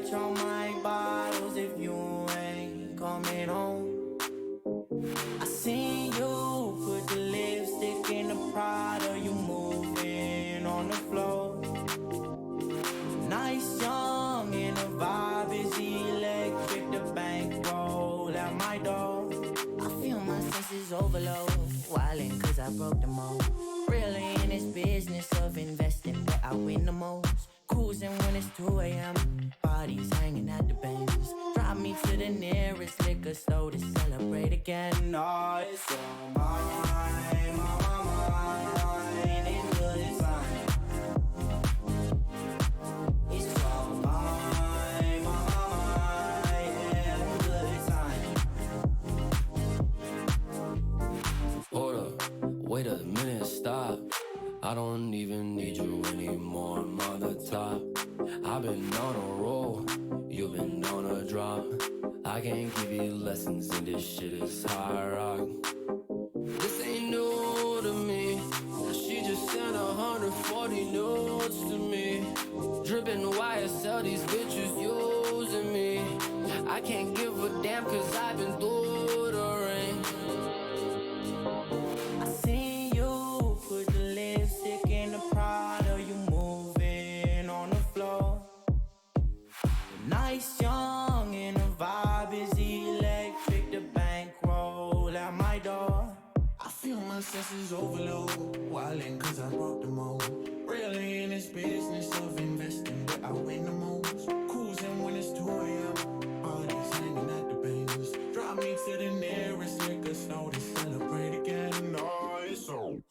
touch on my bottles if you ain't coming home. I seen you put the lipstick in the Prada, you moving on the floor. Nice, young, and the vibe is electric. The bankroll at my door. I feel my senses overload, wildin' cause I broke the mold. Really in this business of investing where I win the most. Cruising when it's 2 a.m. Bodies hanging at the banks. Drive me to the nearest liquor store to celebrate again. Oh, it's all mine, mine, in good time. It's all mine, mine, in good time. Hold up, wait a minute, stop. I don't even need you anymore, I'm on the top. I've been on a roll, you've been on a drop. I can't give you lessons and this shit is hard rock. This ain't new to me. She just sent 140 notes to me. Dripping YSL, these bitches using me. I can't give a damn cause I've been through the rain. I seen you put the lipstick in the Prada, you moving on the floor. Nice, young, and the vibe is electric. The bankroll at my door. I feel my senses overload, wildin' cause I broke the mold. Really in this business of investing where I win the most. Cruising when it's 2 a.m. Bodies hanging at the banks. Drive me to the nearest liquor store to celebrate again. Oh, it's so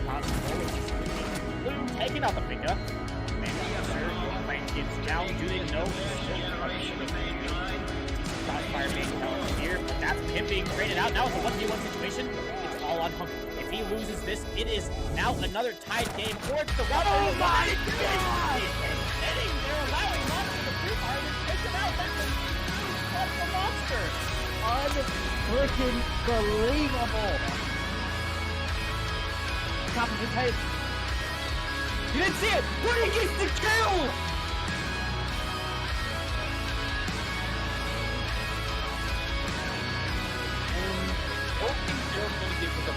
not losing control. Bloom taking out the pickup. Maybe I'm sure you're playing kids down. Do they know Crossfire being held here? But that's him being traded out. Now it's a 1v1 situation. It's all on Hunky. If he loses this, it is now another tied game. Or it's the one. Oh my God! They're allowing Monster to Blue Fire and take him out. That's the Monster. Unfreaking believable. Top of his head. You didn't see it, but he gets the kill! And hoping they're going to get with a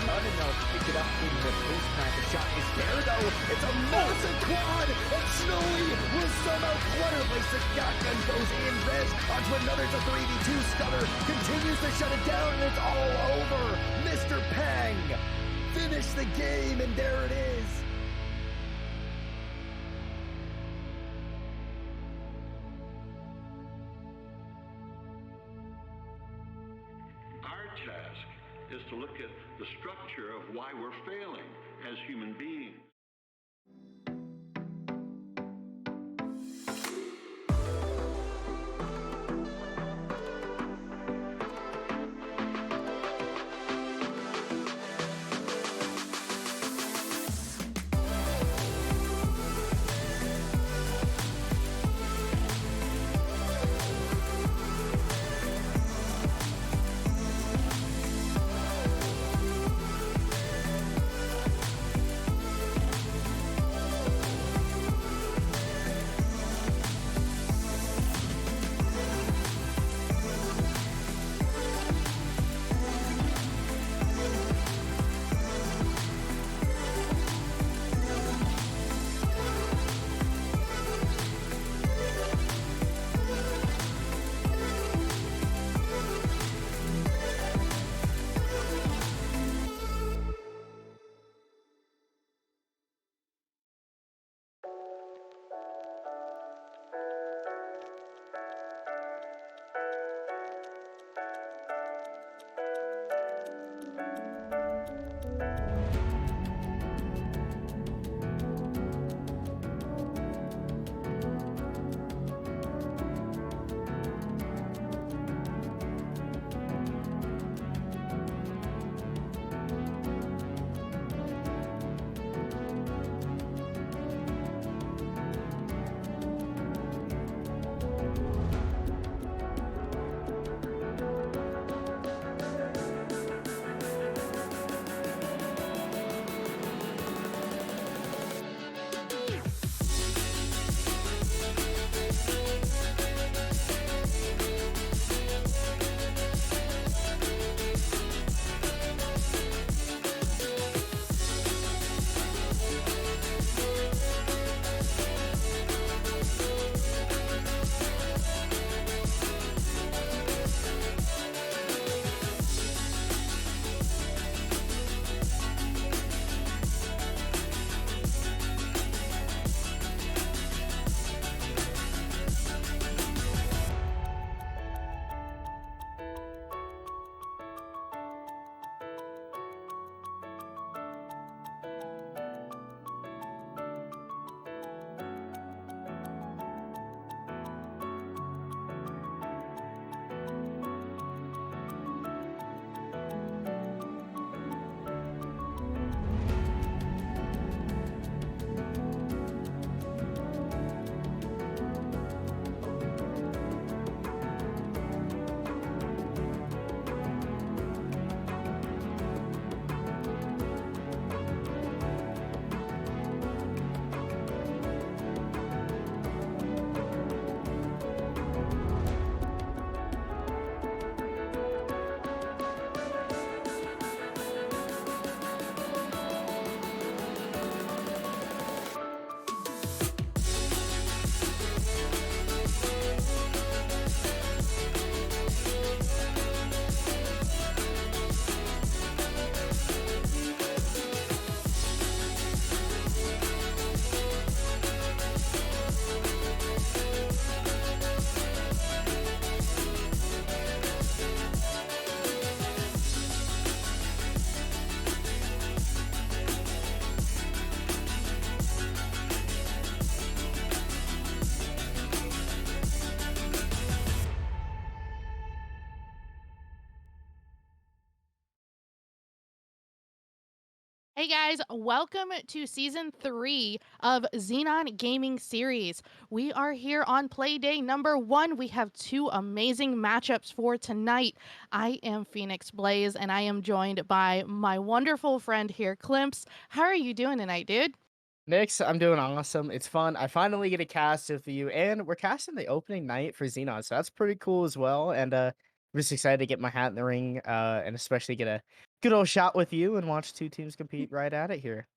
not enough to pick it up in the post crack. The shot is there though. It's a massive quad, and Snowy will somehow clutterplace the shotgun, goes in Vez onto another. It's a 3v2. Scudder continues to shut it down, and it's all over. Mr. Pang finish the game, and there it is. Our task is to look at the structure of why we're failing as human beings. Hey guys, welcome to season 3 of Xenon Gaming Series. We are here on play day number 1. We have two amazing matchups for tonight. I am PhoenixBlayze and I am joined by my wonderful friend here, Klimpse. How are you doing tonight, dude? Nix, I'm doing awesome. It's fun. I finally get a cast with you, and we're casting the opening night for Xenon, so that's pretty cool as well. And I'm just excited to get my hat in the ring, and especially get a good old shot with you and watch two teams compete right at it here.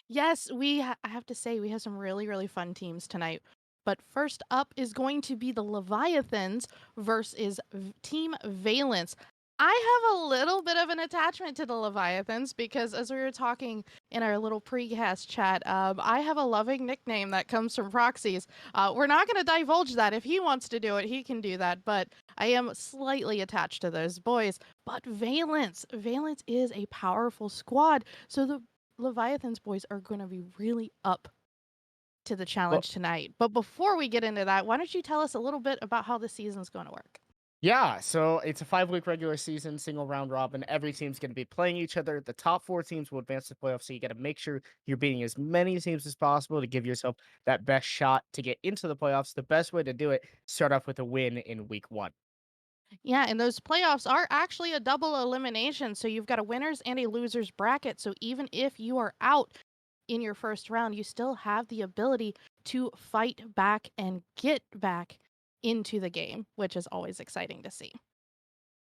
Yes, I have to say we have some really fun teams tonight. But first up is going to be the Leviathans versus Team Valence. I have a little bit of an attachment to the Leviathans because, as we were talking in our little precast chat, I have a loving nickname that comes from proxies. We're not going to divulge that. If he wants to do it, he can do that. But I am slightly attached to those boys. But Valence is a powerful squad. So the Leviathans boys are going to be really up to the Well, challenge tonight. But before we get into that, why don't you tell us a little bit about how the season's going to work? yeah, so it's a 5-week regular season, single round robin. Every team's going to be playing each other. The top 4 teams will advance to the playoffs, so you got to make sure you're beating as many teams as possible to give yourself that best shot to get into the playoffs. The best way to do it, start off with a win in week 1. Yeah, and those playoffs are actually a double elimination. So you've got a winners and a losers bracket. So even if you are out in your first round, you still have the ability to fight back and get back into the game, which is always exciting to see.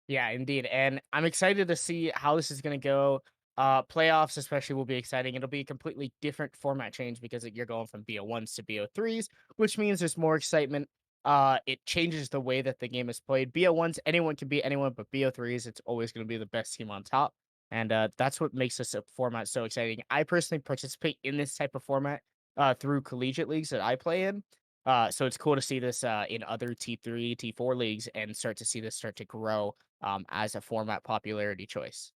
Yeah, indeed. And I'm excited to see how this is going to go. Playoffs, especially, will be exciting. It'll be a completely different format change because you're going from BO1s to BO3s, which means there's more excitement. It changes the way that the game is played. BO1s, anyone can beat anyone, but BO3s, it's always going to be the best team on top. And that's what makes this a format so exciting. I personally participate in this type of format through collegiate leagues that I play in. So it's cool to see this in other T3, T4 leagues and start to see this start to grow as a format popularity choice.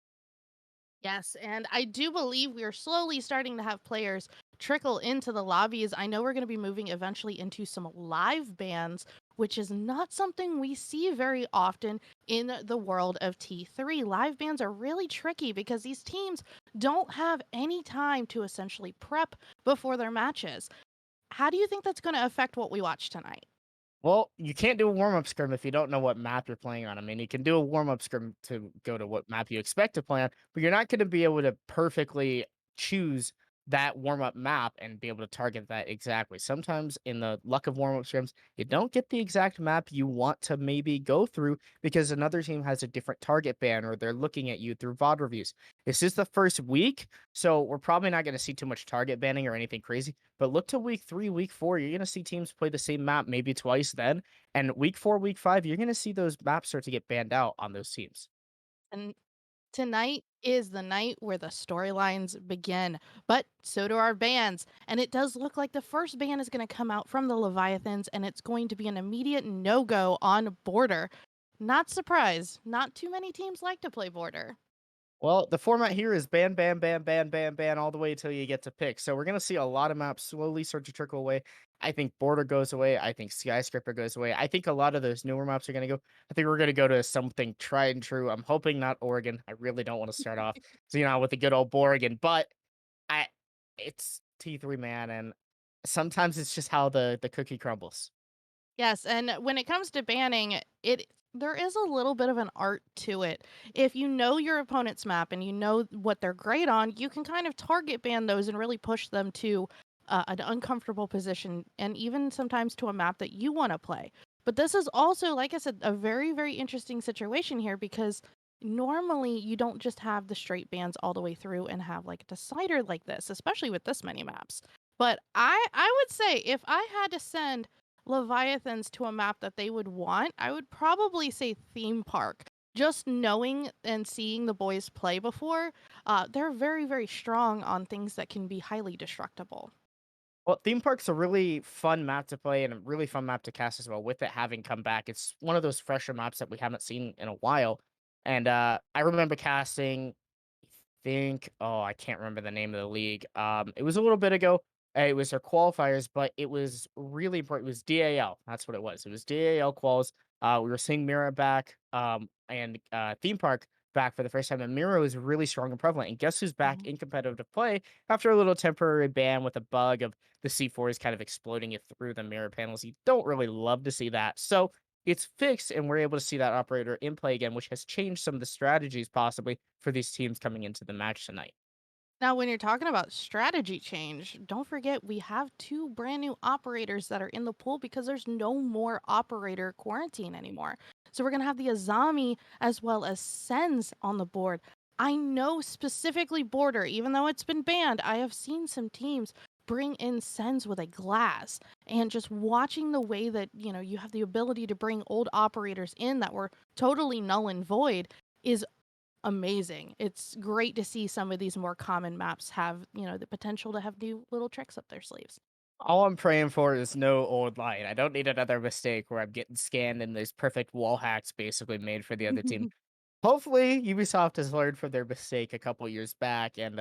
Yes, and I do believe we are slowly starting to have players trickle into the lobbies. I know we're going to be moving eventually into some live bans, which is not something we see very often in the world of T3. Live bans are really tricky because these teams don't have any time to essentially prep before their matches. How do you think that's going to affect what we watch tonight? Well, you can't do a warm up scrim if you don't know what map you're playing on. I mean, you can do a warm up scrim to go to what map you expect to play on, but you're not going to be able to perfectly choose that warm up map and be able to target that exactly. Sometimes, in the luck of warm up scrims, you don't get the exact map you want to maybe go through because another team has a different target ban or they're looking at you through VOD reviews. This is the first week, so we're probably not going to see too much target banning or anything crazy. But look to week 3, week 4, you're going to see teams play the same map maybe twice then. And week 4, week 5, you're going to see those maps start to get banned out on those teams. And tonight is the night where the storylines begin, but so do our bans. And it does look like the first ban is going to come out from the Leviathans, and it's going to be an immediate no go on border. Not surprised. Not too many teams like to play border. Well, the format here is ban, ban, ban, ban, ban, ban all the way till you get to pick. So we're going to see a lot of maps slowly start to trickle away. I think Border goes away. I think Skyscraper goes away. I think a lot of those newer maps are going to go. I think we're going to go to something tried and true. I'm hoping not Oregon. I really don't want to start off, with the good old Oregon, but I it's T3 man, and sometimes it's just how the cookie crumbles. Yes, and when it comes to banning, it there is a little bit of an art to it. If you know your opponent's map and you know what they're great on, you can kind of target ban those and really push them to an uncomfortable position and even sometimes to a map that you want to play. But this is also, like I said, a very interesting situation here because normally you don't just have the straight bans all the way through and have like a decider like this, especially with this many maps. But I would say if I had to send Leviathans to a map that they would want, I would probably say theme park. Just knowing and seeing the boys play before, they're very strong on things that can be highly destructible. Well, theme park's a really fun map to play and a really fun map to cast as well. With it having come back, it's one of those fresher maps that we haven't seen in a while. And I remember casting. I can't remember the name of the league. It was a little bit ago. It was their qualifiers, but it was really important. It was DAL. That's what it was. It was DAL quals. We were seeing Mira back. And theme park back for the first time, and Miro is really strong and prevalent. And guess who's back Mhm. in competitive play after a little temporary ban with a bug of the C4s kind of exploding it through the mirror panels? You don't really love to see that. So it's fixed, and we're able to see that operator in play again, which has changed some of the strategies possibly for these teams coming into the match tonight. Now, when you're talking about strategy change, don't forget we have two brand new operators that are in the pool because there's no more operator quarantine anymore. So we're gonna have the Azami as well as Sens on the board. I know specifically Border, even though it's been banned, I have seen some teams bring in Sens with a glass. And just watching the way that, you have the ability to bring old operators in that were totally null and void is amazing. It's great to see some of these more common maps have, the potential to have new little tricks up their sleeves. All I'm praying for is no old line. I don't need another mistake where I'm getting scanned and there's perfect wall hacks basically made for the other team. Hopefully, Ubisoft has learned from their mistake a couple years back, and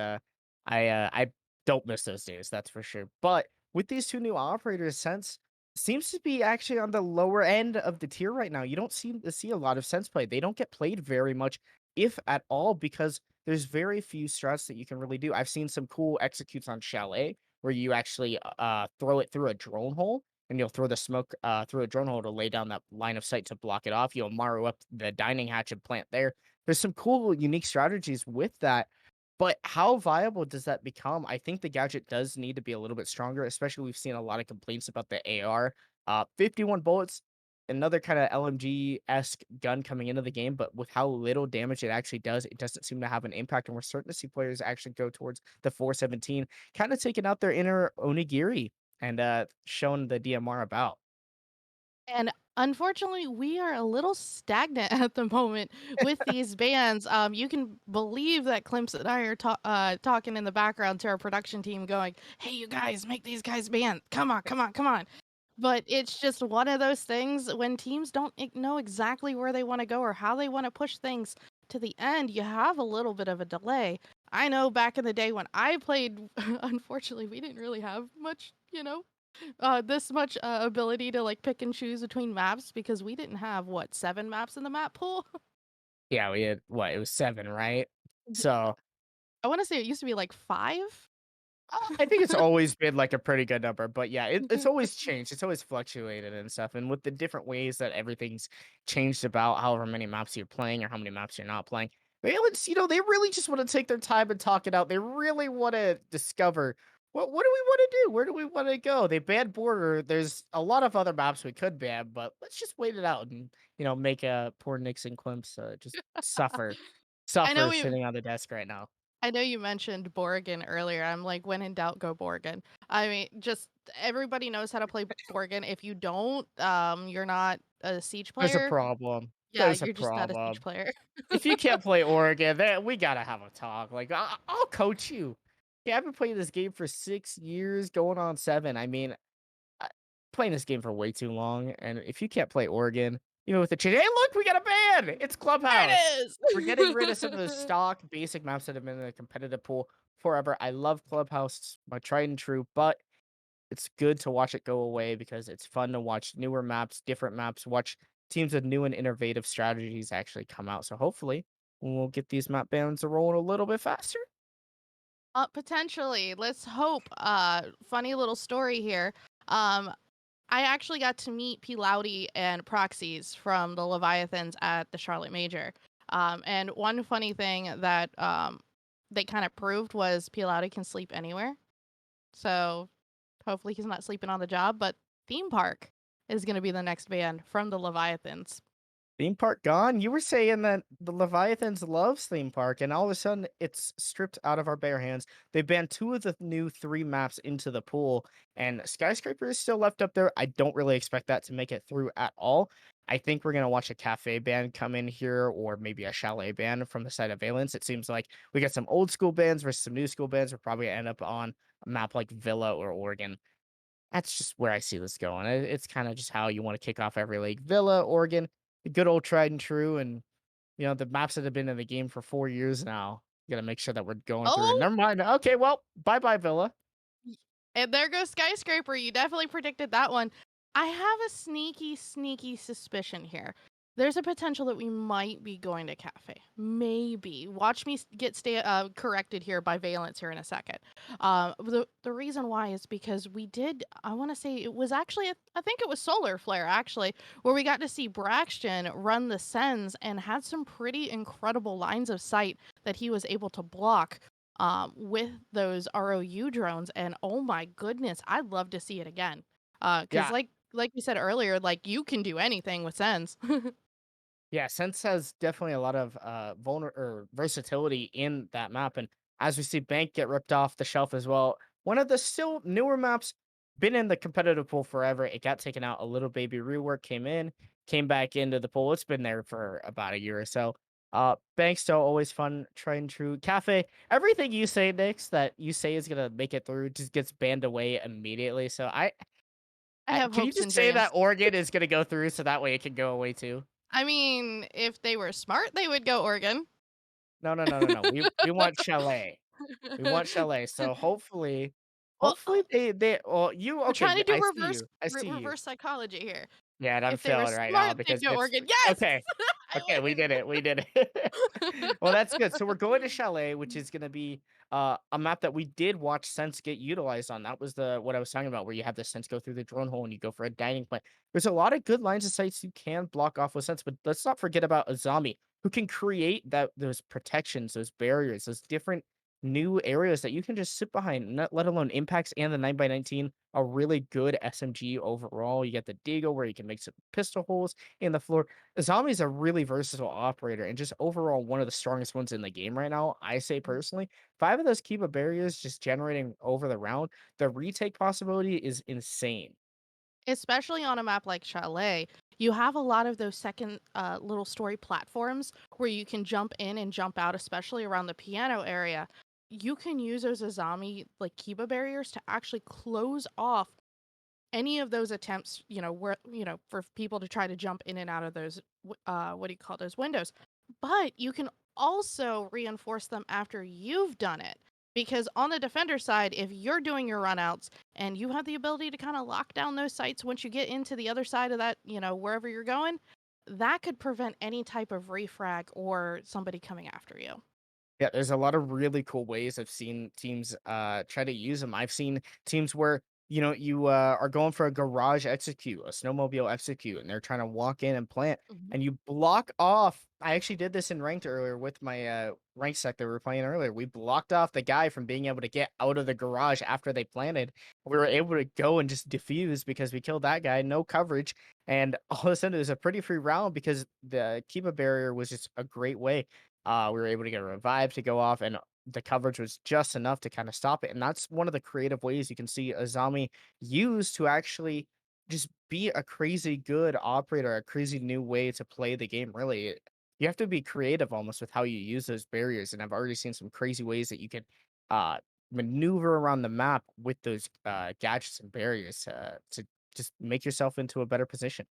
I don't miss those days, that's for sure. But with these two new operators, Sense seems to be actually on the lower end of the tier right now. You don't seem to see a lot of Sense play. They don't get played very much, if at all, because there's very few strats that you can really do. I've seen some cool executes on Chalet where you actually throw it through a drone hole, and you'll throw the smoke through a drone hole to lay down that line of sight to block it off. You'll Maru up the dining hatch and plant there. There's some cool, unique strategies with that. But how viable does that become? I think the gadget does need to be a little bit stronger, especially we've seen a lot of complaints about the AR. 51 bullets, another kind of LMG-esque gun coming into the game, but with how little damage it actually does, it doesn't seem to have an impact. And we're starting to see players actually go towards the 417, kind of taking out their inner onigiri and showing the DMR about. And unfortunately, we are a little stagnant at the moment with these bans. You can believe that Klimpse and I are talking in the background to our production team, going, "Hey, you guys, make these guys ban! Come on, come on, come on!" But it's just one of those things when teams don't know exactly where they want to go or how they want to push things to the end. You have a little bit of a delay. I know back in the day when I played, unfortunately, we didn't really have much, this much ability to like pick and choose between maps because we didn't have what 7 maps in the map pool. Yeah, we had what, it was 7, right? So I want to say it used to be like 5. I think it's always been like a pretty good number, but yeah, it's always changed. It's always fluctuated and stuff. And with the different ways that everything's changed about however many maps you're playing or how many maps you're not playing, Valence, they really just want to take their time and talk it out. They really want to discover what do we want to do? Where do we want to go? They banned Border. There's a lot of other maps we could ban, but let's just wait it out and make a poor Nix and Klimpse just suffer, I know suffer we sitting on the desk right now. I know you mentioned Borgen earlier. I'm like, when in doubt, go Borgen. I mean, just everybody knows how to play Borgen. If you don't, you're not a Siege There's a player. problem. Yeah, There's a you're just not a Siege problem. player. If you can't play Oregon, then we gotta have a talk. Like, I'll coach you. Yeah, I've been playing this game for 6 years, going on 7. I mean, I, playing this game for way too long. And if you can't play Oregon, even with the change, hey, look, we got a ban. It's There Clubhouse. it We're getting rid of some of the is. stock basic maps that have been in the competitive pool forever. I love Clubhouse, it's my tried and true, but it's good to watch it go away because it's fun to watch newer maps, different maps, watch teams with new and innovative strategies actually come out. So hopefully we'll get these map bans rolling a little bit faster. Potentially. Let's hope. Funny little story here. I actually got to meet P. Loudy and Proxies from the Leviathans at the Charlotte Major. And one funny thing that they kind of proved was P. Loudy can sleep anywhere. So hopefully he's not sleeping on the job. But Theme Park is going to be the next band from the Leviathans. Theme park gone. You were saying that the Leviathans loves theme park, and all of a sudden it's stripped out of our bare hands. They banned 2 of the new 3 maps into the pool, and Skyscraper is still left up there. I don't really expect that to make it through at all. I think we're gonna watch a cafe band come in here, or maybe a chalet band from the side of Valence. It seems like we got some old school bands versus some new school bands. We're probably gonna end up on a map like Villa or Oregon. That's just where I see this going. It's kind of just how you want to kick off every league. Villa, Oregon, the good old tried and true, and the maps that have been in the game for 4 years now. You got to make sure that we're going through. Oh, Never mind. Okay, well, bye bye Villa. and there goes Skyscraper. You definitely predicted that one. I have a sneaky, sneaky suspicion here. There's a potential that we might be going to Cafe. Maybe. Watch me get corrected here by Valence here in a second. The reason why is because we did, I want to say it was actually, I think it was Solar Flare actually, where we got to see Braxton run the Sens and had some pretty incredible lines of sight that he was able to block with those ROU drones. And oh my goodness, I'd love to see it again. Because Yeah, like we said earlier, like you can do anything with Sens. yeah, Sense has definitely a lot of versatility in that map, and as we see Bank get ripped off the shelf as well, one of the still newer maps, been in the competitive pool forever. It got taken out. A little baby rework came in, came back into the pool. It's been there for about a year or so. Bank's still always fun, tried and true. Cafe, everything you say, Nix, that you say is gonna make it through, just gets banned away immediately. So I have can you hopes just and say that dreams. Oregon is gonna go through, so that way it can go away too? I mean, if they were smart, they would go Oregon. No, no, no, no, no. We want Chalet. We want Chalet. So Well, hopefully they well you we're okay. trying to do I see you. I see you. reverse psychology here. Yeah, and I'm If they were failing right now smart, they'd because go it's Oregon. Yes, okay. I Okay, we did it. We did it. win. Well, that's good. So we're going to Chalet, which is going to be a map that we did watch Sense get utilized on. That was the what I was talking about, where you have the Sense go through the drone hole and you go for a dining plan. There's a lot of good lines of sights you can block off with Sense, but let's not forget about Azami, who can create those protections, those barriers, those different new areas that you can just sit behind, not let alone impacts and the 9x19, a really good SMG overall. You get the Deagle where you can make some pistol holes in the floor. Zombie is a really versatile operator and just overall one of the strongest ones in the game right now. I say personally, 5 of those Kiba barriers just generating over the round. The retake possibility is insane. Especially on a map like Chalet, you have a lot of those second little story platforms where you can jump in and jump out, especially around the piano area. You can use those Azami like Kiba barriers to actually close off any of those attempts, where for people to try to jump in and out of those what do you call those windows. But you can also reinforce them after you've done it. Because on the defender side, if you're doing your runouts and you have the ability to kind of lock down those sites once you get into the other side of that, wherever you're going, that could prevent any type of refrag or somebody coming after you. Yeah, there's a lot of really cool ways I've seen teams try to use them. I've seen teams where you are going for a garage execute, a snowmobile execute, and they're trying to walk in and plant, Mhm. and you block off. I actually did this in ranked earlier with my ranked sec that we were playing earlier. We blocked off the guy from being able to get out of the garage after they planted. We were able to go and just defuse because we killed that guy, no coverage, and all of a sudden it was a pretty free round because the Kiba barrier was just a great way. We were able to get a revive to go off, and the coverage was just enough to kind of stop it. And that's one of the creative ways you can see Azami use to actually just be a crazy good operator, a crazy new way to play the game. Really, you have to be creative almost with how you use those barriers. And I've already seen some crazy ways that you can uh, maneuver around the map with those gadgets and barriers to just make yourself into a better position.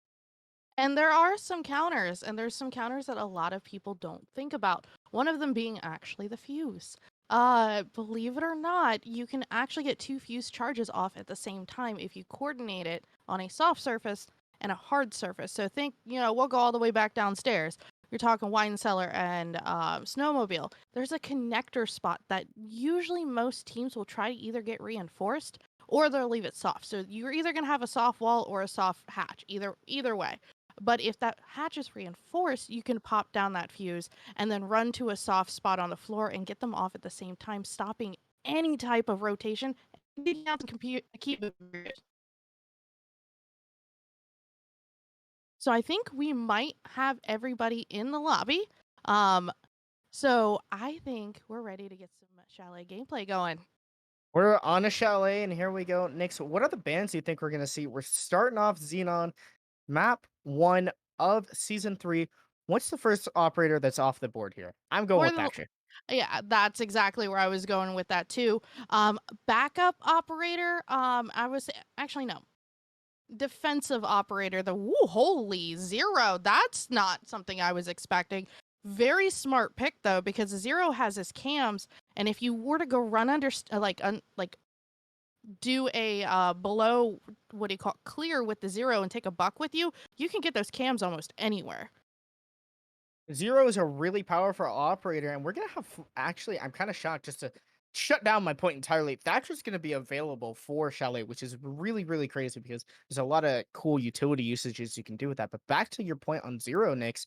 And there are some counters, and there's some counters that a lot of people don't think about. One of them being actually the fuse. Believe it or not, you can actually get 2 fuse charges off at the same time if you coordinate it on a soft surface and a hard surface. So think, we'll go all the way back downstairs. You're talking wine cellar and snowmobile. There's a connector spot that usually most teams will try to either get reinforced or they'll leave it soft. So you're either gonna have a soft wall or a soft hatch. Either way. But if that hatch is reinforced, you can pop down that fuse and then run to a soft spot on the floor and get them off at the same time, stopping any type of rotation. And getting out the keep. So I think we might have everybody in the lobby. Um, so I think we're ready to get some Chalet gameplay going. We're on a chalet, and here we go. Nick, so what are the bands you think we're gonna see? We're starting off Xenon, map 1 of season 3. What's the first operator that's off the board here? I'm going For with the Thatcher. Yeah, that's exactly where I was going with that too. Backup operator. I was actually no defensive operator. Holy zero. That's not something I was expecting. Very smart pick though, because zero has his cams, and if you were to go run under like do a below what do you call it, clear with the zero and take a buck with you, you can get those cams almost anywhere. Zero is a really powerful operator, and we're gonna have actually. I'm kind of shocked just to shut down my point entirely. Thatcher's gonna be available for Chalet, which is really really crazy because there's a lot of cool utility usages you can do with that. But back to your point on Zero, Nix,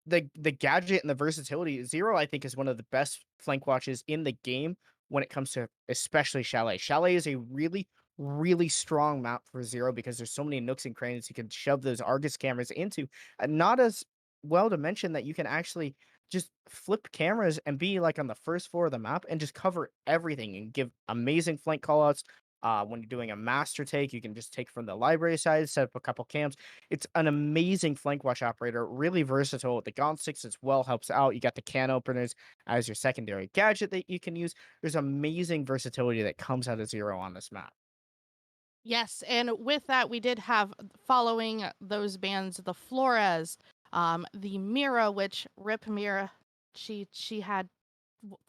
the gadget and the versatility. Zero, I think, is one of the best flank watches in the game when it comes to especially Chalet. Chalet is a really, really strong map for Zero because there's so many nooks and crannies you can shove those Argus cameras into. And not as well to mention that you can actually just flip cameras and be like on the first floor of the map and just cover everything and give amazing flank callouts. When you're doing a master take, you can just take from the library side, set up a couple camps. It's an amazing flank watch operator, really versatile. The Gaunt 6 as well helps out. You got the can openers as your secondary gadget that you can use. There's amazing versatility that comes out of Zero on this map. Yes, and with that, we did have following those bands the Flores, the Mira, which Rip Mira, she had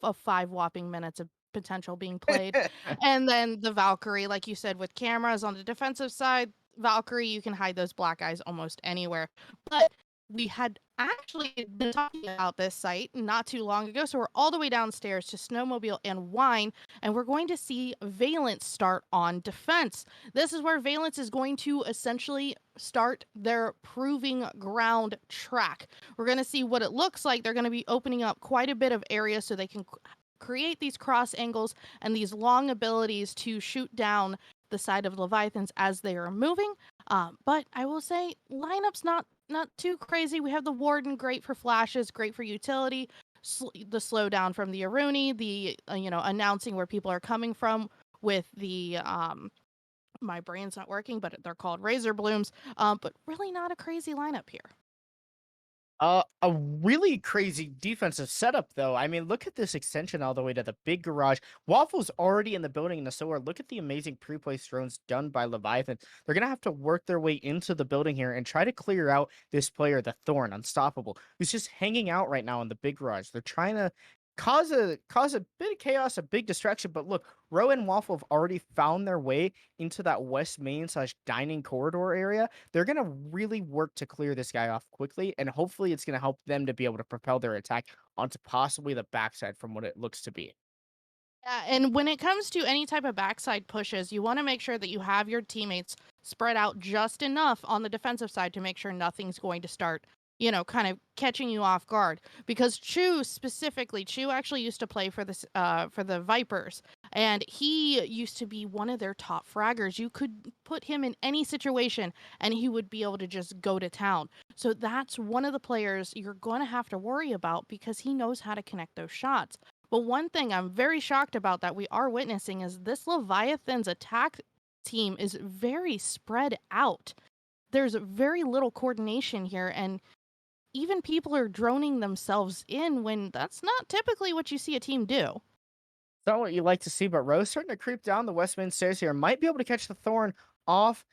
a 5 whopping minutes of potential being played, and then the Valkyrie, like you said, with cameras on the defensive side. Valkyrie, you can hide those black eyes almost anywhere. But we had actually been talking about this site not too long ago, so we're all the way downstairs to Snowmobile and Wine, and we're going to see Valence start on defense. This is where Valence is going to essentially start their proving ground track. We're going to see what it looks like. They're going to be opening up quite a bit of area so they can create these cross angles and these long abilities to shoot down the side of Leviathans as they are moving. But I will say, lineup's not too crazy. We have the Warden, great for flashes, great for utility. The slowdown from the Aruni, the announcing where people are coming from with the my brain's not working, but they're called razor blooms. But really not a crazy lineup here. A really crazy defensive setup, though. I mean, look at this extension all the way to the big garage. Waffle's already in the building in the solar. Look at the amazing pre-placed drones done by Leviathan. They're going to have to work their way into the building here and try to clear out this player, the Thorn, Unstoppable, who's just hanging out right now in the big garage. They're trying to cause a bit of chaos, a big distraction. But look, Ro and Waffle have already found their way into that west main / dining corridor area. They're going to really work to clear this guy off quickly, and hopefully it's going to help them to be able to propel their attack onto possibly the backside from what it looks to be. Yeah, and when it comes to any type of backside pushes, you want to make sure that you have your teammates spread out just enough on the defensive side to make sure nothing's going to start, kind of catching you off guard. Because Chu actually used to play for the Vipers, and he used to be one of their top fraggers. You could put him in any situation, and he would be able to just go to town. So that's one of the players you're going to have to worry about because he knows how to connect those shots. But one thing I'm very shocked about that we are witnessing is this Leviathan's attack team is very spread out. There's very little coordination here, and even people are droning themselves in when that's not typically what you see a team do. It's not what you like to see, but Rose starting to creep down the west main stairs here. Might be able to catch the Thorn off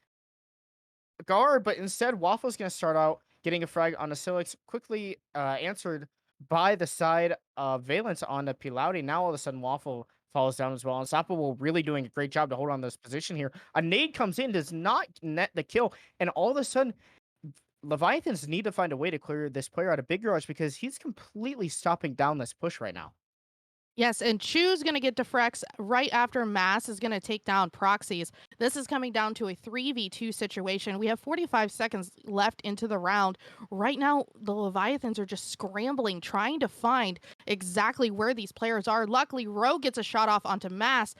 guard, but instead Waffle's going to start out getting a frag on the Silix, quickly answered by the side of Valence on the Pilauti. Now all of a sudden Waffle falls down as well. Unstoppable really doing a great job to hold on this position here. A nade comes in, does not net the kill, and all of a sudden Leviathans need to find a way to clear this player out of big garage because he's completely stopping down this push right now. Yes, and Chu's going to get Defrex right after Mass is going to take down Proxies. This is coming down to a 3v2 situation. We have 45 seconds left into the round. Right now, the Leviathans are just scrambling, trying to find exactly where these players are. Luckily, Rogue gets a shot off onto Mass,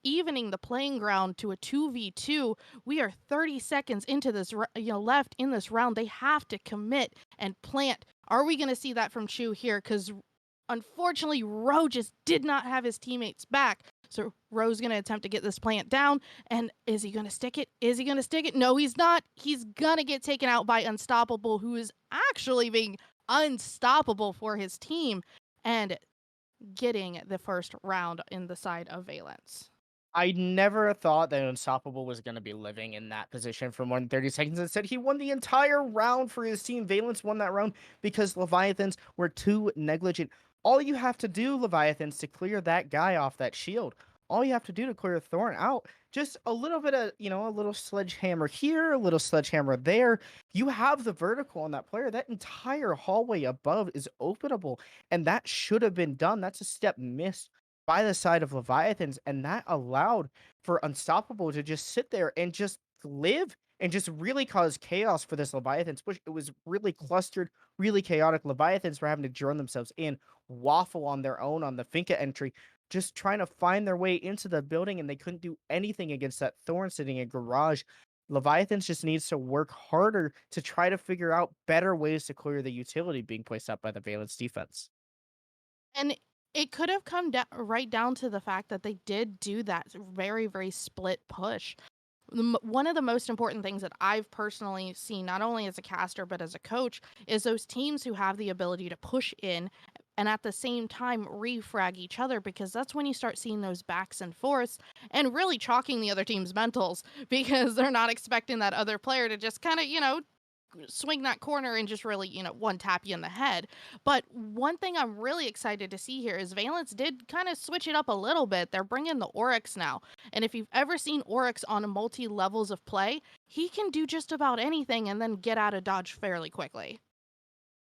evening the playing ground to a 2v2. We are 30 seconds into this, left in this round. They have to commit and plant. Are we going to see that from Chu here? Because unfortunately, Ro just did not have his teammates back. So Ro's going to attempt to get this plant down. And is he going to stick it? Is he going to stick it? No, he's not. He's going to get taken out by Unstoppable, who is actually being unstoppable for his team and getting the first round in the side of Valence. I never thought that Unstoppable was going to be living in that position for more than 30 seconds. Instead, he won the entire round for his team. Valence won that round because Leviathans were too negligent. All you have to do, Leviathans, to clear that guy off that shield, all you have to do to clear a Thorn out, just a little bit of, a little sledgehammer here, a little sledgehammer there. You have the vertical on that player. That entire hallway above is openable, and that should have been done. That's a step missed by the side of Leviathans, and that allowed for Unstoppable to just sit there and just live and just really cause chaos for this Leviathans push. It was really clustered, really chaotic. Leviathans were having to drone themselves in, waffle on their own on the Finca entry, just trying to find their way into the building, and they couldn't do anything against that Thorn sitting in garage. Leviathans just needs to work harder to try to figure out better ways to clear the utility being placed up by the Valence defense. And it could have come right down to the fact that they did do that very, very split push. One of the most important things that I've personally seen, not only as a caster but as a coach, is those teams who have the ability to push in and at the same time refrag each other, because that's when you start seeing those backs and forths and really chalking the other team's mentals because they're not expecting that other player to just kind of, swing that corner and just really, one tap you in the head. But one thing I'm really excited to see here is Valence did kind of switch it up a little bit. They're bringing the Oryx now. And if you've ever seen Oryx on multi levels of play, he can do just about anything and then get out of dodge fairly quickly.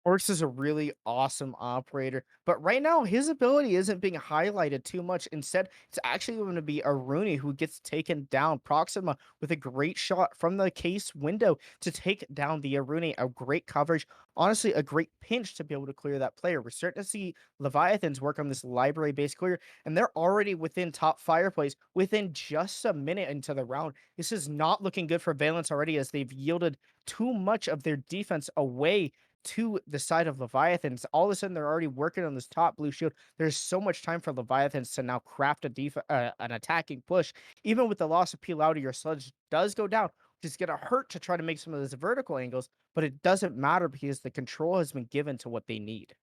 Orcs is a really awesome operator, but right now his ability isn't being highlighted too much. Instead, it's actually going to be Aruni who gets taken down. Proxima with a great shot from the case window to take down the Aruni. A great coverage. Honestly, a great pinch to be able to clear that player. We're starting to see Leviathans work on this library-based clear, and they're already within top fireplace within just a minute into the round. This is not looking good for Valence already, as they've yielded too much of their defense away to the side of Leviathans. All of a sudden, they're already working on this top blue shield. There's so much time for Leviathans to now craft an attacking push. Even with the loss of Peel Out, your sludge does go down, which is going to hurt to try to make some of those vertical angles, but it doesn't matter because the control has been given to what they need.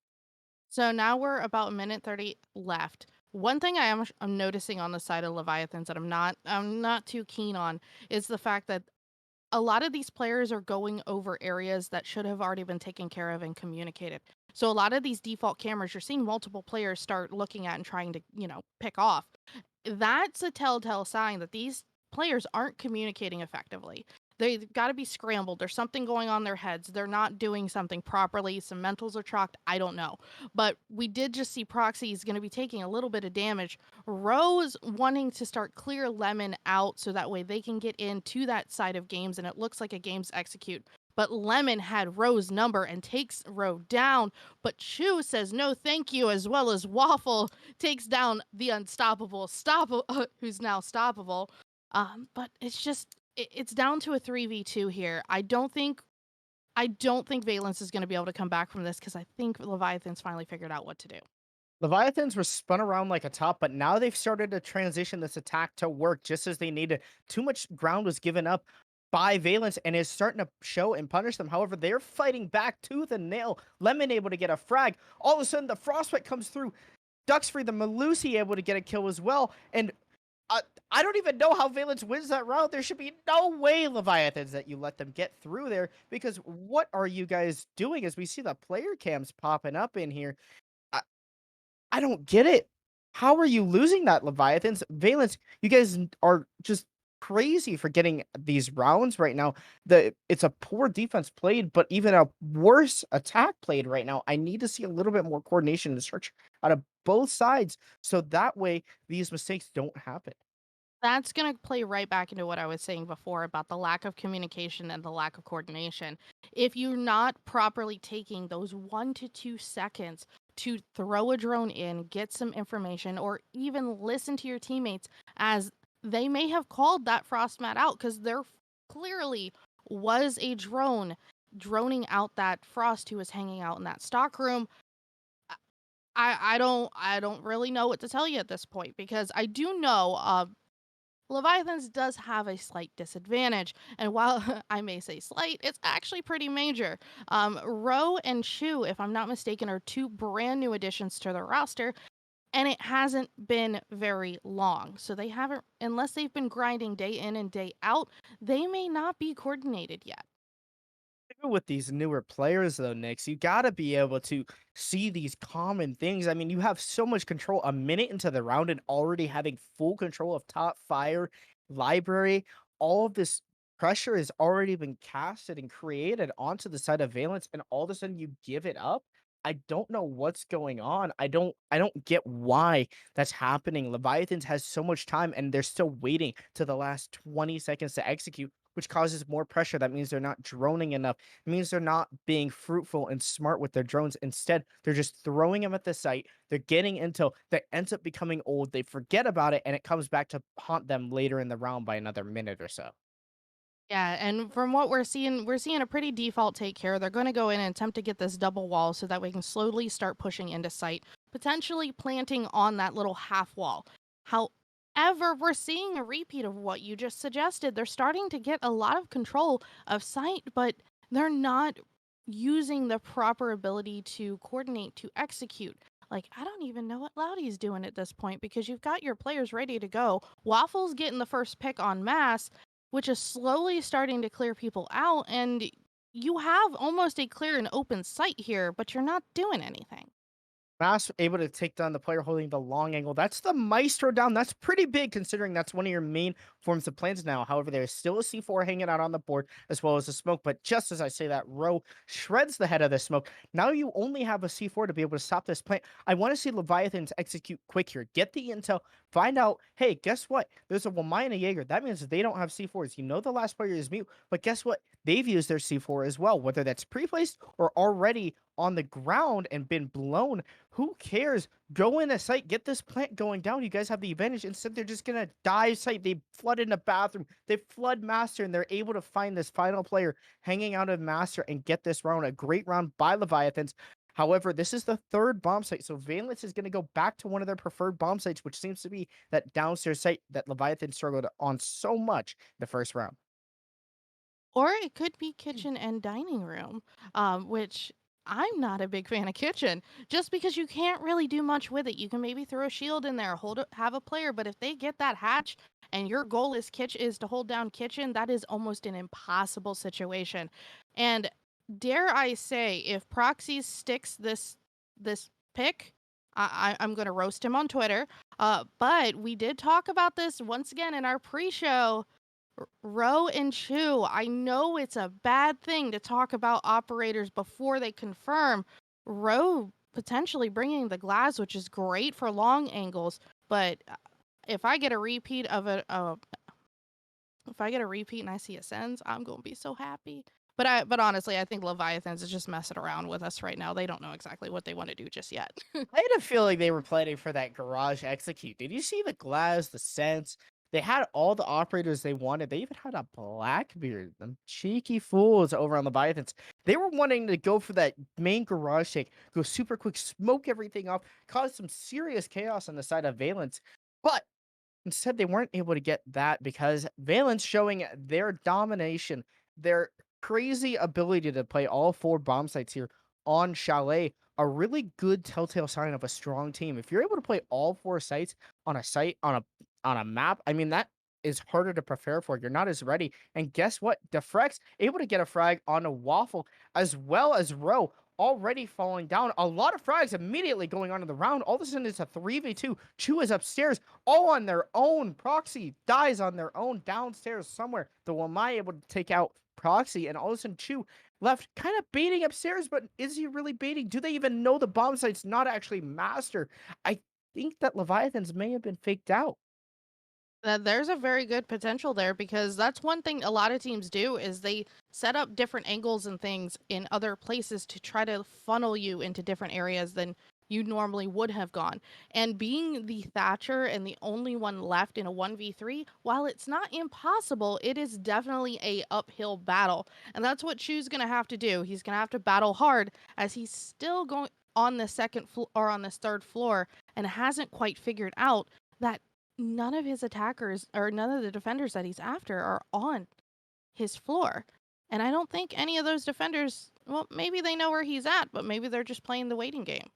So now we're about a minute 30 left. One thing I'm noticing on the side of Leviathans that I'm not too keen on is the fact that a lot of these players are going over areas that should have already been taken care of and communicated. So a lot of these default cameras, you're seeing multiple players start looking at and trying to, pick off. That's a telltale sign that these players aren't communicating effectively. They've got to be scrambled. There's something going on in their heads. They're not doing something properly. Some mentals are chalked. I don't know. But we did just see Proxy is going to be taking a little bit of damage. Rose wanting to start clear Lemon out so that way they can get into that side of games, and it looks like a game's execute. But Lemon had Rose number and takes Ro down. But Chu says no thank you, as well as Waffle takes down the unstoppable who's now stoppable. But it's just it's down to a 3v2 here. I don't think Valence is going to be able to come back from this, because I think Leviathan's finally figured out what to do. Leviathans were spun around like a top, but now they've started to transition this attack to work just as they needed. Too much ground was given up by Valence and is starting to show and punish them. However, they're fighting back tooth and nail. Lemon able to get a frag. All of a sudden, the Frostbite comes through. Ducks free, the Malusi able to get a kill as well. And I don't even know how Valence wins that round. There should be no way, Leviathans, that you let them get through there, because what are you guys doing? As we see the player cams popping up in here, I don't get it. How are you losing that, Leviathans? Valence, you guys are just crazy for getting these rounds right now. It's a poor defense played, but even a worse attack played right now. I need to see a little bit more coordination and structure out of both sides, so that way these mistakes don't happen. That's going to play right back into what I was saying before about the lack of communication and the lack of coordination. If you're not properly taking those 1 to 2 seconds to throw a drone in, get some information, or even listen to your teammates, as they may have called that Frostmat out, because there clearly was a drone droning out that Frost who was hanging out in that stock room. I don't really know what to tell you at this point, because I do know Leviathans does have a slight disadvantage, and while I may say slight, it's actually pretty major. Ro and Shu, if I'm not mistaken, are 2 brand new additions to the roster, and it hasn't been very long. So they haven't, unless they've been grinding day in and day out, they may not be coordinated yet. Even with these newer players though, Nix, you gotta be able to see these common things. I mean, you have so much control a minute into the round and already having full control of top fire, library. All of this pressure has already been casted and created onto the side of Valence, and all of a sudden you give it up. I don't know what's going on. I don't get why that's happening. Leviathans has so much time and they're still waiting to the last 20 seconds to execute, which causes more pressure. That means they're not droning enough. It means they're not being fruitful and smart with their drones. Instead, they're just throwing them at the site. They're getting intel that ends up becoming old. They forget about it, and it comes back to haunt them later in the round by another minute or so. Yeah, and from what we're seeing a pretty default take here. They're going to go in and attempt to get this double wall so that we can slowly start pushing into sight, potentially planting on that little half wall. However, we're seeing a repeat of what you just suggested. They're starting to get a lot of control of sight, but they're not using the proper ability to coordinate to execute. Like, I don't even know what Loudy's doing at this point because you've got your players ready to go. Waffle's getting the first pick on Mass, which is slowly starting to clear people out, and you have almost a clear and open sight here, but you're not doing anything. Mass able to take down the player holding the long angle. That's the Maestro down. That's pretty big considering that's one of your main forms of plans now. However, there's still a C4 hanging out on the board as well as a smoke. But just as I say that, Row shreds the head of the smoke. Now you only have a C4 to be able to stop this plant. I want to see Leviathans execute quick here. Get the intel. Find out, hey, guess what? There's a Wamai and a Jaeger. That means they don't have C4s. You know the last player is mute, but guess what? They've used their C4 as well, whether that's pre-placed or already on the ground and been blown. Who cares? Go in a site, get this plant going down. You guys have the advantage. Instead, they're just gonna dive site. They flood in the bathroom. They flood master, and they're able to find this final player hanging out of master and get this round. A great round by Leviathans. However, this is the third bomb site, so Valence is going to go back to one of their preferred bomb sites, which seems to be that downstairs site that Leviathan struggled on so much the first round. Or it could be kitchen and dining room, which I'm not a big fan of kitchen, just because you can't really do much with it. You can maybe throw a shield in there, have a player, but if they get that hatch and your goal is to hold down kitchen, that is almost an impossible situation. And dare I say, if Proxy sticks this pick, I'm gonna roast him on Twitter. But we did talk about this once again in our pre-show. Row and Chew, I know it's a bad thing to talk about operators before they confirm. Row potentially bringing the glass, which is great for long angles, but if I get a repeat of it, if I get a repeat and I see a sends, I'm gonna be so happy. But honestly, I think Leviathans is just messing around with us right now. They don't know exactly what they want to do just yet. I had a feeling they were planning for that garage execute. Did you see the glass, the sense? They had all the operators they wanted. They even had a Blackbeard. Them cheeky fools over on Leviathans. They were wanting to go for that main garage shake, go super quick, smoke everything off, cause some serious chaos on the side of Valence. But instead, they weren't able to get that because Valence showing their domination, their crazy ability to play all four bomb sites here on Chalet, a really good telltale sign of a strong team. If you're able to play all four sites on a map, I mean that is harder to prepare for. You're not as ready. And guess what? Defrex able to get a frag on a Waffle as well as Row already falling down. A lot of frags immediately going on in the round. All of a sudden, it's a 3v2. Chu is upstairs, all on their own. Proxy dies on their own downstairs somewhere. The Wamai able to take out Proxy, and all of a sudden, Chu left kind of baiting upstairs, but is he really baiting? Do they even know the bomb site's not actually master? I think that Leviathans may have been faked out. There's a very good potential there because that's one thing a lot of teams do is they set up different angles and things in other places to try to funnel you into different areas than you normally would have gone. And being the Thatcher and the only one left in a 1v3, while it's not impossible, it is definitely a uphill battle. And that's what Chu's going to have to do. He's going to have to battle hard as he's still going on the second floor or on this third floor and hasn't quite figured out that none of his attackers or none of the defenders that he's after are on his floor. And I don't think any of those defenders, well, maybe they know where he's at, but maybe they're just playing the waiting game.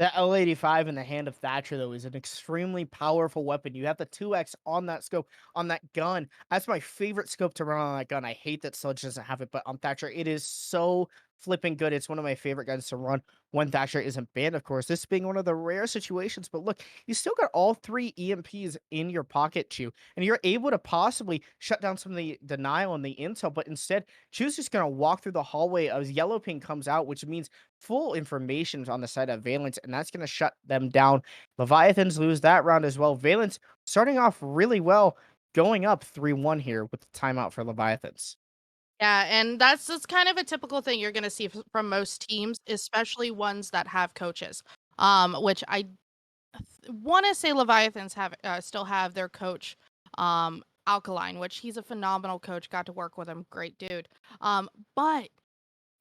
That L85 in the hand of Thatcher, though, is an extremely powerful weapon. You have the 2x on that scope, on that gun. That's my favorite scope to run on that gun. I hate that Sludge doesn't have it, but on Thatcher, it is so flipping good. It's one of my favorite guns to run when Thatcher isn't banned, of course. This being one of the rare situations, but look, you still got all 3 EMPs in your pocket, Chew, and you're able to possibly shut down some of the denial and the intel, but instead, Chew's just going to walk through the hallway as Yellow Ping comes out, which means full information on the side of Valence, and that's going to shut them down. Leviathans lose that round as well. Valence starting off really well, going up 3-1 here with the timeout for Leviathans. Yeah, and that's kind of a typical thing you're going to see from most teams, especially ones that have coaches. Which I want to say Leviathans have still have their coach, Alkaline, which he's a phenomenal coach. Got to work with him, great dude. But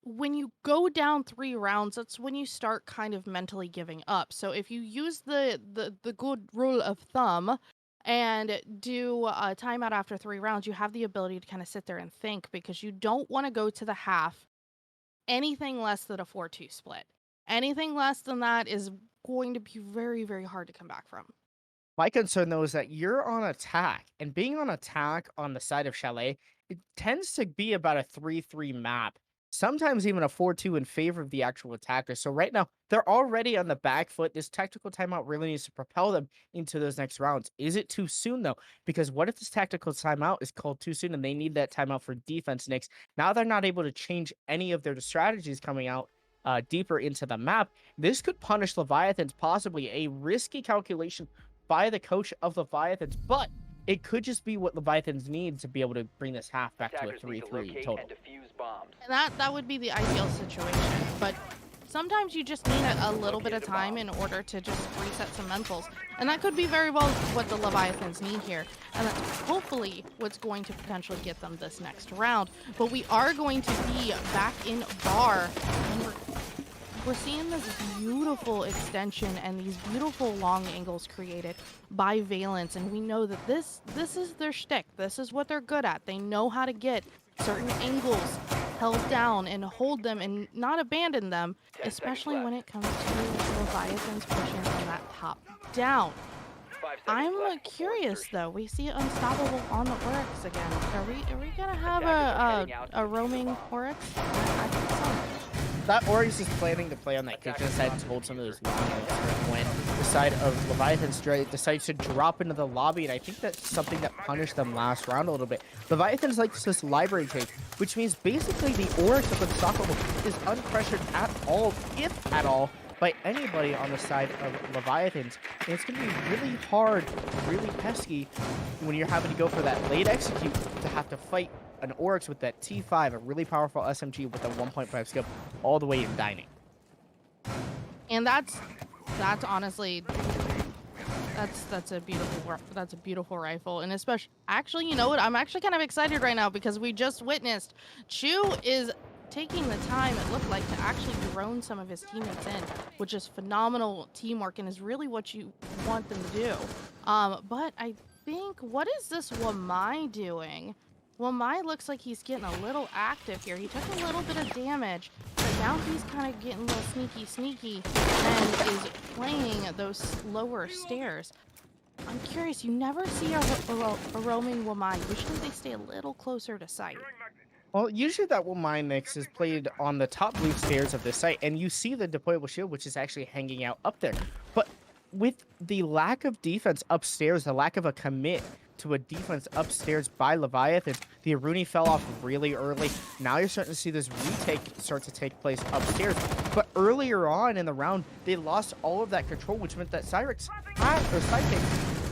when you go down 3 rounds, that's when you start kind of mentally giving up. So if you use the good rule of thumb and do a timeout after 3 rounds, you have the ability to kind of sit there and think, because you don't want to go to the half anything less than a 4-2 split. Anything less than that is going to be very, very hard to come back from. My concern, though, is that you're on attack, and being on attack on the side of Chalet, it tends to be about a 3-3 map, sometimes even a 4-2 in favor of the actual attacker. So right now, they're already on the back foot. This tactical timeout really needs to propel them into those next rounds. Is it too soon, though? Because what if this tactical timeout is called too soon and they need that timeout for defense next? Now they're not able to change any of their strategies coming out deeper into the map. This could punish Leviathans, possibly a risky calculation by the coach of Leviathans, but it could just be what Leviathans need to be able to bring this half back to a 3-3 total. And that would be the ideal situation, but sometimes you just need a little bit of time in order to just reset some mentals, and that could be very well what the Leviathans need here, and that's hopefully what's going to potentially get them this next round. But we are going to be back in bar, and we're seeing this beautiful extension and these beautiful long angles created by Valence, and we know that this is their shtick. This is what they're good at. They know how to get certain angles held down and hold them and not abandon them, especially when it comes to Leviathans pushing from that top down. I'm curious though. We see Unstoppable on the Oryx again. Are we gonna have a roaming Oryx? I think so. That Oryx is planning to play on that kitchen side and hold some of those when the side of Leviathan decides to drop into the lobby, and I think that's something that punished them last round a little bit. Leviathans likes this library take, which means basically the Oryx of Unstoppable is unpressured at all, if at all, by anybody on the side of Leviathans. And it's going to be really hard, really pesky when you're having to go for that late execute to have to fight an Oryx with that T5, a really powerful SMG with a 1.5 scope, all the way in dining. And that's honestly, that's a beautiful rifle, and especially, actually, you know what? I'm actually kind of excited right now because we just witnessed Chew is taking the time, it looked like, to actually drone some of his teammates in, which is phenomenal teamwork and is really what you want them to do. But I think, what is this Wamai doing? Wamai looks like he's getting a little active here. He took a little bit of damage, but now he's kind of getting a little sneaky and is playing those lower stairs. I'm curious, you never see a roaming Wamai. Usually they stay a little closer to sight. Well, usually that Wamai mix is played on the top blue stairs of the site, and you see the deployable shield, which is actually hanging out up there. But with the lack of defense upstairs, the lack of a commit to a defense upstairs by Leviathan, the Aruni fell off really early. Now you're starting to see this retake start to take place upstairs. But earlier on in the round, they lost all of that control, which meant that Psychic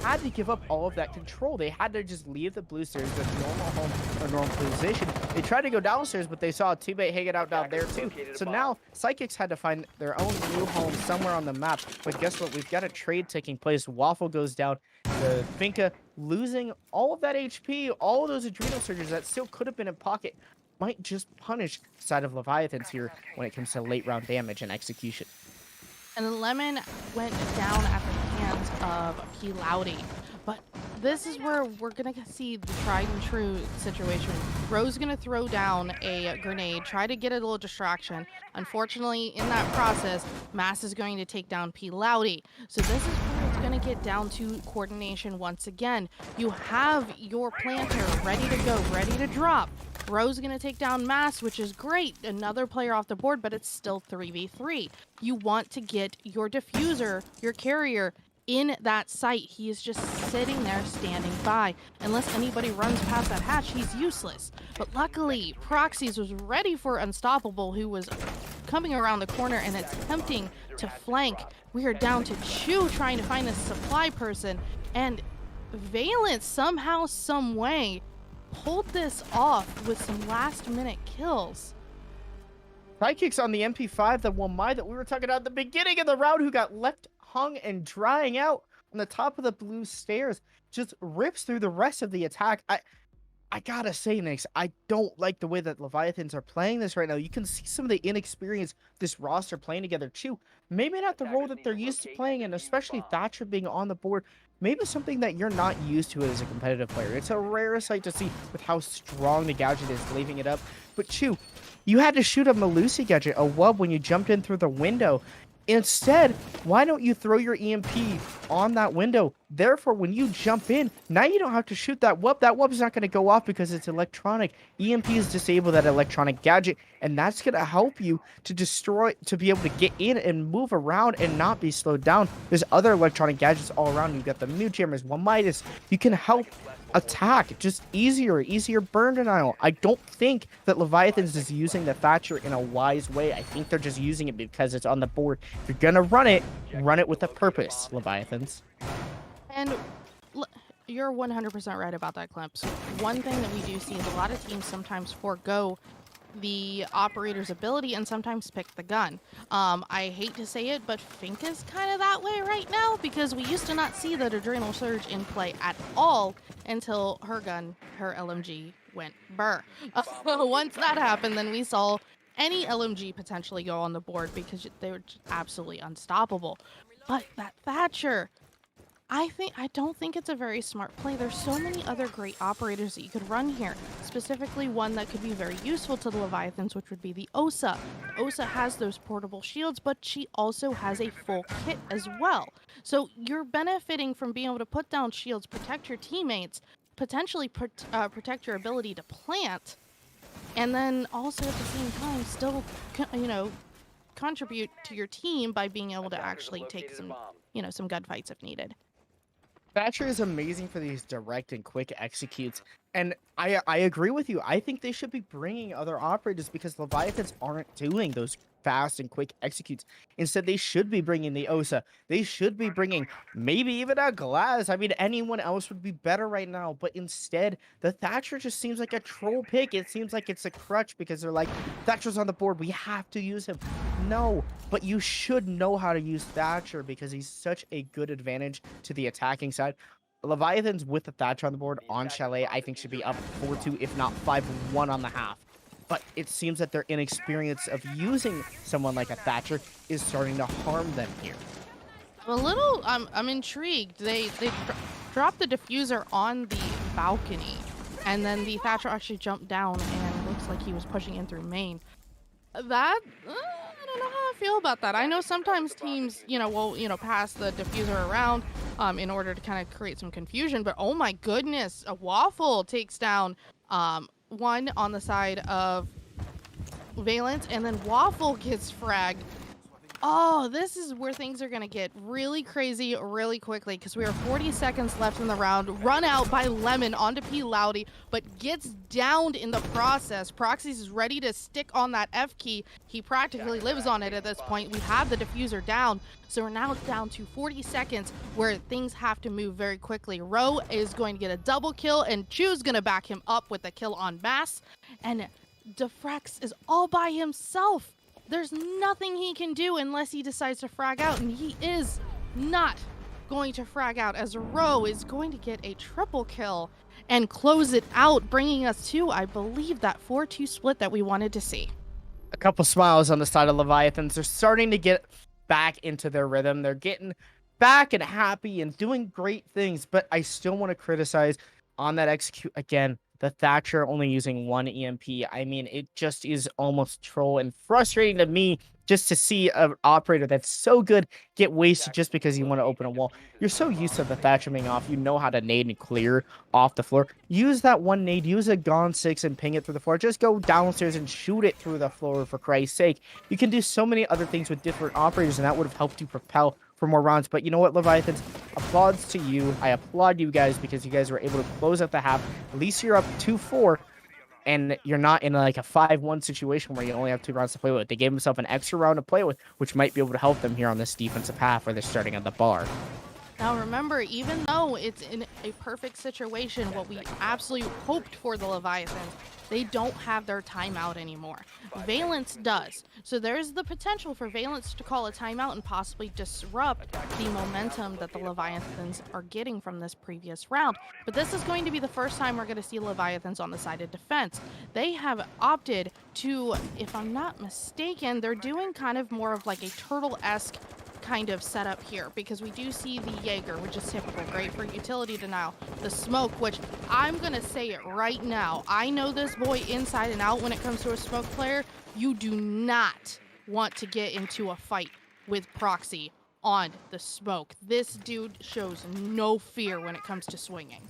had to give up all of that control. They had to just leave the blue stairs with normal home or normal position. They tried to go downstairs, but they saw a teammate hanging out down there too. So now Psychics had to find their own new home somewhere on the map. But guess what? We've got a trade taking place. Waffle goes down. The Finka losing all of that HP, all of those adrenal surges that still could have been in pocket, might just punish the side of Leviathans here when it comes to late round damage and execution. And Lemon went down at the hands of P. Loudy. But this is where we're going to see the tried and true situation. Ro's going to throw down a grenade, try to get a little distraction. Unfortunately, in that process, Mass is going to take down P. Loudy. So this is where it's going to get down to coordination once again. You have your planter ready to go, ready to drop. Ro's going to take down Mass, which is great. Another player off the board, but it's still 3v3. You want to get your diffuser, your carrier, in that site. He is just sitting there standing by. Unless anybody runs past that hatch, he's useless. But luckily, Proxies was ready for Unstoppable, who was coming around the corner and attempting to flank. We are down to Chu trying to find a supply person, and Valence somehow, some way, pulled this off with some last-minute kills. Sidekicks on the MP5, the Wamai that we were talking about at the beginning of the round, who got left hung and drying out on the top of the blue stairs, just rips through the rest of the attack. I gotta say, Nix, I don't like the way that Leviathans are playing this right now. You can see some of the inexperience this roster playing together too. Maybe not the role that they're used to playing, and especially Thatcher being on the board. Maybe something that you're not used to as a competitive player. It's a rare sight to see with how strong the gadget is, leaving it up. But Chu, you had to shoot a Melusi gadget, a wub, when you jumped in through the window. Instead, why don't you throw your EMP on that window? Therefore, when you jump in, now you don't have to shoot that wub. That wub's not going to go off because it's electronic. EMP is disable that electronic gadget, and that's going to help you to destroy, to be able to get in and move around and not be slowed down. There's other electronic gadgets all around. You've got the mute jammers, Wamitis. You can help attack just easier burn denial. I don't think that Leviathans is using the Thatcher in a wise way. I think they're just using it because it's on the board. If you're gonna run it with a purpose, Leviathans. And you're 100% right about that, Klimpse. One thing that we do see is a lot of teams sometimes forego the operator's ability and sometimes pick the gun. I hate to say it, but Fink is kind of that way right now, because we used to not see that Adrenal Surge in play at all until her gun, her LMG, went burr. Once that happened, then we saw any LMG potentially go on the board because they were just absolutely unstoppable. But that Thatcher, I don't think it's a very smart play. There's so many other great operators that you could run here. Specifically one that could be very useful to the Leviathans, which would be the Osa. Osa has those portable shields, but she also has a full kit as well. So you're benefiting from being able to put down shields, protect your teammates, potentially protect your ability to plant, and then also at the same time still, contribute to your team by being able to actually take some, some gunfights if needed. Thatcher is amazing for these direct and quick executes, and I agree with you. I think they should be bringing other operators because Leviathans aren't doing those fast and quick executes. Instead, they should be bringing the Osa. They should be bringing maybe even a Glass. I mean, anyone else would be better right now, but instead, the Thatcher just seems like a troll pick. It seems like it's a crutch because they're like, Thatcher's on the board, we have to use him. No, but you should know how to use Thatcher because he's such a good advantage to the attacking side. Leviathans with the Thatcher on the board on Chalet, I think should be up 4-2, if not 5-1 on the half. But it seems that their inexperience of using someone like a Thatcher is starting to harm them here. I'm intrigued. They dropped the diffuser on the balcony, and then the Thatcher actually jumped down, and it looks like he was pushing in through main. That, I don't know how I feel about that. I know sometimes teams, will, pass the diffuser around in order to kind of create some confusion, but oh my goodness, a Waffle takes down one on the side of Valence, and then Waffle gets fragged. Oh, this is where things are going to get really crazy really quickly because we are 40 seconds left in the round. Run out by Lemon onto P. Loudy, but gets downed in the process. Proxies is ready to stick on that F key. He practically lives on it at this point. We have the diffuser down, so we're now down to 40 seconds where things have to move very quickly. Ro is going to get a double kill, and Chu's going to back him up with a kill on Mass, and Defrex is all by himself. There's nothing he can do unless he decides to frag out, and he is not going to frag out as Ro is going to get a triple kill and close it out, bringing us to, I believe, that 4-2 split that we wanted to see. A couple smiles on the side of Leviathans. They're starting to get back into their rhythm. They're getting back and happy and doing great things, but I still want to criticize on that execute again. The Thatcher only using one EMP. I mean, it just is almost troll and frustrating to me just to see an operator that's so good get wasted just because you want to open a wall. You're so used to the Thatcher being off. You know how to nade and clear off the floor. Use that one nade. Use a Gone 6 and ping it through the floor. Just go downstairs and shoot it through the floor, for Christ's sake. You can do so many other things with different operators, and that would have helped you propel for more rounds. But you know what, Leviathans? Applauds to you. I applaud you guys because you guys were able to close out the half. At least you're up 2-4, and you're not in like a 5-1 situation where you only have 2 rounds to play with. They gave themselves an extra round to play with, which might be able to help them here on this defensive half where they're starting at the bar. Now remember, even though it's in a perfect situation, what we absolutely hoped for the Leviathans, they don't have their timeout anymore. Valence does. So there's the potential for Valence to call a timeout and possibly disrupt the momentum that the Leviathans are getting from this previous round. But this is going to be the first time we're going to see Leviathans on the side of defense. They have opted to, if I'm not mistaken, they're doing kind of more of like a turtle-esque kind of setup here, because we do see the Jaeger, which is typical, great for utility denial. The smoke, which I'm gonna say it right now, I know this boy inside and out when it comes to a smoke player. You do not want to get into a fight with Proxy on the smoke. This dude shows no fear when it comes to swinging.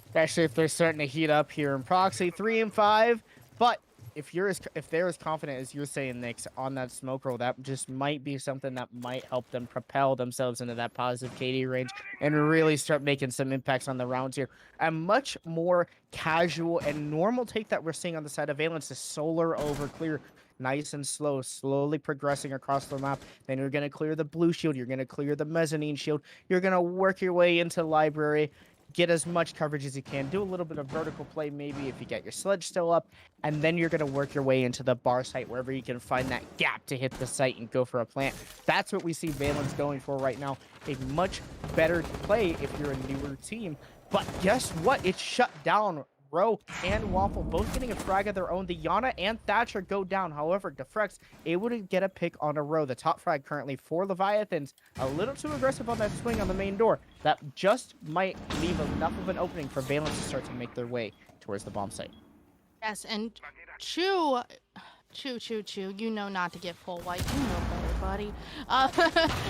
Especially if they're starting to heat up here in Proxy, 3-5, but if they're as confident as you're saying, Nix, on that smoke roll, that just might be something that might help them propel themselves into that positive KD range and really start making some impacts on the rounds here. A much more casual and normal take that we're seeing on the side of Valence is solar over clear. Nice and slow, slowly progressing across the map. Then you're going to clear the blue shield. You're going to clear the mezzanine shield. You're going to work your way into library. Get as much coverage as you can. Do a little bit of vertical play maybe if you get your sledge still up. And then you're going to work your way into the bar site wherever you can find that gap to hit the site and go for a plant. That's what we see Valence going for right now. A much better play if you're a newer team. But guess what? It's shut down. Row and Waffle both getting a frag of their own. The Yana and Thatcher go down. However, Defrex able to get a pick on a Row. The top frag currently for Leviathans. A little too aggressive on that swing on the main door. That just might leave enough of an opening for Valence to start to make their way towards the bomb site. Yes, and Chew, you know not to get full white. You know better, buddy.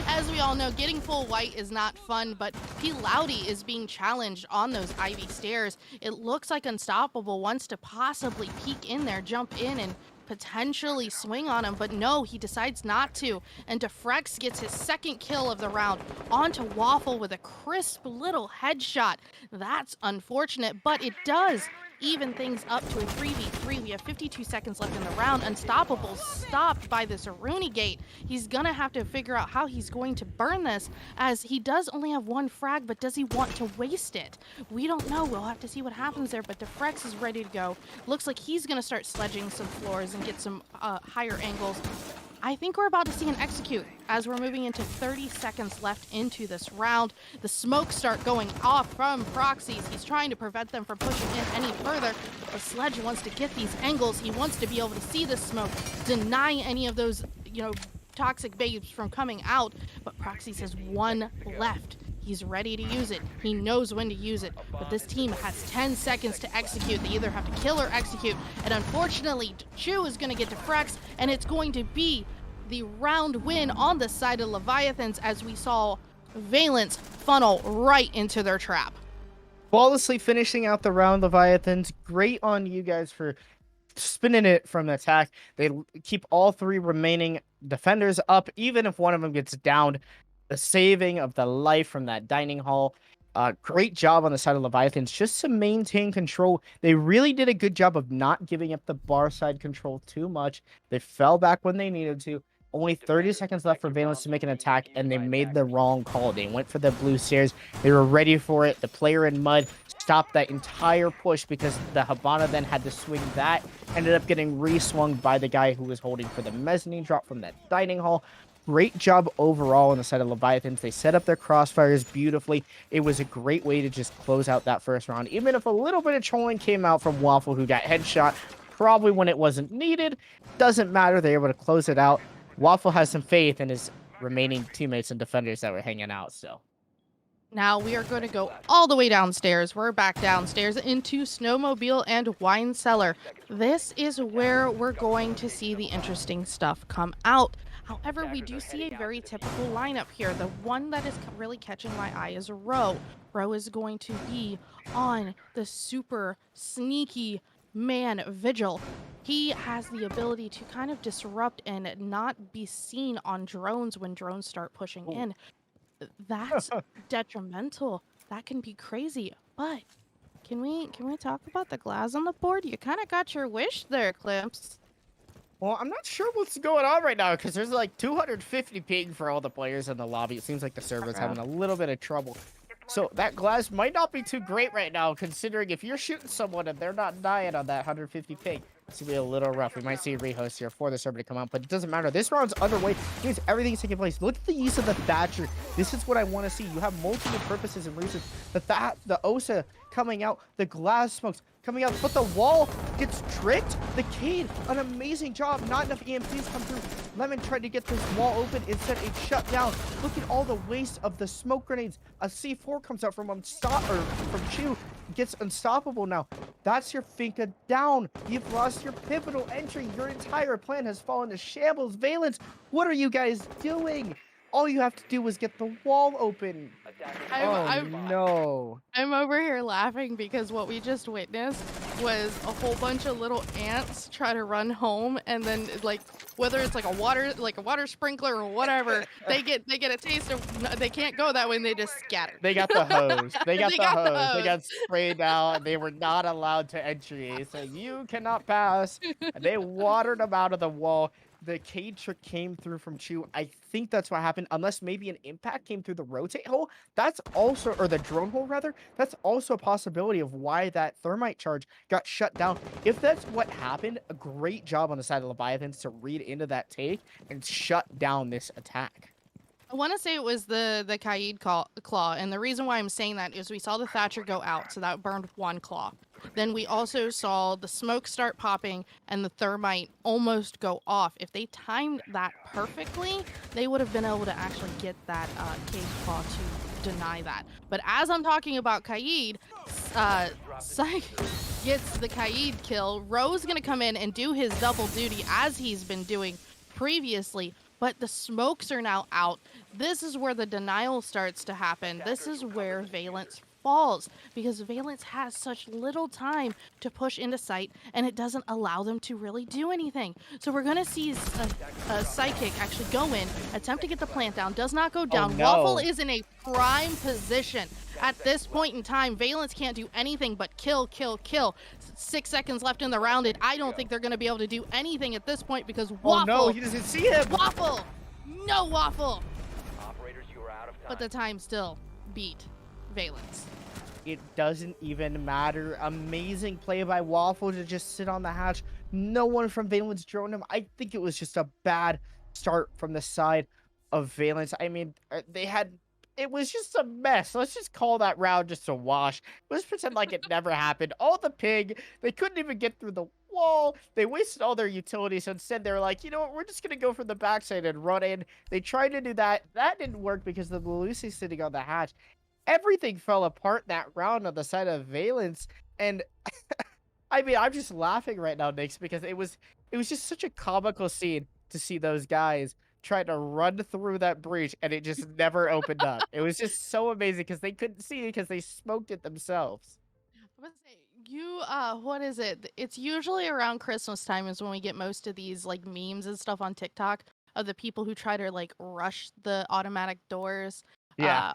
As we all know, getting full white is not fun, but P. Loudy is being challenged on those Ivy stairs. It looks like Unstoppable wants to possibly peek in there, jump in, and potentially swing on him, but no, he decides not to. And Defrex gets his second kill of the round onto Waffle with a crisp little headshot. That's unfortunate, but it does even things up to a 3v3. We have 52 seconds left in the round. Unstoppable stopped by this Aruni gate. He's gonna have to figure out how he's going to burn this, as he does only have one frag, but does he want to waste it? We don't know. We'll have to see what happens there, but Defrex is ready to go. Looks like he's gonna start sledging some floors and get some higher angles. I think we're about to see an execute as we're moving into 30 seconds left into this round. The smokes start going off from Proxies. He's trying to prevent them from pushing in any further. The Sledge wants to get these angles. He wants to be able to see the smoke, deny any of those, toxic babes from coming out. But Proxies has one left. He's ready to use it. He knows when to use it. But this team has 10 seconds to execute. They either have to kill or execute. And unfortunately, Chew is going to get Defrex, and it's going to be the round win on the side of Leviathans, as we saw Valence funnel right into their trap. Flawlessly finishing out the round, Leviathans. Great on you guys for spinning it from the attack. They keep all 3 remaining defenders up, even if one of them gets downed. The saving of the life from that dining hall. Great job on the side of Leviathans just to maintain control. They really did a good job of not giving up the bar side control too much. They fell back when they needed to. Only 30 seconds left for Valence to make an attack, and they made the wrong call. They went for the blue stairs. They were ready for it. The player in mud stopped that entire push because the Habana then had to swing that. Ended up getting re-swung by the guy who was holding for the mezzanine drop from that dining hall. Great job overall on the side of Leviathans. They set up their crossfires beautifully. It was a great way to just close out that first round. Even if a little bit of trolling came out from Waffle, who got headshot probably when it wasn't needed. Doesn't matter. They're able to close it out. Waffle has some faith in his remaining teammates and defenders that were hanging out still. Now we are going to go all the way downstairs. We're back downstairs into Snowmobile and Wine Cellar. This is where we're going to see the interesting stuff come out. However, we do see a very typical lineup here. The one that is really catching my eye is Ro. Ro is going to be on the super sneaky man Vigil. He has the ability to kind of disrupt and not be seen on drones when drones start pushing in. That's detrimental. That can be crazy. But can we talk about the glass on the board? You kind of got your wish there, Klimpse. Well, I'm not sure what's going on right now because there's like 250 ping for all the players in the lobby. It seems like the server's having a little bit of trouble. So that glass might not be too great right now, considering if you're shooting someone and they're not dying on that 150 ping, it's gonna be a little rough. We might see a rehost here for the server to come out, but it doesn't matter. This round's underway. It means everything's taking place. Look at the use of the Thatcher. This is what I want to see. You have multiple purposes and reasons. The OSA coming out, the glass smokes coming out, but the wall gets tricked. The Cade, an amazing job. Not enough EMPs come through. Lemon tried to get this wall open. Instead, it shut down. Look at all the waste of the smoke grenades. A C4 comes out from from Chew. Gets unstoppable now. That's your Finka down. You've lost your pivotal entry. Your entire plan has fallen to shambles. Valence, what are you guys doing? All you have to do is get the wall open. No. I'm over here laughing because what we just witnessed was a whole bunch of little ants try to run home, and then like whether it's like a water sprinkler or whatever, they get a taste of they can't go that way and they just scatter. They got the hose. They got the hose. They got sprayed out. They were not allowed to entry. So you cannot pass. They watered them out of the wall. The Cade trick came through from Chew. I think that's what happened, unless maybe an impact came through the rotate hole. That's also, or the drone hole rather, that's also a possibility of why that thermite charge got shut down. If that's what happened, a great job on the side of Leviathans to read into that take and shut down this attack. I want to say it was the Kaid claw, and the reason why I'm saying that is we saw the Thatcher go out, so that burned one claw. Then we also saw the smoke start popping and the thermite almost go off. If they timed that perfectly, they would have been able to actually get that Kaid claw to deny that. But as I'm talking about Kaid, Psych gets the Kaid kill. Ro's gonna come in and do his double duty as he's been doing previously. But the smokes are now out. This is where the denial starts to happen. This is where Valence falls, because Valence has such little time to push into sight, and it doesn't allow them to really do anything. So we're going to see a Psychic actually go in, attempt to get the plant down, does not go down. Oh, no. Waffle is in a prime position. At this point in time, Valence can't do anything but kill, kill, kill. 6 seconds left in the round, and I don't think they're going to be able to do anything at this point because Waffle... Oh no, he doesn't see him! Waffle! No Waffle! But the time still beat Valence. It doesn't even matter. Amazing play by Waffle to just sit on the hatch. No one from Valence droned him. I think it was just a bad start from the side of Valence. I mean, it was just a mess. Let's just call that round just a wash. Let's pretend like it never happened. All the pig, they couldn't even get through the wall. They wasted all their utilities. So instead, they're like, you know what? We're just going to go from the backside and run in. They tried to do that. That didn't work because the Lucy's sitting on the hatch. Everything fell apart that round on the side of Valence. And I mean, I'm just laughing right now, Nix, because it was just such a comical scene to see those guys trying to run through that breach, and it just never opened up. It was just so amazing because they couldn't see it because they smoked it themselves. What is it? It's usually around Christmas time is when we get most of these like memes and stuff on TikTok of the people who try to like rush the automatic doors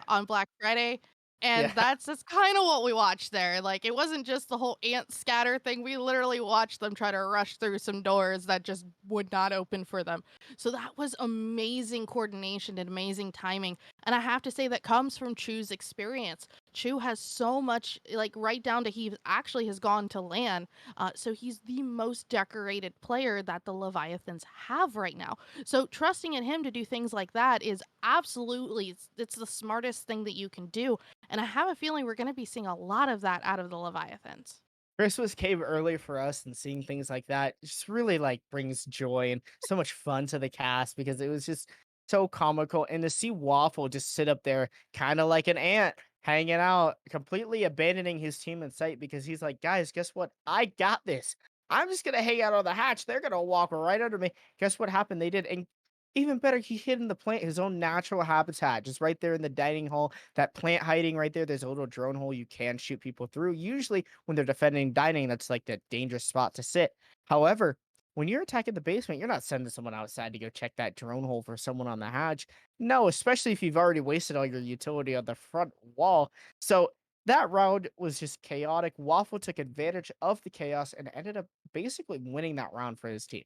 on Black Friday. And that's kind of what we watched there. Like, it wasn't just the whole ant scatter thing. We literally watched them try to rush through some doors that just would not open for them. So that was amazing coordination and amazing timing. And I have to say that comes from Chew's experience. Chew has so much, like, right down to he actually has gone to LAN. So he's the most decorated player that the Leviathans have right now. So trusting in him to do things like that is absolutely, it's the smartest thing that you can do. And I have a feeling we're going to be seeing a lot of that out of the Leviathans. Christmas came early for us, and seeing things like that just really like brings joy and so much fun to the cast because it was just so comical. And to see Waffle just sit up there, kind of like an ant, hanging out, completely abandoning his team in sight because he's like, guys, guess what? I got this. I'm just gonna hang out on the hatch. They're gonna walk right under me. Guess what happened? They did. And even better, he hid in the plant, his own natural habitat, just right there in the dining hall. That plant hiding right there. There's a little drone hole you can shoot people through. Usually, when they're defending dining, that's like the dangerous spot to sit. However, when you're attacking the basement, you're not sending someone outside to go check that drone hole for someone on the hatch. No, especially if you've already wasted all your utility on the front wall. So that round was just chaotic. Waffle took advantage of the chaos and ended up basically winning that round for his team.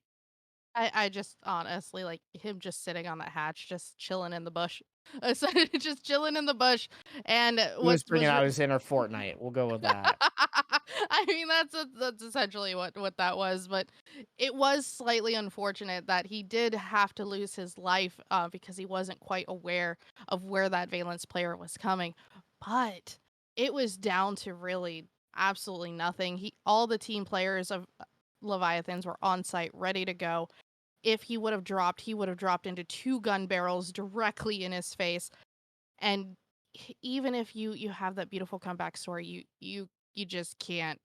I just honestly like him just sitting on that hatch, just chilling in the bush. So just chilling in the bush. And He was what bringing was out his inner Fortnite. We'll go with that. I mean, that's essentially what that was, but it was slightly unfortunate that he did have to lose his life because he wasn't quite aware of where that Valence player was coming. But it was down to really absolutely nothing. All the team players of Leviathans were on site, ready to go. If he would have dropped, he would have dropped into two gun barrels directly in his face. And even if you have that beautiful comeback story, you just can't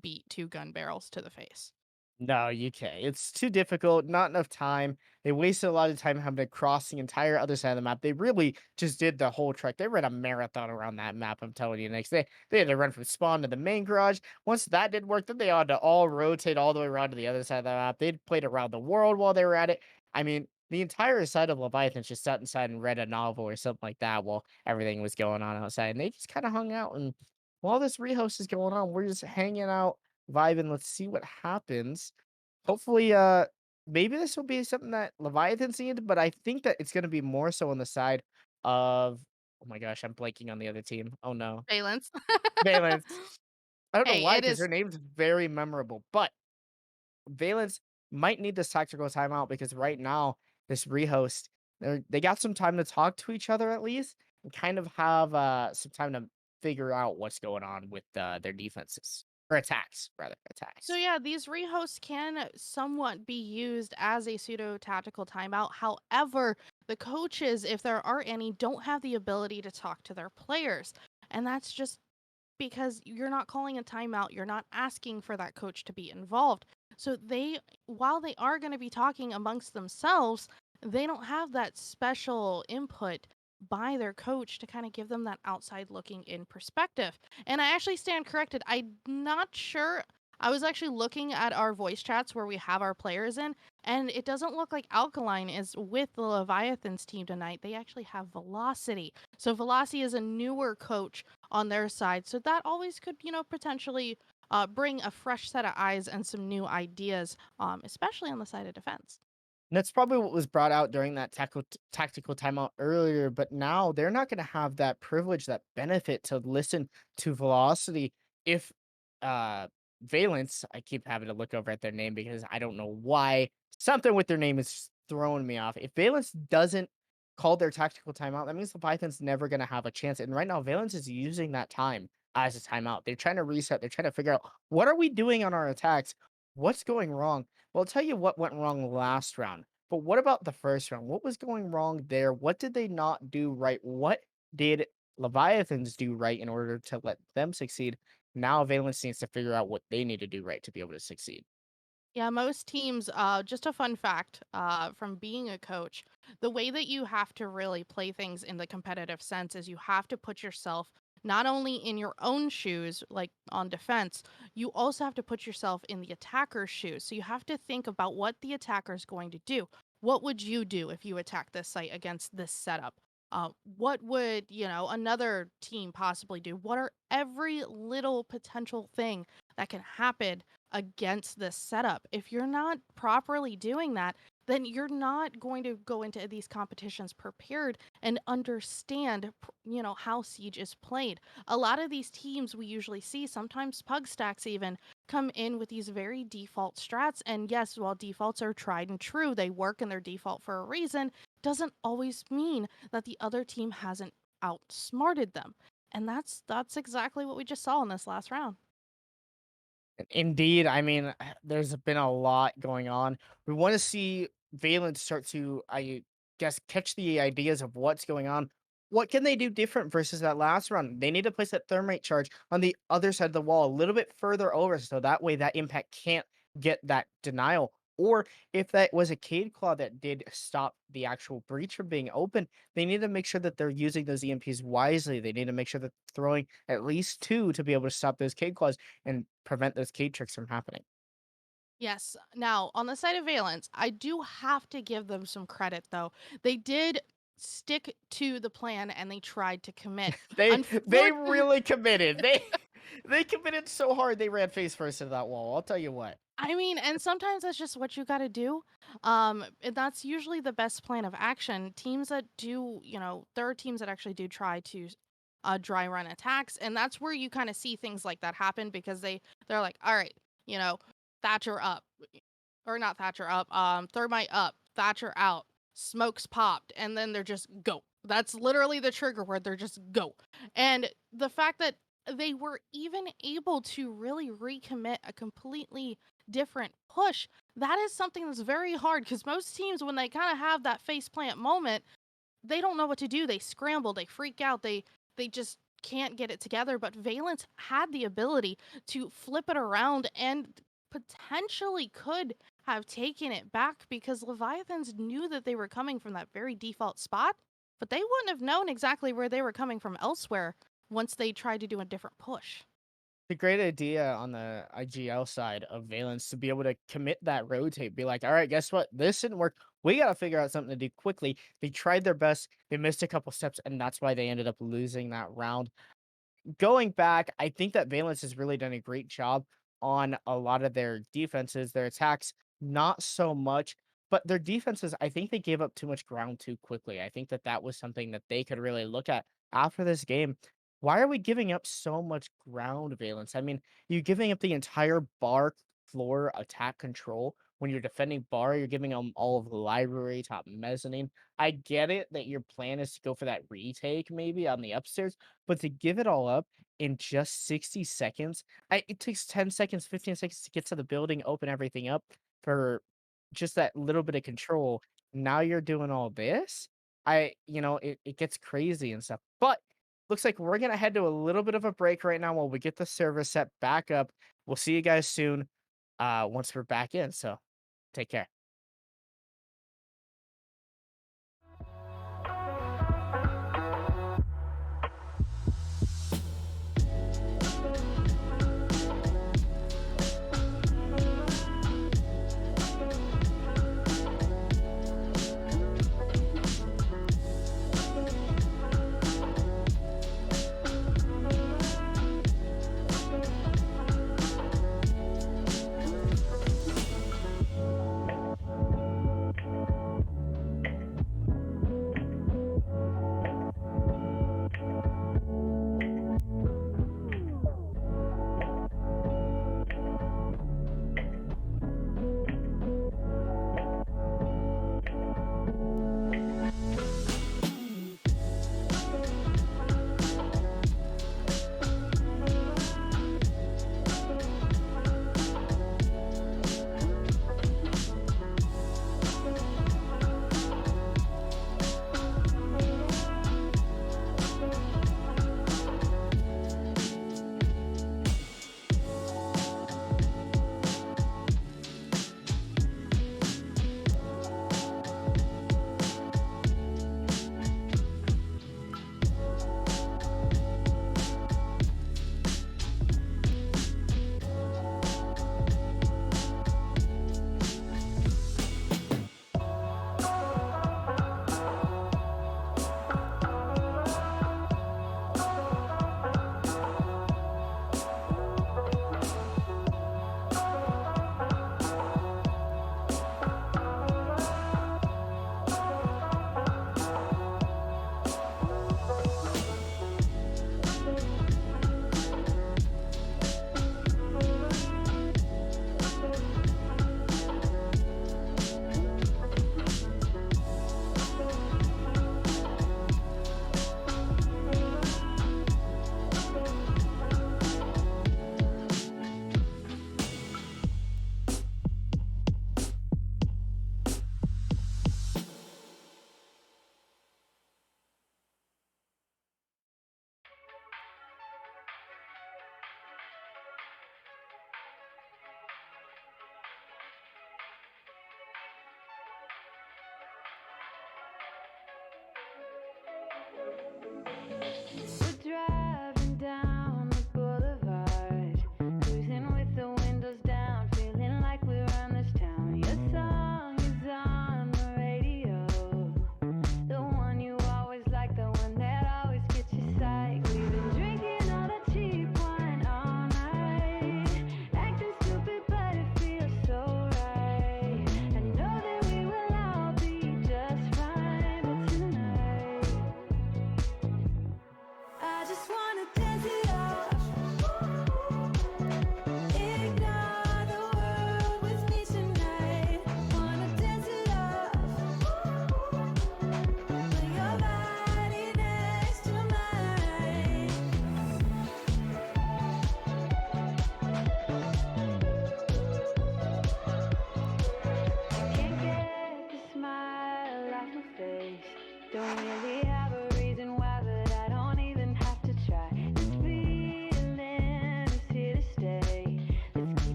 beat two gun barrels to the face. No, you can't. It's too difficult, not enough time. They wasted a lot of time having to cross the entire other side of the map. They really just did the whole trek. They ran a marathon around that map, I'm telling you. Next day, they had to run from spawn to the main garage. Once that didn't work, then they had to all rotate all the way around to the other side of the map. They'd played around the world while they were at it. I mean, the entire side of Leviathans just sat inside and read a novel or something like that while everything was going on outside. And they just kind of hung out. And while this rehost is going on, we're just hanging out, vibing. Let's see what happens. Hopefully, maybe this will be something that Leviathans need, but I think that it's gonna be more so on the side of oh my gosh, I'm blanking on the other team. Oh no. Valence. Valence. I don't know Hey, why, it because is. their name's very memorable, but Valence might need this tactical timeout because right now, this rehost, they got some time to talk to each other at least and kind of have some time to figure out what's going on with their defenses or attacks, rather So attacks. yeah, these rehosts can somewhat be used as a pseudo tactical timeout. However, the coaches, if there are any, don't have the ability to talk to their players. And that's just because you're not calling a timeout, you're not asking for that coach to be involved. So while they are going to be talking amongst themselves, they don't have that special input by their coach to kind of give them that outside looking in perspective. And I actually stand corrected. I'm not sure. I was actually looking at our voice chats where we have our players in, and it doesn't look like Alkaline is with the Leviathans team tonight. They actually have Velocity. So Velocity is a newer coach on their side. So that always could, potentially bring a fresh set of eyes and some new ideas, especially on the side of defense. And that's probably what was brought out during that tactical timeout earlier, but now they're not going to have that privilege, that benefit to listen to Velocity if Valence, I keep having to look over at their name because I don't know why something with their name is throwing me off. If Valence doesn't call their tactical timeout, that means the Python's never going to have a chance. And right now, Valence is using that time as a timeout. They're trying to reset. They're trying to figure out what are we doing on our attacks? What's going wrong? Well, I'll tell you what went wrong last round. But what about the first round? What was going wrong there? What did they not do right? What did Leviathans do right in order to let them succeed? Now Valence needs to figure out what they need to do right to be able to succeed. Yeah, most teams, just a fun fact from being a coach, the way that you have to really play things in the competitive sense is you have to put yourself not only in your own shoes, like on defense, you also have to put yourself in the attacker's shoes. So you have to think about what the attacker is going to do. What would you do if you attack this site against this setup? What would, another team possibly do? What are every little potential thing that can happen against this setup? If you're not properly doing that, then you're not going to go into these competitions prepared and understand, how Siege is played. A lot of these teams we usually see, sometimes Pug Stacks even, come in with these very default strats. And yes, while defaults are tried and true, they work in their default for a reason, doesn't always mean that the other team hasn't outsmarted them. And that's exactly what we just saw in this last round. Indeed, I mean, there's been a lot going on. We want to see Valence start to guess catch the ideas of what's going on. What can they do different versus that last round? They need to place that thermite charge on the other side of the wall a little bit further over, so that way that impact can't get that denial. Or if that was a Cade Claw that did stop the actual breach from being open, they need to make sure that they're using those EMPs wisely. They need to make sure that they're throwing at least 2 to be able to stop those Cade Claws and prevent those Cade tricks from happening. Yes. Now, on the side of Valence, I do have to give them some credit, though. They did stick to the plan and they tried to commit. They really committed. They committed so hard they ran face first into that wall. I'll tell you what. I mean, and sometimes that's just what you got to do. And that's usually the best plan of action. Teams that do, there are teams that actually do try to dry run attacks, and that's where you kind of see things like that happen because they're like, all right, Thatcher up, or not Thatcher up, Thermite up, Thatcher out, smokes popped, and then they're just go. That's literally the trigger word. They're just go. And the fact that they were even able to really recommit a completely different push, that is something that's very hard because most teams, when they kind of have that face plant moment, they don't know what to do. They scramble, they freak out, they just can't get it together. But Valence had the ability to flip it around and potentially could have taken it back because Leviathans knew that they were coming from that very default spot, but they wouldn't have known exactly where they were coming from elsewhere once they tried to do a different push. It's a great idea on the IGL side of Valence to be able to commit that rotate. Be like, all right, guess what? This didn't work. We got to figure out something to do quickly. They tried their best. They missed a couple steps, and that's why they ended up losing that round. Going back, I think that Valence has really done a great job on a lot of their defenses, their attacks, not so much, but their defenses, I think they gave up too much ground too quickly. I think that that was something that they could really look at after this game. Why are we giving up so much ground, Valence? I mean, you're giving up the entire bar floor attack control. When you're defending bar, you're giving them all of the library, top mezzanine. I get it that your plan is to go for that retake maybe on the upstairs, but to give it all up in just 60 seconds, it takes 10 seconds, 15 seconds to get to the building, open everything up for just that little bit of control. Now you're doing all this. It gets crazy and stuff. But looks like we're going to head to a little bit of a break right now while we get the server set back up. We'll see you guys soon once we're back in. So take care.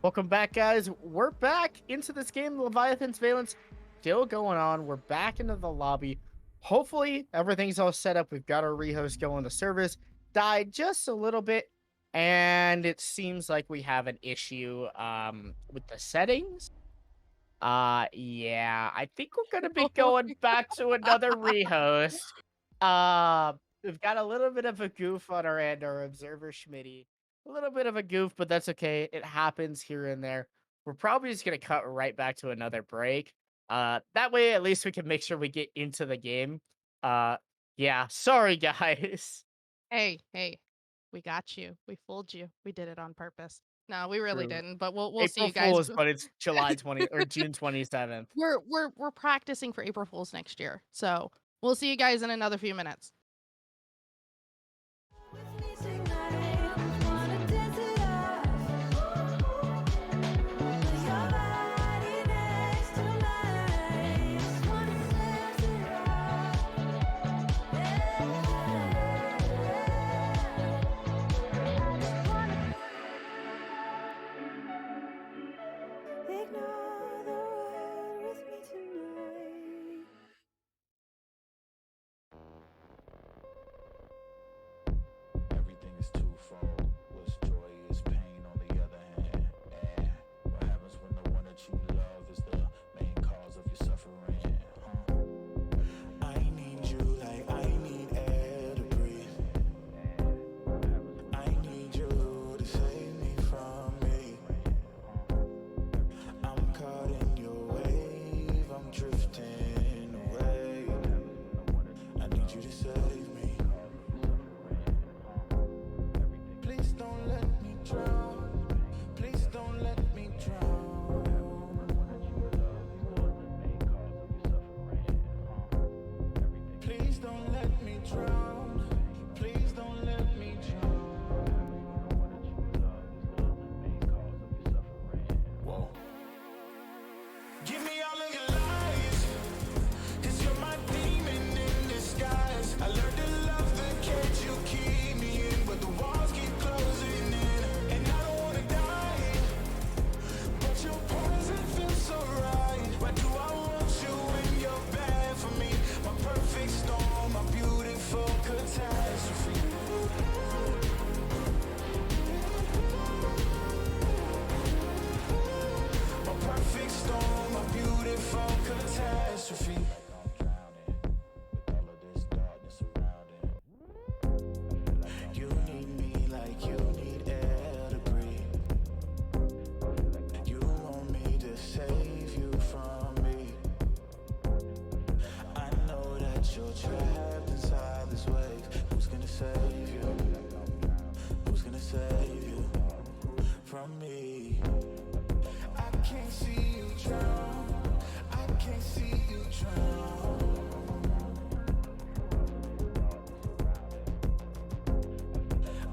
Welcome back, guys. We're back into this game. Leviathans Valence still going on. We're back into the lobby. Hopefully, everything's all set up. We've got our rehost going. The service died just a little bit, and it seems like we have an issue with the settings. Yeah, I think we're gonna be going back to another rehost. We've got a little bit of a goof on our end, our observer Schmitty. A little bit of a goof, but that's okay. It happens here and there. We're probably just gonna cut right back to another break. That way at least we can make sure we get into the game. Yeah, sorry guys. Hey, we got you. We fooled you. We did it on purpose. No, we really True. didn't. But we'll see April you guys. Fools, but it's July 20 or June 27th. We're practicing for April Fools next year. So we'll see you guys in another few minutes. Ignore the world with me tonight. Everything is twofold. What's joy is pain on the other hand. And what happens when the one that you love is the main cause of your suffering? I need you like I need air to breathe. I need you to save me from me. I'm caught in your wave, I'm drifting away. I need you to save me. Please don't let me drown. Please don't let me drown. Please don't let me drown. Please don't let me drown. Whoa. Give me all of your lies, 'cause you're my demon in disguise. I learned to love the cage you keep me in, but the walls keep closing in, and I don't wanna die, but your poison feels so right. Why do I want you when you're bad for me? My perfect storm, my beautiful catastrophe. My perfect storm, my beautiful catastrophe. I'm drowning with all of this darkness surrounding. You need me like you need air to breathe. You want me to save you from me. I know that you're trapped inside this wave. Who's gonna save you? Who's gonna save you from me? I can't see you drown. I can't see you drown.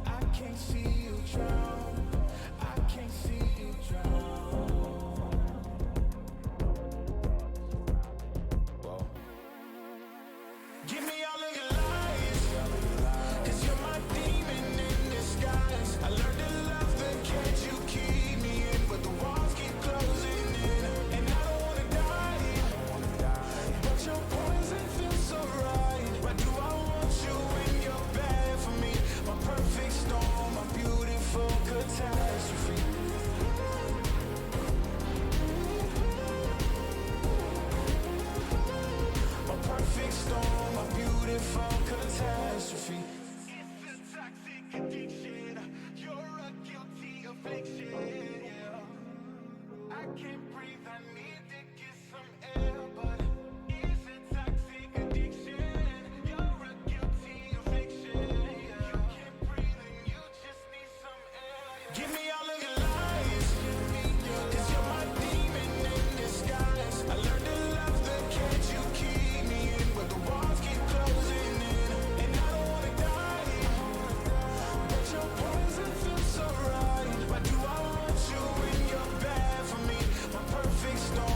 I can't see you drown. I can't see you drown. Whoa. Give me all of your lies, 'cause you're my demon in disguise. I learned to love the cage you keep me in, but the walls keep closing in, and I don't wanna die, but your poison feels so right. Why do I want you when you're bad for me? My perfect storm, my beautiful catastrophe. My perfect storm, my beautiful catastrophe. It's a toxic addiction. You're a guilty affliction. Yeah. I can't breathe. I need to get some air, but it's a toxic addiction. You're a guilty affliction. Yeah. You can't breathe and you just need some air. Yeah. Give me all of your lies, 'cause you're my demon in disguise. I learned to love the cage you keep me in, but the walls keep closing in, and I don't wanna die, but your poison feels so right. Why do I want you when you're bad for me? My perfect storm.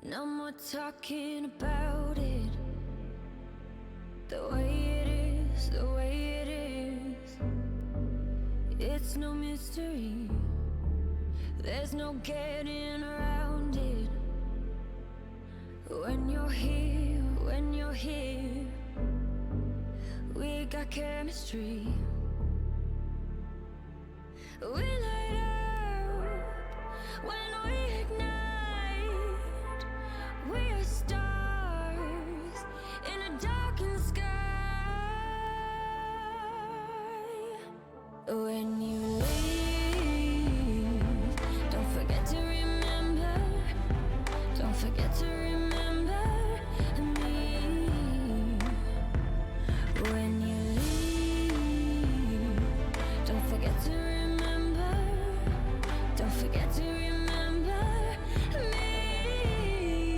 No more talking about it. The way it is, the way it is. It's no mystery. There's no getting around it. When you're here, we got chemistry. We light up when we ignite. We are stars in a darkened sky. When you leave, don't forget to remember. Don't forget to remember me. When you leave, don't forget to remember. Don't forget to remember me.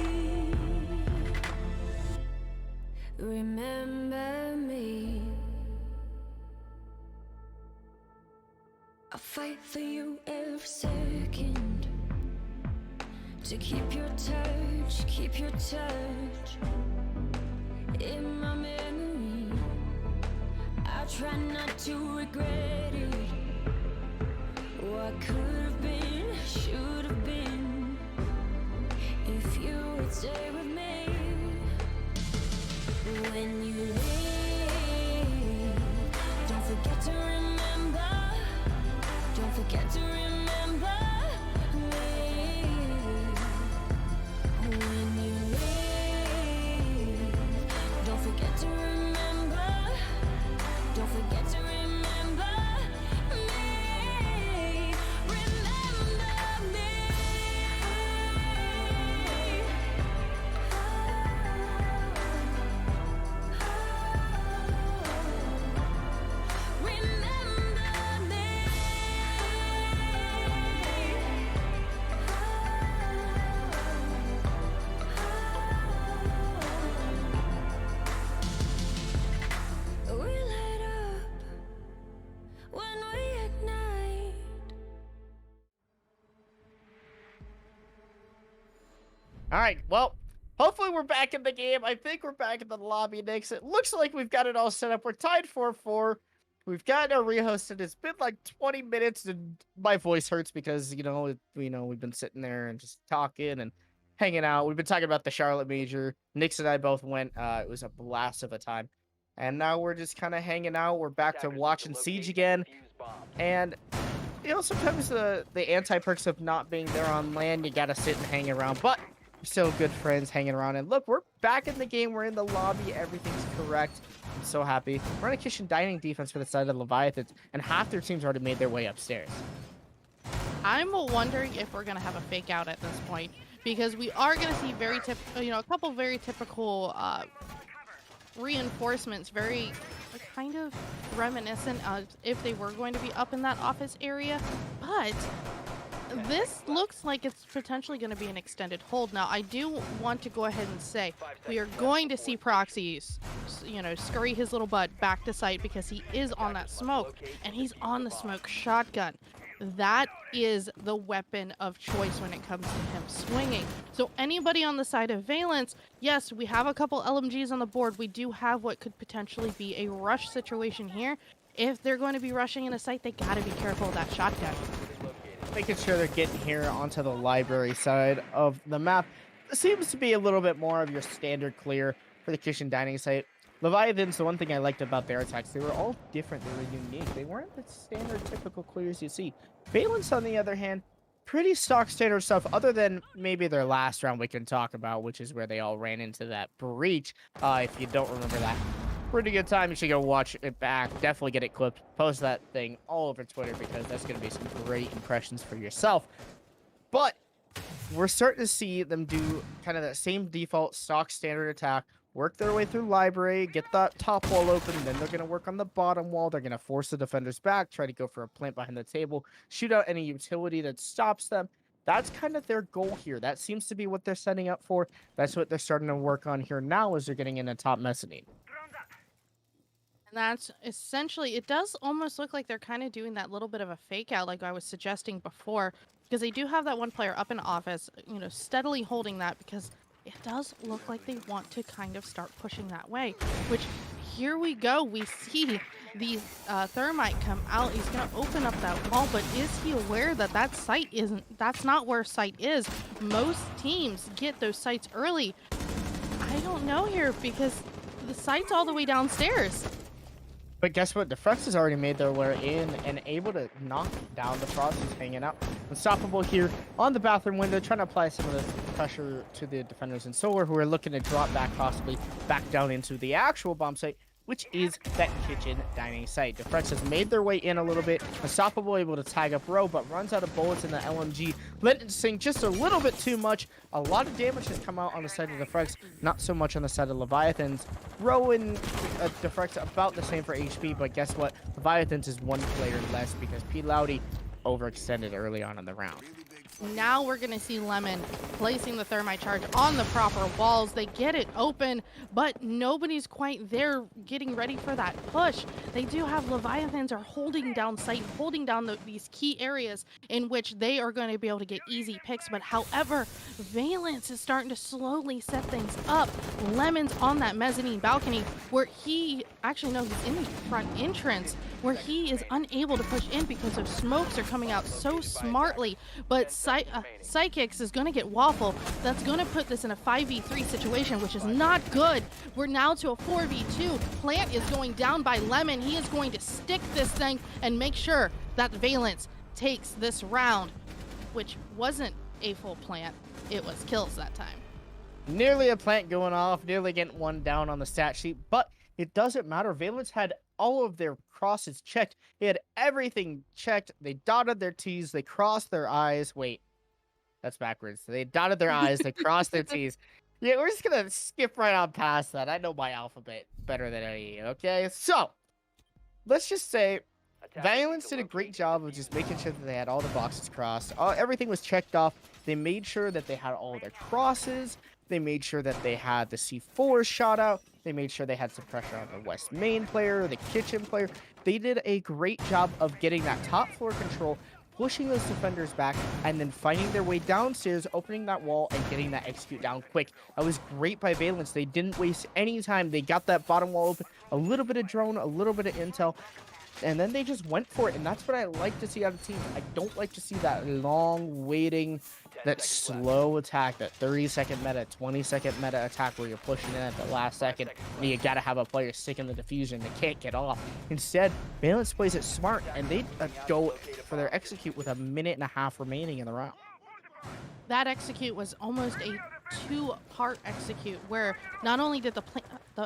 Remember me. I'll fight for you every second. To keep your touch in my memory. I try not to regret it. What could have been, should have been, if you would stay with me. When you leave, don't forget to remember. Don't forget to remember me. When you leave, don't forget to remember. Don't forget to remember me. Remember me. Remember me. We light up when we ignite. All right, well, hopefully we're back in the game. I think we're back in the lobby, Nix. It looks like we've got it all set up. We're tied 4-4. We've got a rehosted. It's been like 20 minutes, and my voice hurts because we've been sitting there and just talking and hanging out. We've been talking about the Charlotte Major. Nix and I both went. It was a blast of a time, and now we're just kind of hanging out. We're back to watching Siege again, and sometimes the anti-perks of not being there on land, you gotta sit and hang around, but we're still good friends hanging around. And look, we're back in the game. We're in the lobby. Everything's correct. I'm so happy. We're on a kitchen dining defense for the side of the Leviathans, and half their team's already made their way upstairs. I'm wondering if we're gonna have a fake out at this point, because we are gonna see a couple very typical reinforcements, very kind of reminiscent of if they were going to be up in that office area, but this looks like it's potentially going to be an extended hold. Now, I do want to go ahead and say we are going to see Proxy's, scurry his little butt back to site because he is on that smoke, and he's on the smoke shotgun. That is the weapon of choice when it comes to him swinging. So anybody on the side of Valence, yes, we have a couple LMGs on the board. We do have what could potentially be a rush situation here. If they're going to be rushing in a site, they got to be careful of that shotgun. Making sure they're getting here onto the library side of the map. It seems to be a little bit more of your standard clear for the kitchen dining site. Leviathans, the one thing I liked about their attacks, they were all different. They were unique. They weren't the standard typical clears you see. Valence, on the other hand, pretty stock standard stuff, other than maybe their last round we can talk about, which is where they all ran into that breach. If you don't remember that, pretty good time. You should go watch it back. Definitely get it clipped. Post that thing all over Twitter because that's going to be some great impressions for yourself. But we're starting to see them do kind of that same default stock standard attack, work their way through library, get that top wall open, then they're going to work on the bottom wall. They're going to force the defenders back, try to go for a plant behind the table, shoot out any utility that stops them. That's kind of their goal here. That seems to be what they're setting up for. That's what they're starting to work on here now as they're getting in a top mezzanine. And that's essentially, it does almost look like they're kind of doing that little bit of a fake out like I was suggesting before. because they do have that one player up in office, you know, steadily holding that, because it does look like they want to kind of start pushing that way, which here we go. We see the Thermite come out. He's going to open up that wall, but is he aware that that site isn't, that's not where site is? Most teams get those sites early. I don't know here, because the site's all the way downstairs. But guess what? The Frost has already made their way in and able to knock down the Frost who's hanging out. Unstoppable here on the bathroom window, trying to apply some of the pressure to the defenders in Solar, who are looking to drop back, possibly back down into the actual bomb site, which is that kitchen dining site. The Frost has made their way in a little bit. Unstoppable able to tag up Row, but runs out of bullets in the LMG. Sing just a little bit too much. A lot of damage has come out on the side of the Frost, not so much on the side of Leviathans. Row and the Frost about the same for HP, but guess what? Leviathans is one player less because P. Loudy overextended early on in the round. Now we're going to see Lemon placing the Thermite charge on the proper walls. They get it open, but nobody's quite there getting ready for that push. They do have Leviathans are holding down site, holding down these key areas in which they are going to be able to get easy picks. But however, Valence is starting to slowly set things up. Lemon's on that mezzanine balcony where he, actually no, he's in the front entrance, where he is unable to push in because of smokes are coming out so smartly. But Psychics is going to get Waffle. That's going to put this in a 5v3 situation, which is not good. We're now to a 4v2. Plant is going down by Lemon. He is going to stick this thing and make sure that Valence takes this round, which wasn't a full plant. It was kills that time. Nearly a plant going off, nearly getting one down on the stat sheet, but it doesn't matter. Valence had all of their crosses checked. They had everything checked. They dotted their T's. They crossed their I's. Wait, that's backwards. They dotted their I's. They crossed their T's. Yeah, we're just going to skip right on past that. I know my alphabet better than any of you, okay? So, let's just say Valence did a great job of just making sure that they had all the boxes crossed. Everything was checked off. They made sure that they had all their crosses. They made sure that they had the C4 shot out. They made sure they had some pressure on the West main player, the kitchen player. They did a great job of getting that top floor control, pushing those defenders back, and then finding their way downstairs, opening that wall, and getting that execute down quick. That was great by Valence. They didn't waste any time. They got that bottom wall open, a little bit of drone, a little bit of intel, and then they just went for it. And that's what I like to see out of teams. I don't like to see that long waiting, that slow attack, that 30-second meta, 20-second meta attack where you're pushing in at the last second and you gotta have a player stick in the diffusion. They can't get off. Instead, Valence plays it smart, and they go for their execute with a minute and a half remaining in the round. That execute was almost a two-part execute, where not only did the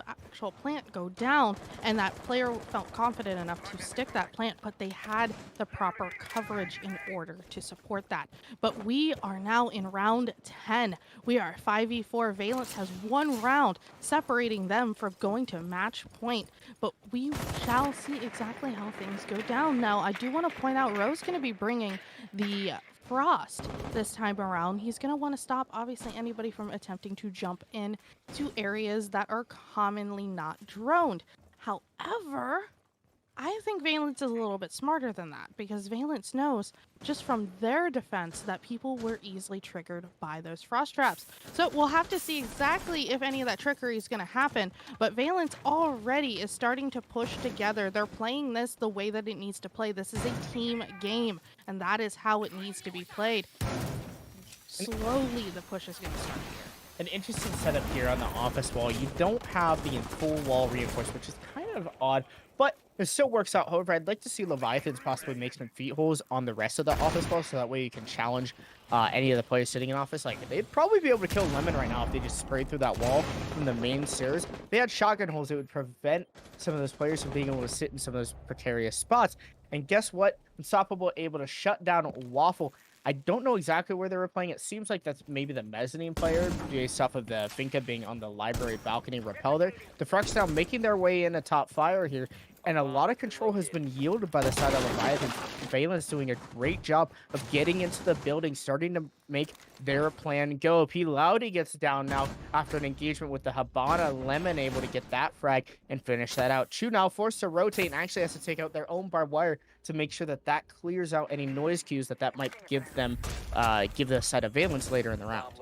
actual plant go down and that player felt confident enough to stick that plant, but they had the proper coverage in order to support that. But we are now in round 10. We are 5v4. Valence has one round separating them from going to match point, but we shall see exactly how things go down. Now, I do want to point out Ro's going to be bringing the Frost this time around. He's going to want to stop, obviously, anybody from attempting to jump in to areas that are commonly not droned. However, I think Valence is a little bit smarter than that, because Valence knows just from their defense that people were easily triggered by those frost traps. So we'll have to see exactly if any of that trickery is going to happen, but Valence already is starting to push together. They're playing this the way that it needs to play. This is a team game, and that is how it needs to be played. Slowly, the push is going to start here. An interesting setup here on the office wall. You don't have the full wall reinforced, which is kind of odd, but it still works out. However, I'd like to see Leviathans possibly make some feet holes on the rest of the office wall, so that way you can challenge any of the players sitting in office. Like, they'd probably be able to kill Lemon right now if they just sprayed through that wall from the main stairs. If they had shotgun holes, it would prevent some of those players from being able to sit in some of those precarious spots. And guess what? Unstoppable able to shut down Waffle. I don't know exactly where they were playing. It seems like that's maybe the mezzanine player, based off of the Finca being on the library balcony rappel there. The Frux now making their way in a top fire here, and a lot of control has been yielded by the side of Leviathans. Valence doing a great job of getting into the building, starting to make their plan go. P-Loudy gets down now after an engagement with the Habana. Lemon able to get that frag and finish that out. Chu now forced to rotate and actually has to take out their own barbed wire to make sure that that clears out any noise cues that might give them, give the side of Valence later in the round.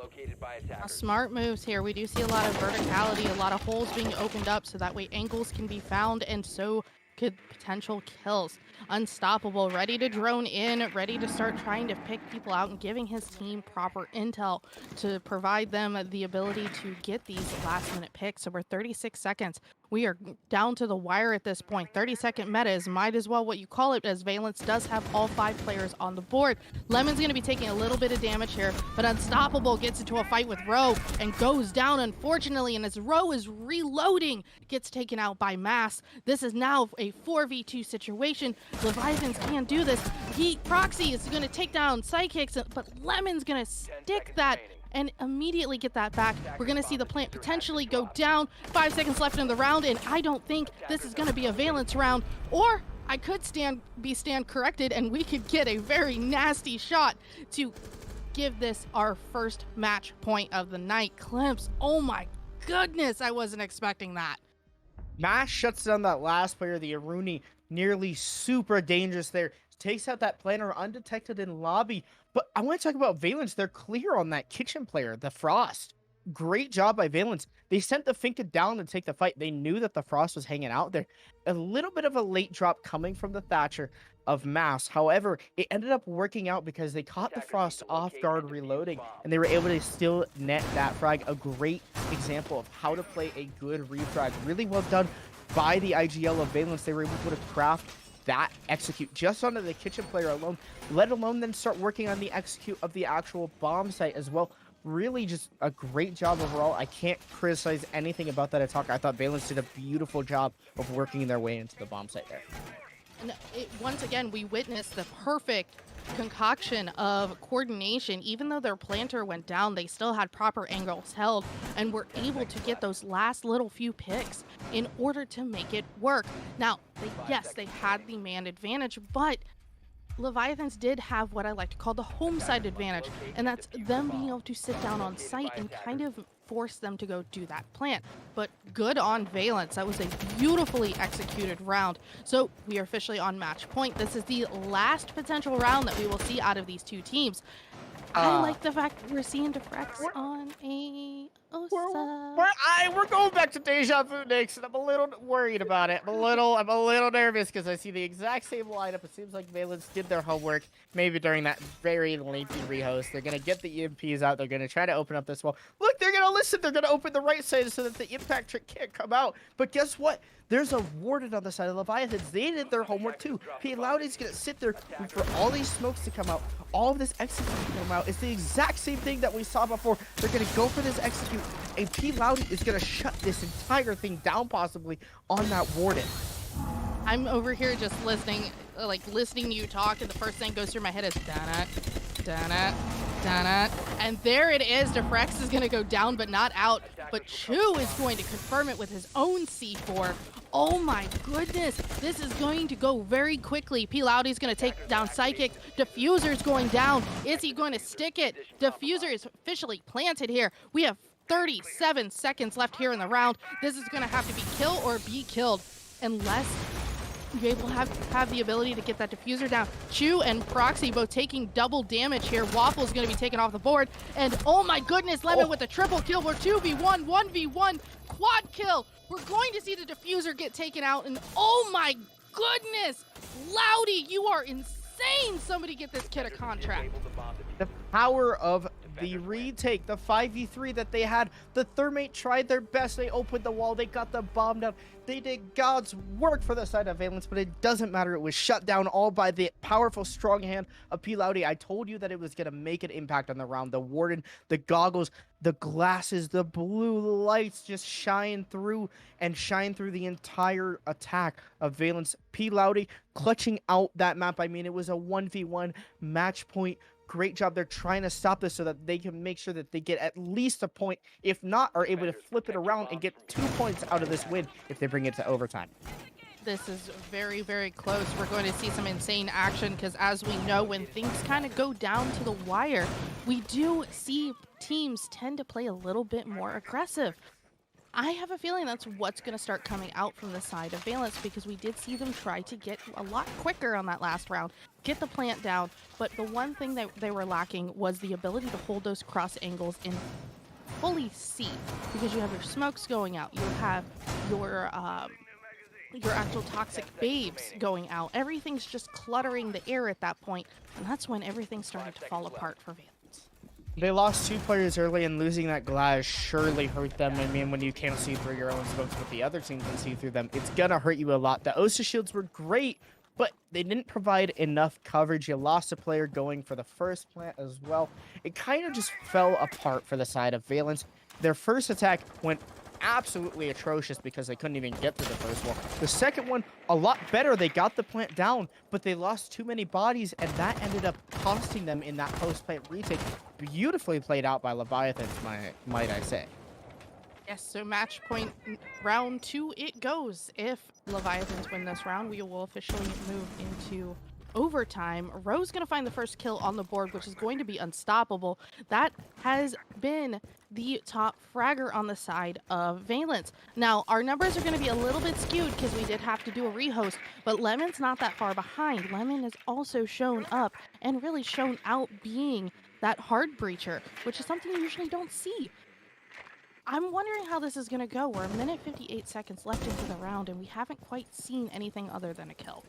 Smart moves here. We do see a lot of verticality, a lot of holes being opened up so that way angles can be found, and so could potential kills. Unstoppable, ready to drone in, ready to start trying to pick people out and giving his team proper intel to provide them the ability to get these last minute picks. So we're 36 seconds. We are down to the wire at this point. 30-second meta is might as well what you call it, as Valence does have all 5 players on the board. Lemon's going to be taking a little bit of damage here, but Unstoppable gets into a fight with Roe and goes down, unfortunately, and as Roe is reloading, gets taken out by Mass. This is now a 4v2 situation. Leviathans can't do this. Proxy is going to take down Psychics, but Lemon's going to stick that and immediately get that back. We're going to see the plant potentially go down. 5 seconds left in the round, and I don't think this is going to be a Valence round, or I could stand corrected and we could get a very nasty shot to give this our first match point of the night. Klimpse, oh my goodness, I wasn't expecting that. Mash shuts down that last player, the Aruni, nearly super dangerous there. Takes out that planner undetected in lobby. But I want to talk about Valence. They're clear on that kitchen player, the Frost. Great job by Valence. They sent the Finka down to take the fight. They knew that the Frost was hanging out there. A little bit of a late drop coming from the Thatcher of Mass. However, it ended up working out because they caught the Frost off guard reloading, and they were able to still net that frag. A great example of how to play a good refrag. Really well done by the IGL of Valence. They were able to craft that execute just onto the kitchen player alone, let alone then start working on the execute of the actual bomb site as well. Really just a great job overall. I can't criticize anything about that attack. I thought Valence did a beautiful job of working their way into the bomb site there. And once again, we witnessed the perfect concoction of coordination. Even though their planter went down, they still had proper angles held and were able to get those last little few picks in order to make it work. Now, yes, they had the man advantage, but Leviathans did have what I like to call the home side advantage, and that's them being able to sit down on site and kind of force them to go do that plant. But good on Valence. That was a beautifully executed round. So we are officially on match point. This is the last potential round that we will see out of these two teams. I like the fact that we're seeing Defrex on a Osa. We're going back to Deja Vu next, and I'm a little worried about it. I'm a little nervous because I see the exact same lineup. It seems like Valence did their homework, maybe during that very lengthy rehost. They're going to get the EMPs out. They're going to try to open up this wall. Look, they're going to listen. They're going to open the right side so that the impact trick can't come out. But guess what? There's a Warden on the side of Leviathans. They did their homework too. P-Loudy's going to sit there for all these smokes to come out, all of this execute to come out. It's the exact same thing that we saw before. They're going to go for this execute, and P-Loudy is going to shut this entire thing down possibly on that Warden. I'm over here just listening to you talk, and the first thing goes through my head is dun-it, dun-it, dun-it. And there it is. Defrex is going to go down, but not out. But Chu is going to confirm it with his own C4. Oh my goodness. This is going to go very quickly. P-Loudy's going to take down Psychic. Diffuser's going down. Is he going to stick it? Diffuser is officially planted here. We have 37 seconds left here in the round. This is going to have to be kill or be killed, unless you're able to have the ability to get that diffuser down. Chu and Proxy both taking double damage here. Waffle's going to be taken off the board. And oh my goodness, Lemon with the triple kill. We're 2v1, 1v1, quad kill. We're going to see the diffuser get taken out. And oh my goodness, Loudy, you are insane. Somebody get this kid a contract. The power of the retake, the 5v3 that they had. The Thermate tried their best. They opened the wall. They got the bomb down. They did God's work for the side of Valence, but it doesn't matter. It was shut down all by the powerful, strong hand of P-Loudy. I told you that it was going to make an impact on the round. The Warden, the goggles, the glasses, the blue lights just shine through the entire attack of Valence. P-Loudy clutching out that map. I mean, it was a 1v1 match point. Great job. They're trying to stop this so that they can make sure that they get at least a point, if not, are able to flip it around and get 2 points out of this win if they bring it to overtime. this is very, very close. We're going to see some insane action because, as we know, when things kind of go down to the wire, we do see teams tend to play a little bit more aggressive. I have a feeling that's what's going to start coming out from the side of Valence, because we did see them try to get a lot quicker on that last round, get the plant down, but the one thing that they were lacking was the ability to hold those cross angles and fully see, because you have your smokes going out, you have your actual toxic babes going out. Everything's just cluttering the air at that point, and that's when everything started to fall apart for Valence. They lost 2 players early, and losing that glass surely hurt them. I mean, when you can't see through your own smokes, but the other team can see through them, it's gonna hurt you a lot. The OSA shields were great, but they didn't provide enough coverage. You lost a player going for the first plant as well. It kind of just fell apart for the side of Valence. Their first attack went absolutely atrocious because they couldn't even get through the first wall. The second one, a lot better. They got the plant down, but they lost too many bodies, and that ended up costing them in that post-plant retake. Beautifully played out by Leviathans, might I say. Yes, so match point round 2 it goes. If Leviathans win this round, we will officially move into overtime. Ro's going to find the first kill on the board, which is going to be unstoppable. That has been the top fragger on the side of Valence. Now, our numbers are going to be a little bit skewed because we did have to do a rehost, but Lemon's not that far behind. Lemon has also shown up and really shown out being that hard breacher, which is something you usually don't see. I'm wondering how this is going to go. We're a minute 58 seconds left into the round, and we haven't quite seen anything other than a kill.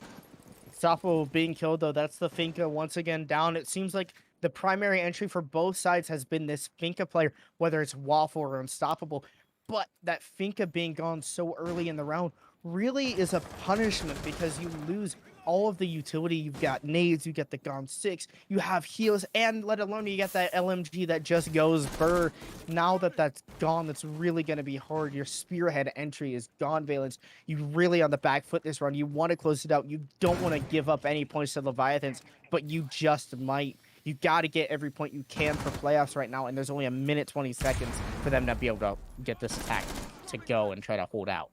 Unstoppable being killed, though. That's the Finka once again down. It seems like the primary entry for both sides has been this Finka player, whether it's Waffle or Unstoppable. But that Finka being gone so early in the round really is a punishment, because you lose all of the utility. You've got nades, you get the Gone 6, you have heals, and let alone you get that LMG that just goes burr. Now that that's gone, that's really going to be hard. Your spearhead entry is gone, Valence. You really on the back foot this round. You want to close it out. You don't want to give up any points to Leviathans, but you just might. You got to get every point you can for playoffs right now, and there's only a minute 20 seconds for them to be able to get this attack to go and try to hold out.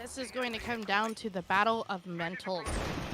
This is going to come down to the battle of mentals.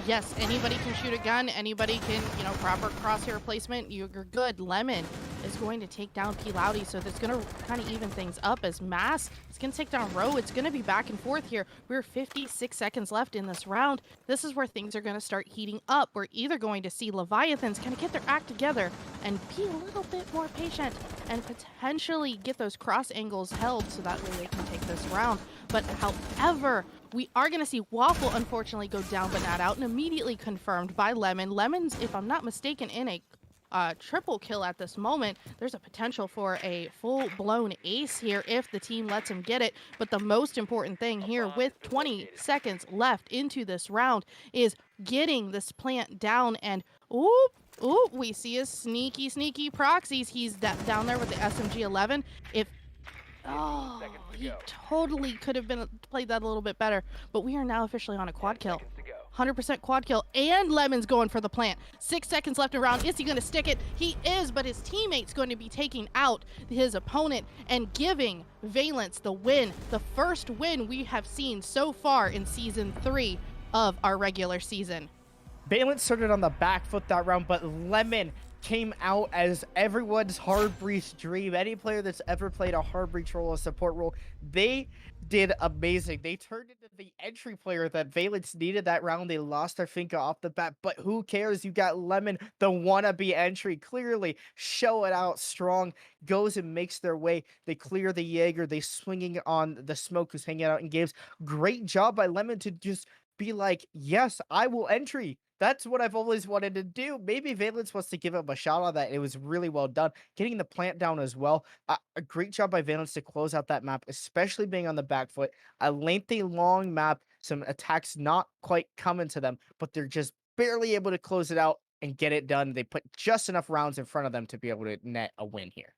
Yes, anybody can shoot a gun. Anybody can, proper crosshair placement. You're good. Lemon is going to take down P. Loudy, so that's going to kind of even things up, as Mass is going to take down Ro. It's going to be back and forth here. We're 56 seconds left in this round. This is where things are going to start heating up. We're either going to see Leviathans kind of get their act together and be a little bit more patient and potentially get those cross angles held so that way they can take this round. But however, we are going to see Waffle unfortunately go down but not out, and immediately confirmed by Lemon. Lemon's, if I'm not mistaken, in a triple kill at this moment. There's a potential for a full-blown ace here if the team lets him get it. But the most important thing here, with 20 seconds left into this round, is getting this plant down. And ooh, we see his sneaky proxies. He's down there with the SMG-11. Oh, he totally could have played that a little bit better, but we are now officially on a quad kill. 100% quad kill, and Lemon's going for the plant. 6 seconds left around. Is he going to stick it? He is, but his teammate's going to be taking out his opponent and giving Valence the win. The first win we have seen so far in Season 3 of our regular season. Valence started on the back foot that round, but Lemon came out as everyone's hard breach dream. Any player that's ever played a hard breach role, a support role, they did amazing. They turned into the entry player that Valence needed that round. They lost their Finka off the bat, but who cares? You got Lemon, the wannabe entry, clearly show it out strong, goes and makes their way. They clear the Jaeger. They swinging on the smoke who's hanging out in games. Great job by Lemon to just be like, yes, I will entry. That's what I've always wanted to do. Maybe Valence wants to give him a shot on that. It was really well done. Getting the plant down as well. A great job by Valence to close out that map, especially being on the back foot. A lengthy, long map. Some attacks not quite coming to them, but they're just barely able to close it out and get it done. They put just enough rounds in front of them to be able to net a win here.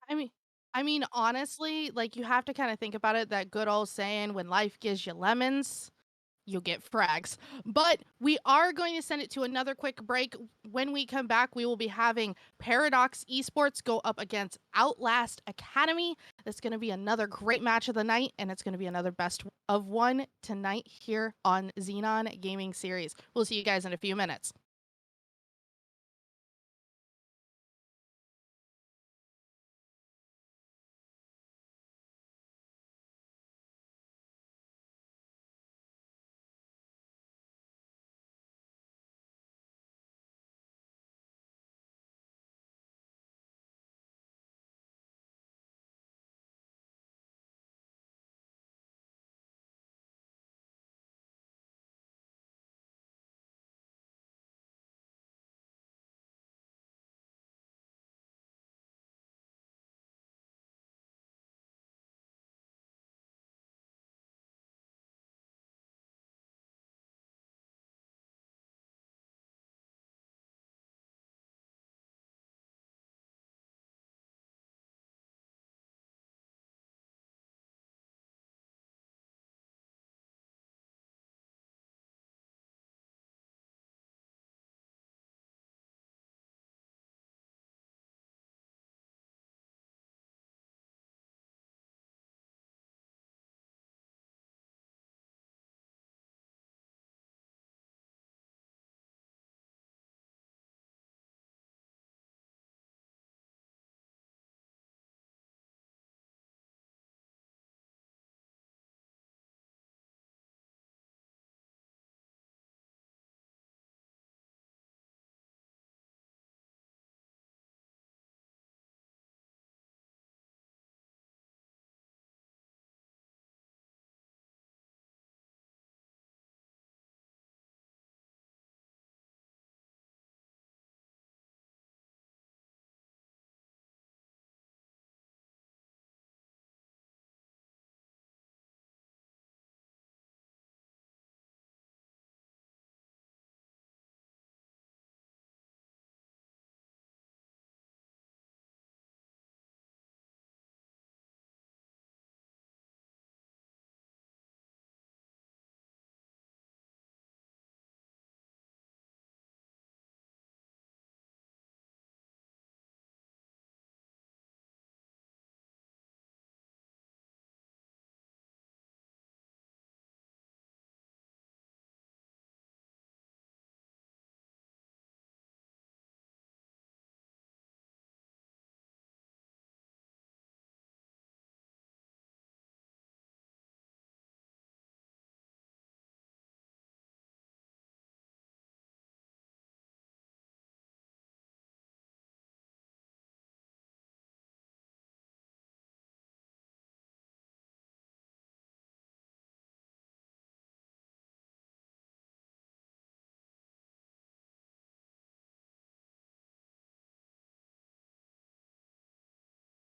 I mean, honestly, like, you have to kind of think about it, that good old saying, when life gives you lemons, you'll get frags. But we are going to send it to another quick break. When we come back, we will be having Paradox Esports go up against Outlast Academy. That's going to be another great match of the night, and it's going to be another best of one tonight here on Xenon Gaming Series. We'll see you guys in a few minutes.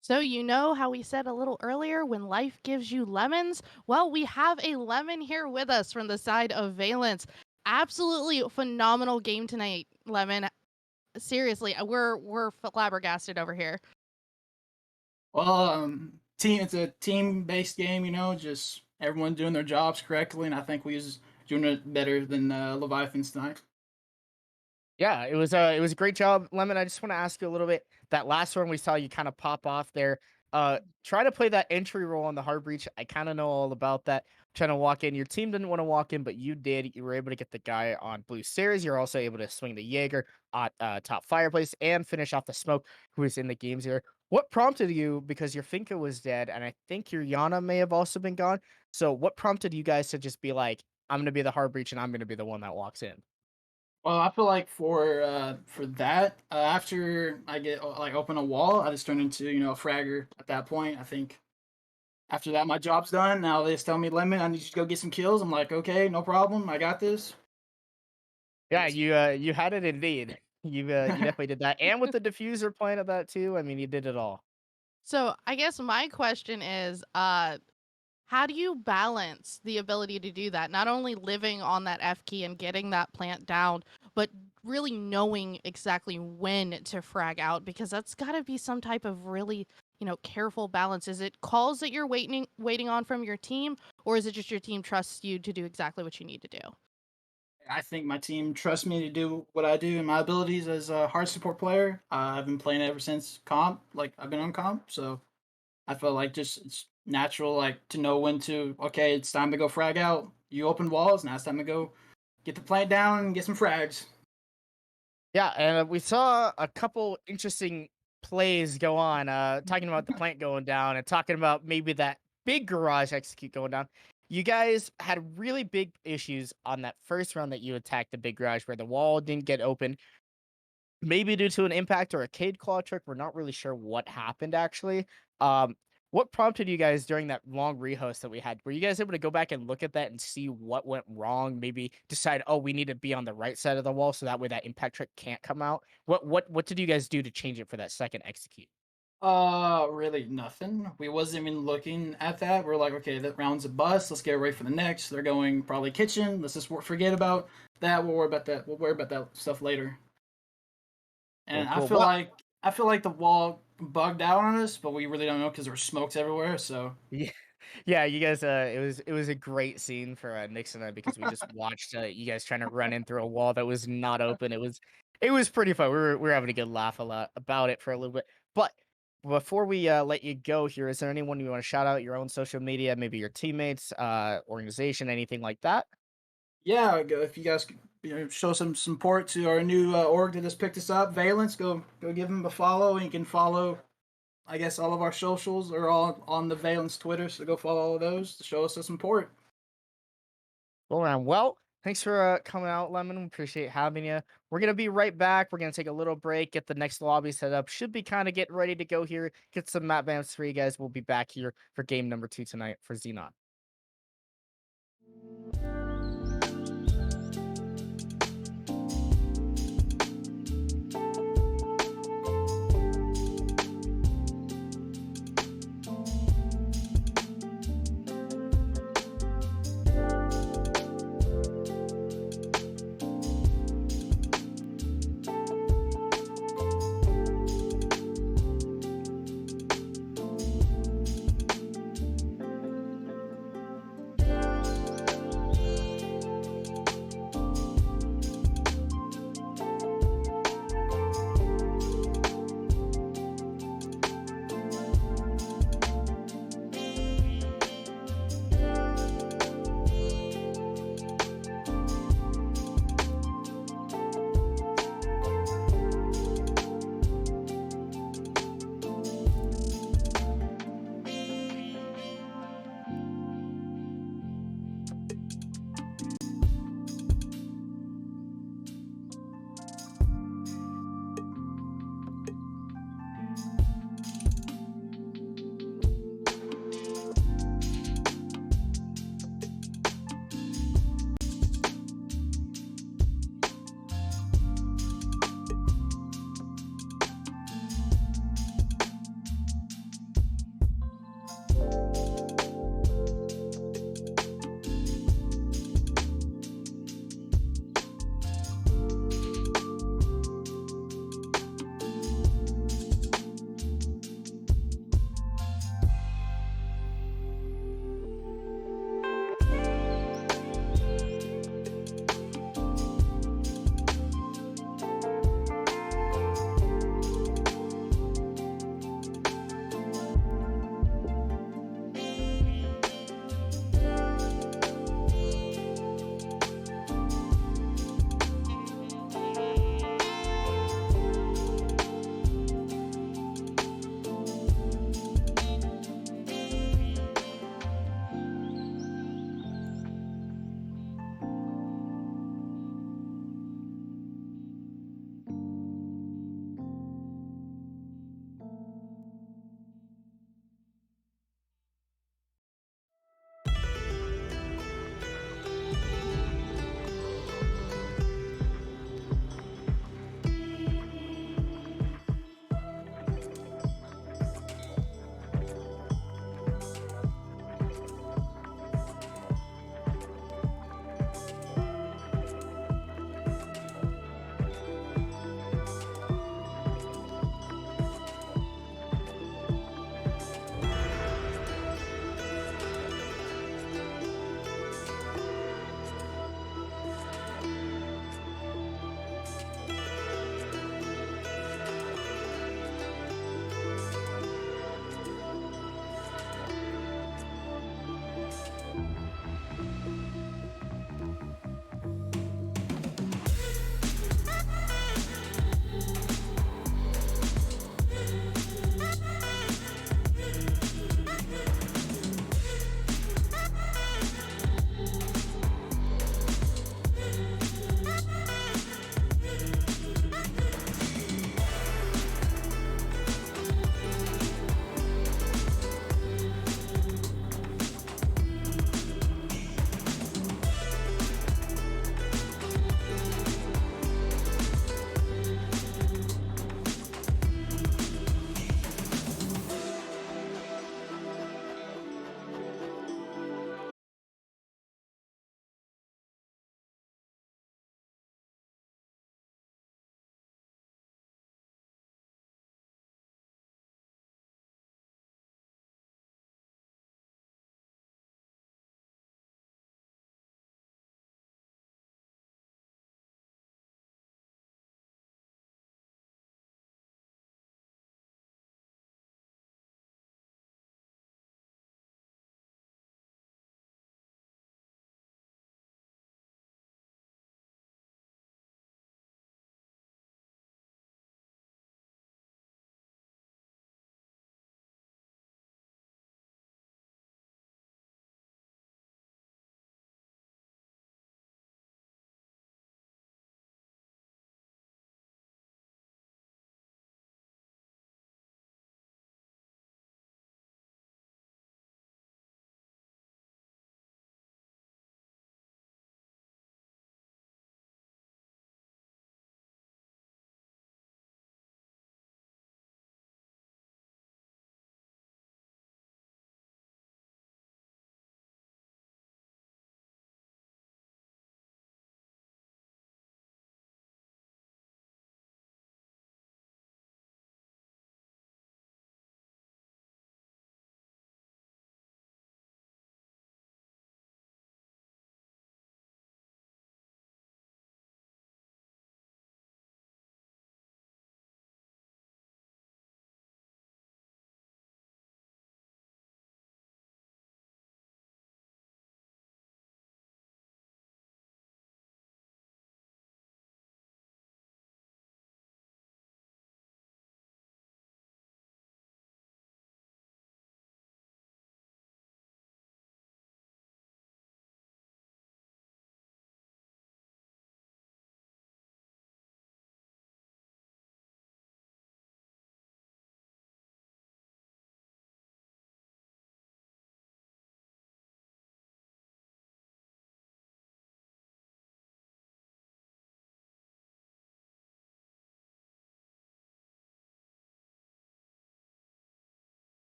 So, you know how we said a little earlier when life gives you lemons? Well, we have a lemon here with us from the side of Valence. Absolutely phenomenal game tonight, Lemon. Seriously, we're flabbergasted over here. Well, it's a team-based game, just everyone doing their jobs correctly, and I think we was doing it better than Leviathans tonight. Yeah, it was a great job, Lemon. I just want to ask you a little bit. That last one we saw you kind of pop off there. Try to play that entry role on the hard breach. I kind of know all about that. Trying to walk in. Your team didn't want to walk in, but you did. You were able to get the guy on blue stairs. You're also able to swing the Jaeger at top fireplace and finish off the smoke, who was in the games here. What prompted you? Because your Finka was dead, and I think your Yana may have also been gone. So what prompted you guys to just be like, I'm gonna be the hard breach, and I'm gonna be the one that walks in? Well, I feel like for that, after I get like open a wall, I just turn into a fragger at that point. I think after that, my job's done. Now they just tell me, Lemon, I need you to go get some kills. I'm like, okay, no problem, I got this. Yeah, you had it indeed. You definitely did that, and with the diffuser playing at that too. I mean, you did it all. So, I guess my question is, how do you balance the ability to do that? Not only living on that F key and getting that plant down, but really knowing exactly when to frag out, because that's got to be some type of really careful balance? Is it calls that you're waiting on from your team, or is it just your team trusts you to do exactly what you need to do? I think my team trusts me to do what I do and my abilities as a hard support player. I've been playing ever since comp, like I've been on comp, so I feel like just it's natural, like to know when to. Okay, it's time to go frag out. You open walls, now it's time to go get the plant down and get some frags. Yeah, and we saw a couple interesting plays go on, talking about the plant going down and talking about maybe that big garage execute going down. You guys had really big issues on that first round that you attacked the big garage where the wall didn't get open. Maybe due to an impact or a Cade Claw trick. We're not really sure what happened actually. Um, what prompted you guys during that long rehost that we had? Were you guys able to go back and look at that and see what went wrong? Maybe decide, oh, we need to be on the right side of the wall so that way that impact trick can't come out. What did you guys do to change it for that second execute? Really nothing. We wasn't even looking at that. We're like, okay, that round's a bust. Let's get ready for the next. They're going probably kitchen. Let's just forget about that. We'll worry about that. We'll worry about that stuff later. Well, And cool. Well, I feel like the wall bugged out on us, but we really don't know because there were smokes everywhere. So yeah, yeah, you guys. It was a great scene for Nixon and I because we just watched you guys trying to run in through a wall that was not open. It was pretty fun. We were having a good laugh a lot about it for a little bit. But before we let you go here, is there anyone you want to shout out? Your own social media, maybe your teammates, organization, anything like that? yeah, if you guys could, show some support to our new org that just picked us up, Valence, go give them a follow, and you can follow. I guess all of our socials are all on the Valence Twitter, so go follow all of those to show us some support. Well, round. Well, thanks for coming out, Lemon. We appreciate having you. We're gonna be right back. We're gonna take a little break, get the next lobby set up. Should be kind of getting ready to go here. Get some map vamps for you guys. We'll be back here for game number 2 tonight for Xenon.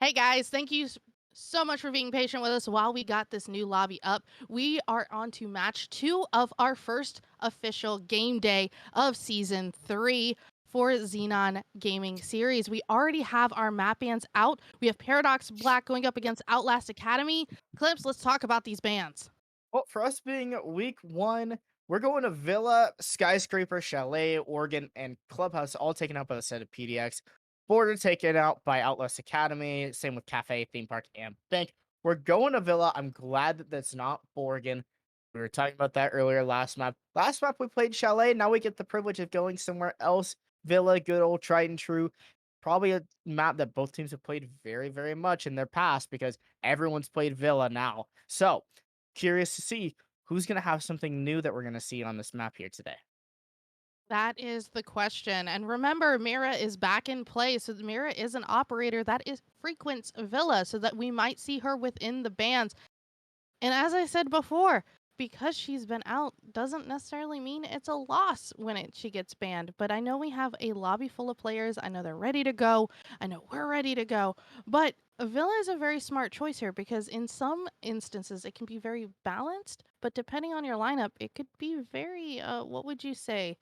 Hey guys, thank you so much for being patient with us while we got this new lobby up. We are on to match 2 of our first official game day of season 3 for Xenon Gaming Series. We already have our map bans out. We have Paradox Black going up against Outlast Academy. Klimpse, let's talk about these bans. Well, for us being week 1, we're going to Villa, Skyscraper, Chalet, Oregon, and Clubhouse, all taken out by the set of PDX. Border taken out by Outlast Academy. Same with Cafe, Theme Park, and Bank. We're going to Villa. I'm glad that that's not Oregon. We were talking about that earlier last map. Last map we played Chalet. Now we get the privilege of going somewhere else. Villa, good old tried and true. Probably a map that both teams have played very, very much in their past because everyone's played Villa now. So, curious to see who's going to have something new that we're going to see on this map here today. That is the question. And remember, Mira is back in play. So Mira is an operator that frequents Villa, so that we might see her within the bans. And as I said before, because she's been out doesn't necessarily mean it's a loss when she gets banned. But I know we have a lobby full of players. I know they're ready to go. I know we're ready to go. But Villa is a very smart choice here because in some instances it can be very balanced. But depending on your lineup, it could be very, what would you say?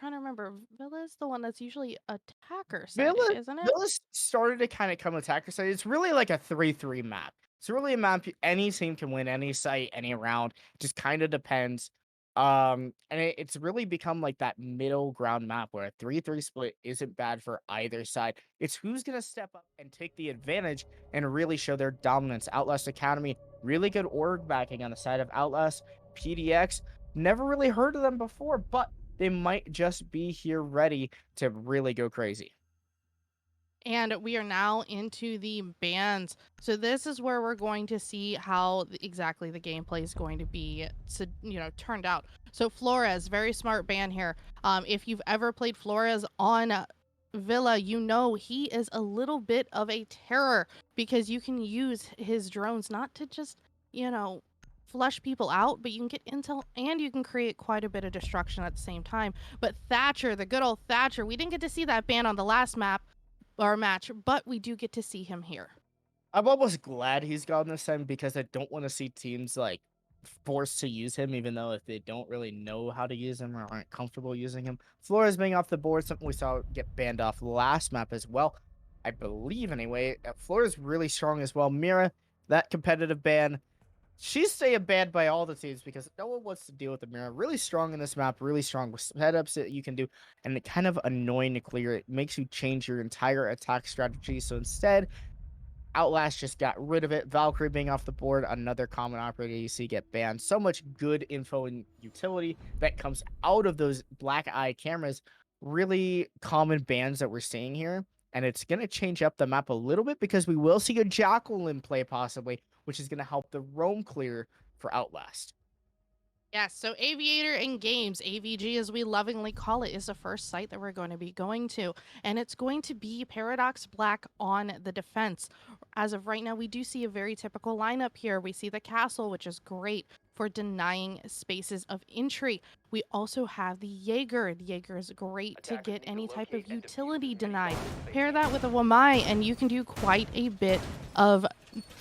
Trying to remember. Villa's the one that's usually attacker sided, isn't it? Villa's started to kind of come attacker side. It's really like a 3-3 map. It's really a map any team can win any site, any round. It just kind of depends. And it's really become like that middle ground map where a 3-3 split isn't bad for either side. It's who's gonna step up and take the advantage and really show their dominance. Outlast Academy, really good org backing on the side of Outlast. PDX, never really heard of them before, but they might just be here ready to really go crazy. And we are now into the bans. So this is where we're going to see how exactly the gameplay is going to be, turned out. So Flores, very smart ban here. If you've ever played Flores on Villa, you know he is a little bit of a terror because you can use his drones not to just, flush people out, but you can get intel and you can create quite a bit of destruction at the same time. But Thatcher, the good old Thatcher, we didn't get to see that ban on the last map or match, but we do get to see him here. I'm almost glad he's gone this time because I don't want to see teams like forced to use him, even though if they don't really know how to use him or aren't comfortable using him. Flores being off the board, something we saw get banned off last map as well, I believe anyway. Flores really strong as well. Mira, that competitive ban. She's staying banned by all the teams because no one wants to deal with the Mira. Really strong in this map, really strong with setups that you can do, and it kind of annoying to clear. It makes you change your entire attack strategy. So instead, Outlast just got rid of it. Valkyrie being off the board, another common operator you see get banned. So much good info and utility that comes out of those black eye cameras. Really common bans that we're seeing here. And it's going to change up the map a little bit because we will see a Jackal in play possibly, which is going to help the roam clear for Outlast. Yes, so Aviator in Games, AVG as we lovingly call it, is the first site that we're going to be going to. And it's going to be Paradox Black on the defense. As of right now, we do see a very typical lineup here. We see the castle, which is great for denying spaces of entry. We also have the Jaeger. The Jaeger is great to get any type of utility denied. Pair that with a Wamai, and you can do quite a bit of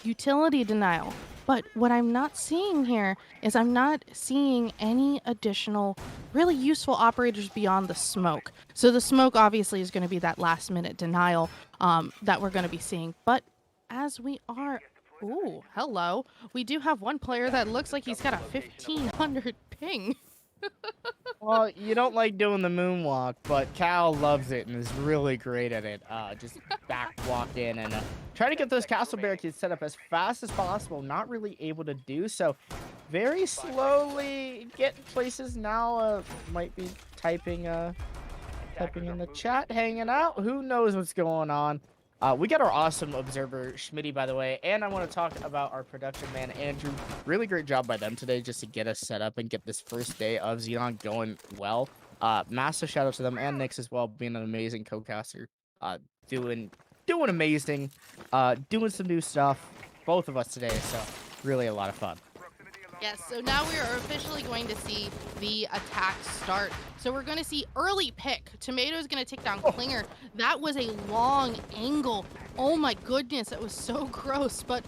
utility denial. But what I'm not seeing here is I'm not seeing any additional really useful operators beyond the smoke. So the smoke obviously is going to be that last minute denial that we're going to be seeing. But as we are... Ooh, hello. We do have one player that looks like he's got a 1500 ping. Well, you don't like doing the moonwalk, but Cal loves it and is really great at it. Just back walk in and try to get those castle barricades set up as fast as possible. Not really able to do so. Very slowly getting places now. Might be typing in the chat, hanging out. Who knows what's going on? We got our awesome observer, Schmitty, by the way, and I want to talk about our production man, Andrew. Really great job by them today just to get us set up and get this first day of Xenon going well. Massive shout out to them and Nix as well, being an amazing co-caster. Doing amazing, doing some new stuff, both of us today, so really a lot of fun. Yes, so now we are officially going to see the attack start. So we're going to see early pick. Tomato's going to take down Klinger. That was a long angle. Oh my goodness, that was so gross. But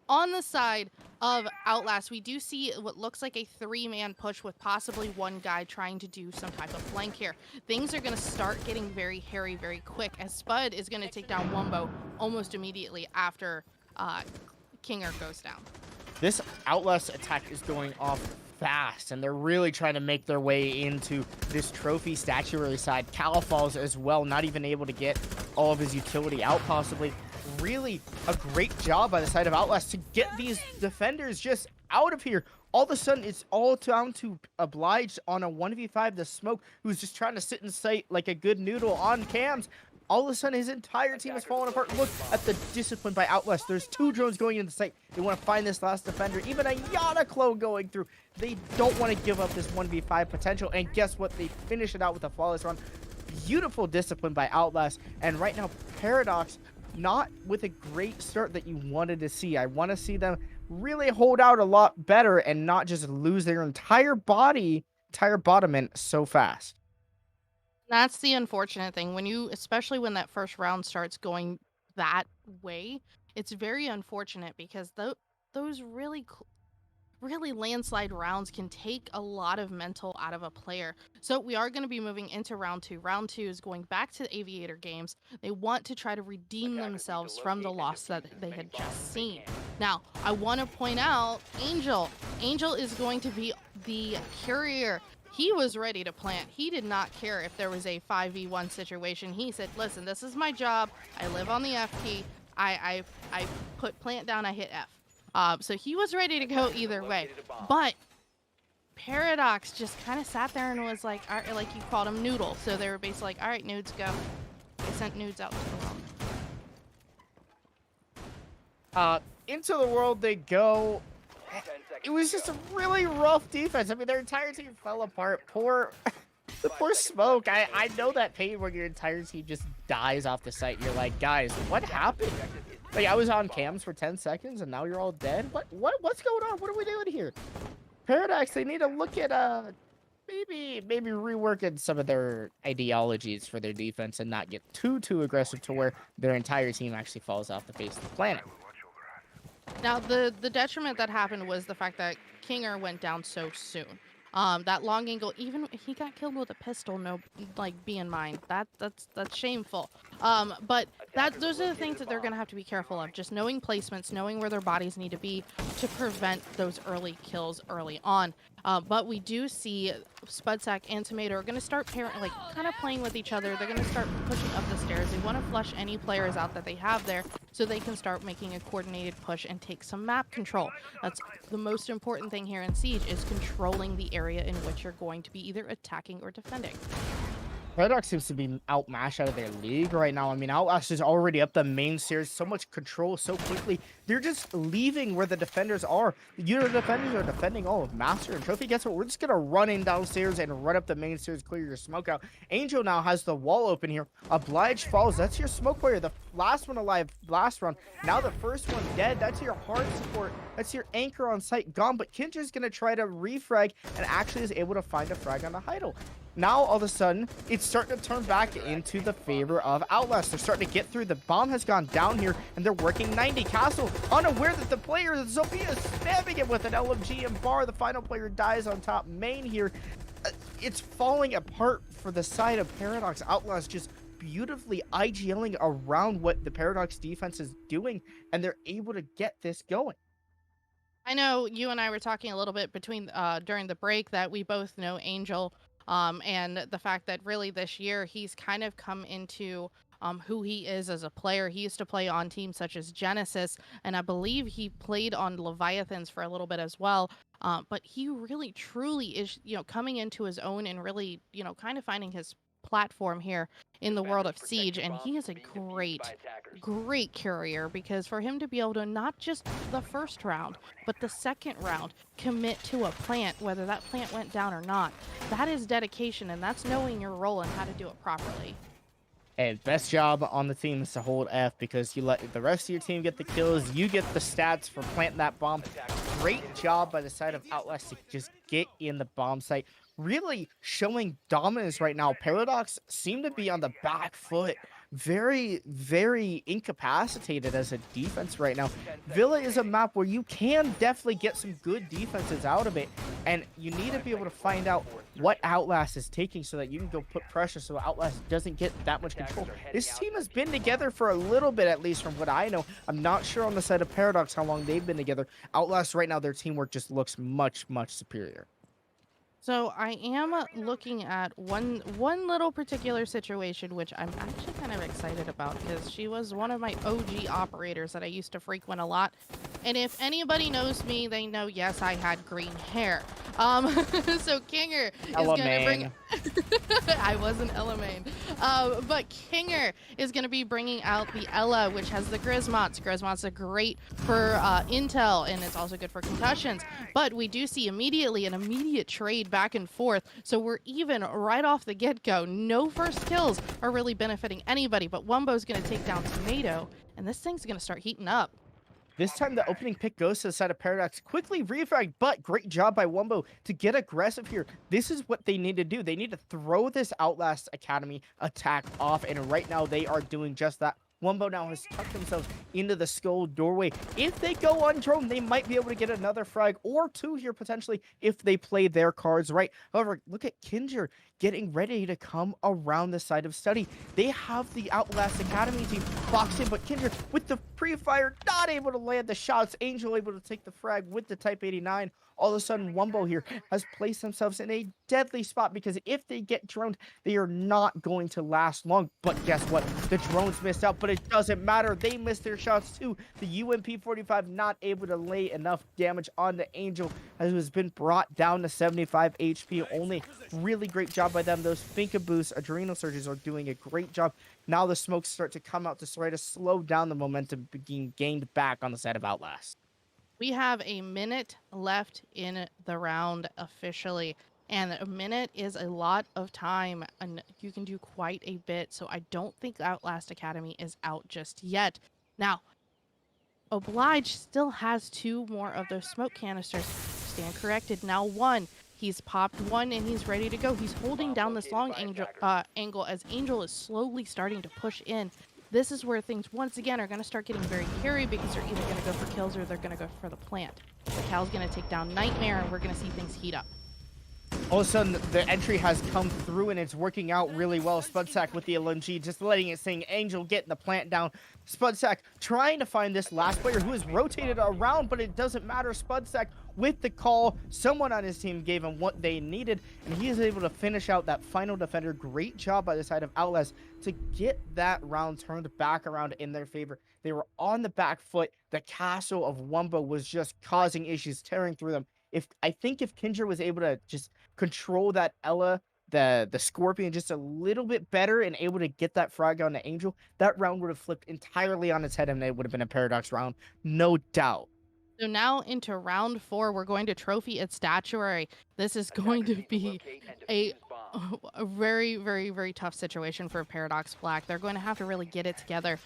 on the side of Outlast, we do see what looks like a 3-man push with possibly one guy trying to do some type of flank here. Things are going to start getting very hairy very quick as Spud is going to take down Wumbo almost immediately after Klinger goes down. This Outlast attack is going off fast, and they're really trying to make their way into this trophy statuary side. Cal falls as well, not even able to get all of his utility out possibly. Really a great job by the side of Outlast to get these defenders just out of here. All of a sudden, it's all down to Obliged on a 1v5, the Smoke, who's just trying to sit in sight like a good noodle on cams. All of a sudden, his entire team is falling apart. Look at the discipline by Outlast. There's 2 drones going into the site. They want to find this last defender. Even a Yanaklo going through. They don't want to give up this 1v5 potential. And guess what? They finish it out with a flawless run. Beautiful discipline by Outlast. And right now, Paradox, not with a great start that you wanted to see. I want to see them really hold out a lot better and not just lose their entire bottom end so fast. That's the unfortunate thing. Especially when that first round starts going that way, it's very unfortunate because those really landslide rounds can take a lot of mental out of a player. So we are going to be moving into round 2. Round 2 is going back to the Aviator games. They want to try to redeem themselves from the loss that they had just seen. Now, I want to point out Angel. Angel is going to be the courier. He was ready to plant. He did not care if there was a 5v1 situation. He said, listen, this is my job. I live on the F key. I put plant down, I hit F. So he was ready to go either way. But Paradox just kind of sat there and was like, all right, like you called him Noodle. So they were basically like, all right, Nudes, go. They sent Nudes out to the world. Into the world they go. It was just a really rough defense. I mean, their entire team fell apart. The poor Smoke. I know that pain when your entire team just dies off the site. You're like, guys, what happened? Like, I was on cams for 10 seconds and now you're all dead. What's going on? What are we doing here? Paradox, they need to look at maybe reworking some of their ideologies for their defense and not get too aggressive to where their entire team actually falls off the face of the planet. Now, the detriment that happened was the fact that Klinger went down so soon. That long angle, even he got killed with a pistol. No, like, be in mind that's shameful. But those are the things that they're gonna have to be careful of. Just knowing placements, knowing where their bodies need to be to prevent those early kills early on. But we do see Spudsack and Tomato are gonna start kind of playing with each other. They're gonna start pushing up the stairs. They want to flush any players out that they have there so they can start making a coordinated push and take some map control. That's the most important thing here in Siege, is controlling the area in which you're going to be either attacking or defending. Paradox seems to be outmatched out of their league right now. I mean, Outlast is already up the main stairs. So much control so quickly. They're just leaving where the defenders are. The unit defenders are defending all of Master and Trophy. Guess what? We're just going to run in downstairs and run up the main stairs, clear your smoke out. Angel now has the wall open here. Obliged falls. That's your smoke player. The last one alive last round. Now the first one dead. That's your hard support. That's your anchor on site gone. But Kinja's going to try to refrag and actually is able to find a frag on the Heidel. Now, all of a sudden, it's starting to turn back into the favor of Outlast. They're starting to get through. The bomb has gone down here, and they're working 90. Castle, unaware that the player, Zofia, is spamming it with an LMG and bar. The final player dies on top main here. It's falling apart for the side of Paradox. Outlast just beautifully IGLing around what the Paradox defense is doing, and they're able to get this going. I know you and I were talking a little bit during the break that we both know Angel. And the fact that really this year he's kind of come into who he is as a player. He used to play on teams such as Genesis, and I believe he played on Leviathans for a little bit as well. But he really, truly is, coming into his own and really, kind of finding his platform here in the world of Siege. And he is a great courier, because for him to be able to not just the first round, but the second round commit to a plant, whether that plant went down or not, that is dedication, and that's knowing your role and how to do it properly. And best job on the team is to hold F, because you let the rest of your team get the kills. You get the stats for planting that bomb. great job by the side of Outlast to just get in the bomb site, really showing dominance right now. Paradox seem to be on the back foot, very, very incapacitated as a defense right now. Villa is a map where you can definitely get some good defenses out of it, and you need to be able to find out what Outlast is taking so that you can go put pressure so Outlast doesn't get that much control. This team has been together for a little bit, at least from what I know. I'm not sure on the side of Paradox how long they've been together. Outlast right now, their teamwork just looks much, much superior. So I am looking at one little particular situation, which I'm actually kind of excited about because she was one of my OG operators that I used to frequent a lot. And if anybody knows me, they know, yes, I had green hair. So Kinger is going to bring... I was an Ella main. But Kinger is going to be bringing out the Ella, which has the Grismots. Grismots are great for intel, and it's also good for concussions. But we do see immediately an immediate trade back and forth. So we're even right off the get-go. No first kills are really benefiting anybody, but Wumbo's going to take down Tomato, and this thing's going to start heating up. This time, the opening pick goes to the side of Paradox. Quickly refrag, but great job by Wumbo to get aggressive here. This is what they need to do. They need to throw this Outlast Academy attack off, and right now they are doing just that. Wumbo now has tucked themselves into the skull doorway. If they go on drone, they might be able to get another frag or two here potentially if they play their cards right. However, look at Kinger getting ready to come around the side of Study. They have the Outlast Academy team boxed in, but Kinger with the pre-fire not able to land the shots. Angel able to take the frag with the Type 89. All of a sudden, Wumbo here has placed themselves in a deadly spot because if they get droned, they are not going to last long. But guess what? The drones missed out, but it doesn't matter. They missed their shots too. The UMP-45 not able to lay enough damage on the Angel as it has been brought down to 75 HP only. Really great job by them. Those Finka Boost Adrenal Surges are doing a great job. Now the smokes start to come out to try to slow down the momentum being gained back on the side of Outlast. We have a minute left in the round officially, and a minute is a lot of time, and you can do quite a bit, so I don't think Outlast Academy is out just yet. Now, Oblige still has two more of those smoke canisters. Stand corrected. Now one. He's popped one, and he's ready to go. He's holding down this long angle as Angel is slowly starting to push in. This is where things, once again, are going to start getting very hairy because they're either going to go for kills or they're going to go for the plant. The Cal's going to take down Nightmare, and we're going to see things heat up. All of a sudden, the entry has come through, and it's working out really well. Spudsack with the LMG, just letting it sing. Angel getting the plant down. Spudsack trying to find this last player who is rotated around, but it doesn't matter. Spudsack with the call. Someone on his team gave him what they needed, and he is able to finish out that final defender. Great job by the side of Outlast to get that round turned back around in their favor. They were on the back foot. The castle of Wumbo was just causing issues, tearing through them. I think if Kinger was able to just control that Ella, the Scorpion, just a little bit better and able to get that frag on the Angel, that round would have flipped entirely on its head and it would have been a Paradox round, no doubt. So now into round 4, we're going to trophy its statuary. This is going to be a very, very, very tough situation for Paradox Black. They're going to have to really get it together.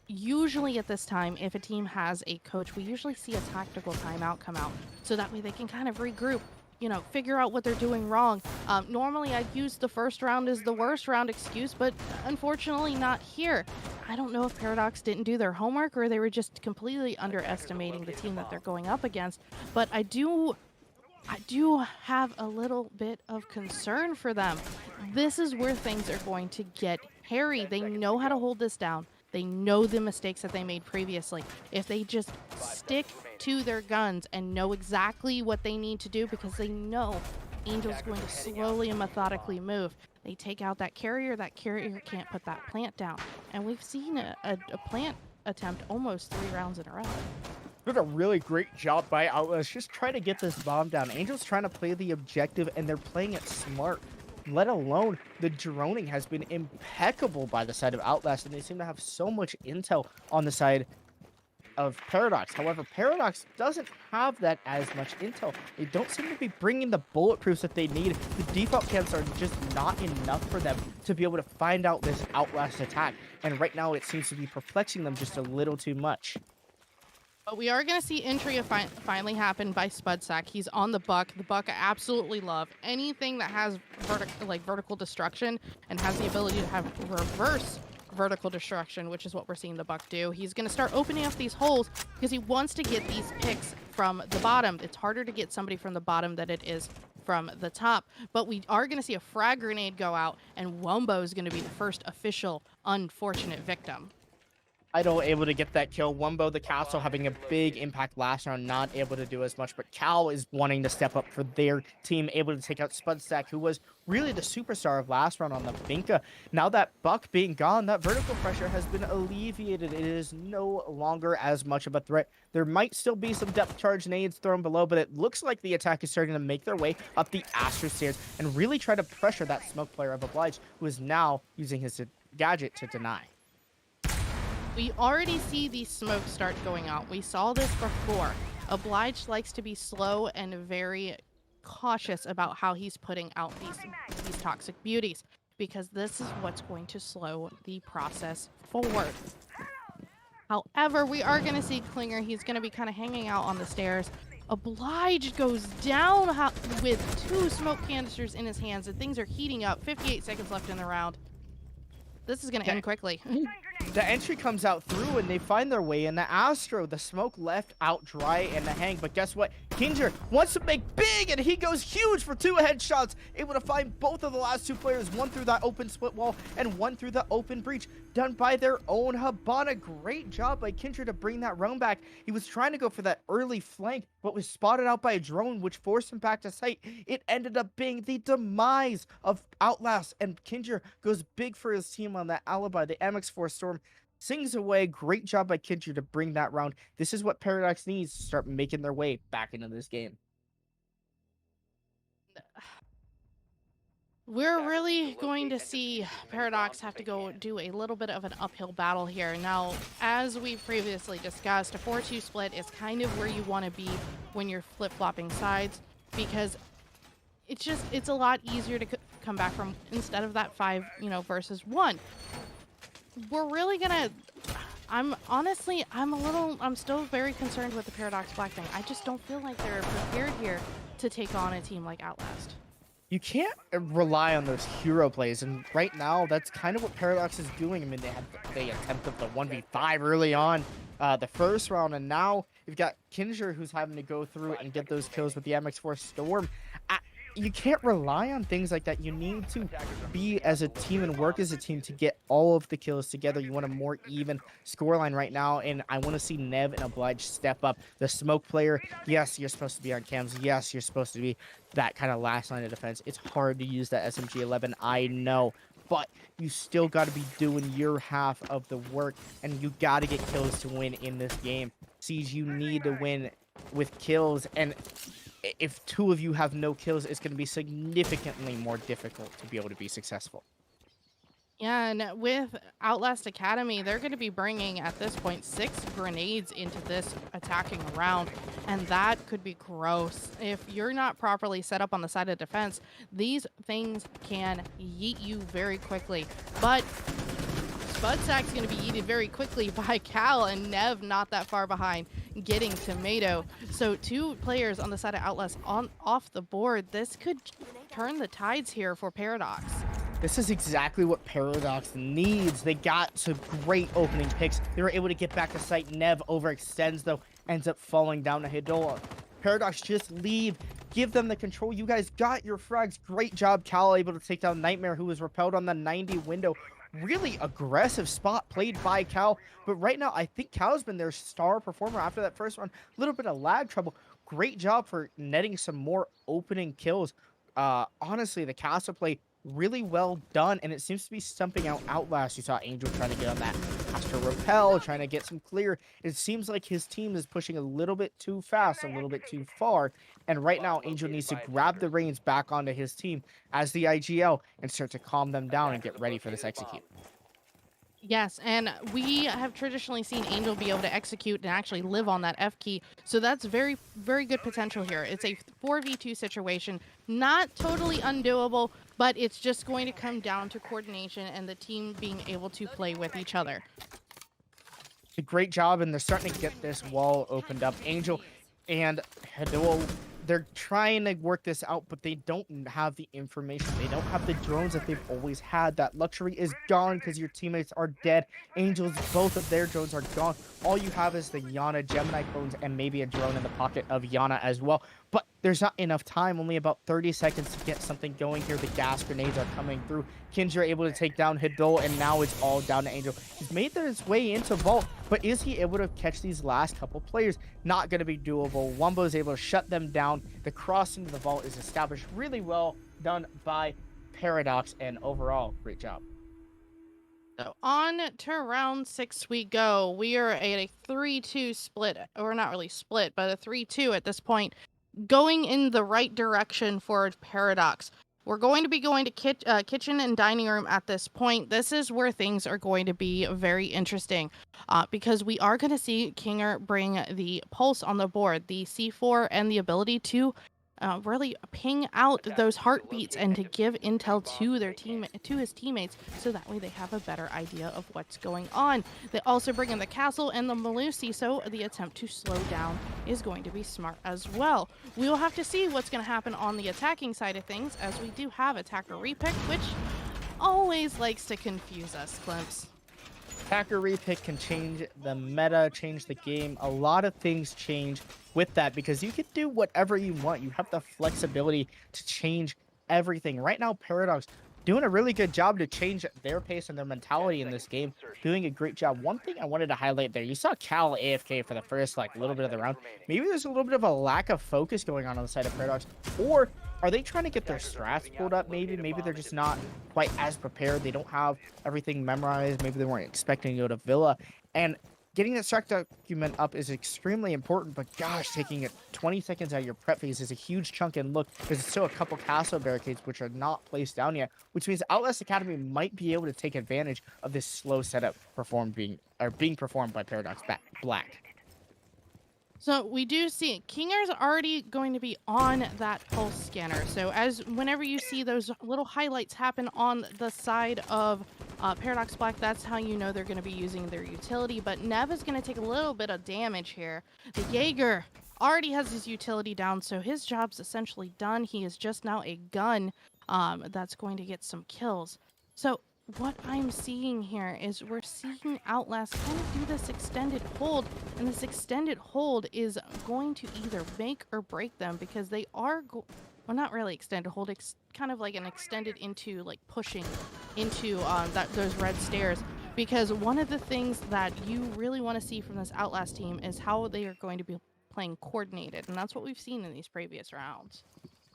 Usually at this time, if a team has a coach, we usually see a tactical timeout come out. So that way they can kind of regroup, you know, figure out what they're doing wrong. Normally I'd use the first round as the worst round excuse, but unfortunately not here. I don't know if Paradox didn't do their homework or they were just completely underestimating the team that they're going up against. But I do have a little bit of concern for them. This is where things are going to get hairy. They know how to hold this down. They know the mistakes that they made previously. If they just stick to their guns and know exactly what they need to do, because they know Angel's going to slowly and methodically move. They take out that carrier can't put that plant down. And we've seen a plant attempt almost 3 rounds in a row. Did a really great job by Outlast. Just try to get this bomb down. Angel's trying to play the objective, and they're playing it smart. Let alone the droning has been impeccable by the side of Outlast, and they seem to have so much intel on the side of Paradox. However, Paradox doesn't have that as much intel. They don't seem to be bringing the bulletproofs that they need. The default camps are just not enough for them to be able to find out this Outlast attack, and right now it seems to be perplexing them just a little too much. But we are going to see entry finally happen by Spudsack. He's on the Buck. The Buck I absolutely love. Anything that has vertical destruction and has the ability to have reverse vertical destruction, which is what we're seeing the Buck do. He's going to start opening up these holes because he wants to get these picks from the bottom. It's harder to get somebody from the bottom than it is from the top. But we are going to see a frag grenade go out, and Wombo is going to be the first official unfortunate victim. Idol able to get that kill. Wumbo the Castle having a big impact last round, not able to do as much, but Cal is wanting to step up for their team, able to take out Spudsack, who was really the superstar of last round on the Vinca. Now that Buck being gone, that vertical pressure has been alleviated. It is no longer as much of a threat. There might still be some depth charge nades thrown below, but it looks like the attack is starting to make their way up the Astro stairs and really try to pressure that smoke player of Oblige, who is now using his gadget to deny. We already see these smokes start going out. We saw this before. Oblige likes to be slow and very cautious about how he's putting out these toxic beauties, because this is what's going to slow the process forward. However, we are going to see Klinger. He's going to be kind of hanging out on the stairs. Oblige goes down with 2 smoke canisters in his hands, and things are heating up. 58 seconds left in the round. This is going to end quickly. The entry comes out through, and they find their way in the Astro. The smoke left out dry in the hang, but guess what? Kinger wants to make big, and he goes huge for 2 headshots, able to find both of the last 2 players, one through that open split wall and one through the open breach, done by their own Habana. Great job by Kinger to bring that round back. He was trying to go for that early flank, but was spotted out by a drone, which forced him back to sight. It ended up being the demise of Outlast, and Kinger goes big for his team on that alibi. The MX4 Storm sings away. Great job by Kinger to bring that round. This is what Paradox needs to start making their way back into this game. We're really going to see Paradox have to go do a little bit of an uphill battle here. Now, as we previously discussed, a 4-2 split is kind of where you want to be when you're flip-flopping sides, because it's a lot easier to come back from instead of that 5, versus 1. We're really gonna, I'm still very concerned with the Paradox Black thing. I just don't feel like they're prepared here to take on a team like Outlast. You can't rely on those hero plays, and right now that's kind of what Paradox is doing. I mean, they attempted the 1v5 early on the first round, and now you've got Kinger who's having to go through and get those kills with the MX4 Storm. You can't rely on things like that. You need to be as a team and work as a team to get all of the kills together. You want a more even scoreline right now, and I want to see Nev and Oblige step up. The smoke player, yes, you're supposed to be on cams. Yes, you're supposed to be that kind of last line of defense. It's hard to use that SMG-11, I know, but you still got to be doing your half of the work, and you got to get kills to win in this game. Siege, you need to win with kills, and if 2 of you have no kills, it's going to be significantly more difficult to be able to be successful. Yeah, and with Outlast Academy, they're going to be bringing, at this point, 6 grenades into this attacking round, and that could be gross. If you're not properly set up on the side of defense, these things can yeet you very quickly. But Spudsack's going to be yeeted very quickly by Cal, and Nev not that far behind, getting Tomato. So 2 players on the side of Outlast off the board. This could turn the tides here for Paradox. This is exactly what Paradox needs. They got some great opening picks. They were able to get back to sight. Nev overextends, though, ends up falling down to Hidola. Paradox, just leave. Give them the control. You guys got your frags. Great job, Cal, able to take down Nightmare, who was repelled on the 90 window. Really aggressive spot played by Cal, but right now I think Cal's been their star performer after that first round. A little bit of lag trouble. Great job for netting some more opening kills. Honestly, the Castle play really well done, and it seems to be stumping out Outlast. You saw Angel trying to get on that Astro Repel, trying to get some clear. It seems like his team is pushing a little bit too fast, a little bit too far, and right now Angel needs to grab the reins back onto his team as the IGL and start to calm them down and get ready for this execute. Yes, and we have traditionally seen Angel be able to execute and actually live on that F key, so that's very, very good potential here. It's a 4v2 situation, not totally undoable, but it's just going to come down to coordination and the team being able to play with each other. a great job, and they're starting to get this wall opened up. Angel and Hidol, they're trying to work this out, but they don't have the information. They don't have the drones that they've always had. That luxury is gone because your teammates are dead. Angels, both of their drones are gone. All you have is the Yana Gemini clones and maybe a drone in the pocket of Yana as well. But there's not enough time, only about 30 seconds to get something going here. The gas grenades are coming through. Kindra able to take down Hidol, and now it's all down to Angel. He's made his way into Vault, but is he able to catch these last couple players? Not going to be doable. Wumbo is able to shut them down. The cross into the Vault is established really well done by Paradox, and overall, great job. So on to round 6 we go. We are at a 3-2 split, or not really split, but a 3-2 at this point, going in the right direction for Paradox. We're going to be going to kitchen and dining room at this point. This is where things are going to be very interesting because we are going to see Kinger bring the pulse on the board, the C4, and the ability to really ping out those heartbeats and to give intel to his teammates, so that way they have a better idea of what's going on. They also bring in the castle and the Malusi, so the attempt to slow down is going to be smart as well. We will have to see what's going to happen on the attacking side of things, as we do have attacker repick, which always likes to confuse us, Klimpse. Attacker repick can change the meta, change the game. A lot of things change with that because you can do whatever you want. You have the flexibility to change everything. Right now, Paradox doing a really good job to change their pace and their mentality in this game. Doing a great job. One thing I wanted to highlight there, you saw Cal AFK for the first little bit of the round. Maybe there's a little bit of a lack of focus going on the side of Paradox, or are they trying to get their strats pulled up? Maybe they're just not quite as prepared. They don't have everything memorized. Maybe they weren't expecting to go to Villa. And getting that strat document up is extremely important, but gosh, taking it 20 seconds out of your prep phase is a huge chunk. And look, there's still a couple castle barricades which are not placed down yet, which means Outlast Academy might be able to take advantage of this slow setup being performed by Paradox Black. So we do see Kinger's already going to be on that pulse scanner. So whenever you see those little highlights happen on the side of Paradox Black, that's how you know they're going to be using their utility. But Nev is going to take a little bit of damage here. The Jaeger already has his utility down, so his job's essentially done. He is just now a gun that's going to get some kills. So what I'm seeing here is we're seeing Outlast kind of do this extended hold, and this extended hold is going to either make or break them, because they are well, not really extended hold, kind of like an extended into pushing into those red stairs, because one of the things that you really want to see from this Outlast team is how they are going to be playing coordinated, and that's what we've seen in these previous rounds.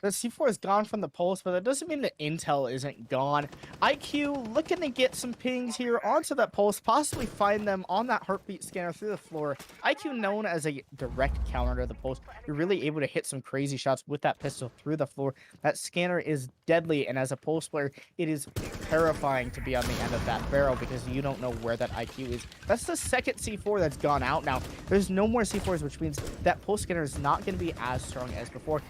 The C4 is gone from the pulse, but that doesn't mean the intel isn't gone. IQ looking to get some pings here onto that pulse, possibly find them on that heartbeat scanner through the floor. IQ, known as a direct counter to the pulse, you're really able to hit some crazy shots with that pistol through the floor. That scanner is deadly, and as a pulse player, it is terrifying to be on the end of that barrel because you don't know where that IQ is. That's the second C4 that's gone out now. There's no more C4s, which means that pulse scanner is not going to be as strong as before.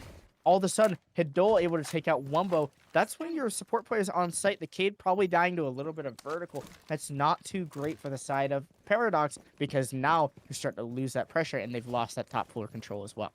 All of a sudden, Hidol able to take out Wumbo. That's when your support players on site. The Cade probably dying to a little bit of vertical. That's not too great for the side of Paradox, because now you're starting to lose that pressure, and they've lost that top floor control as well.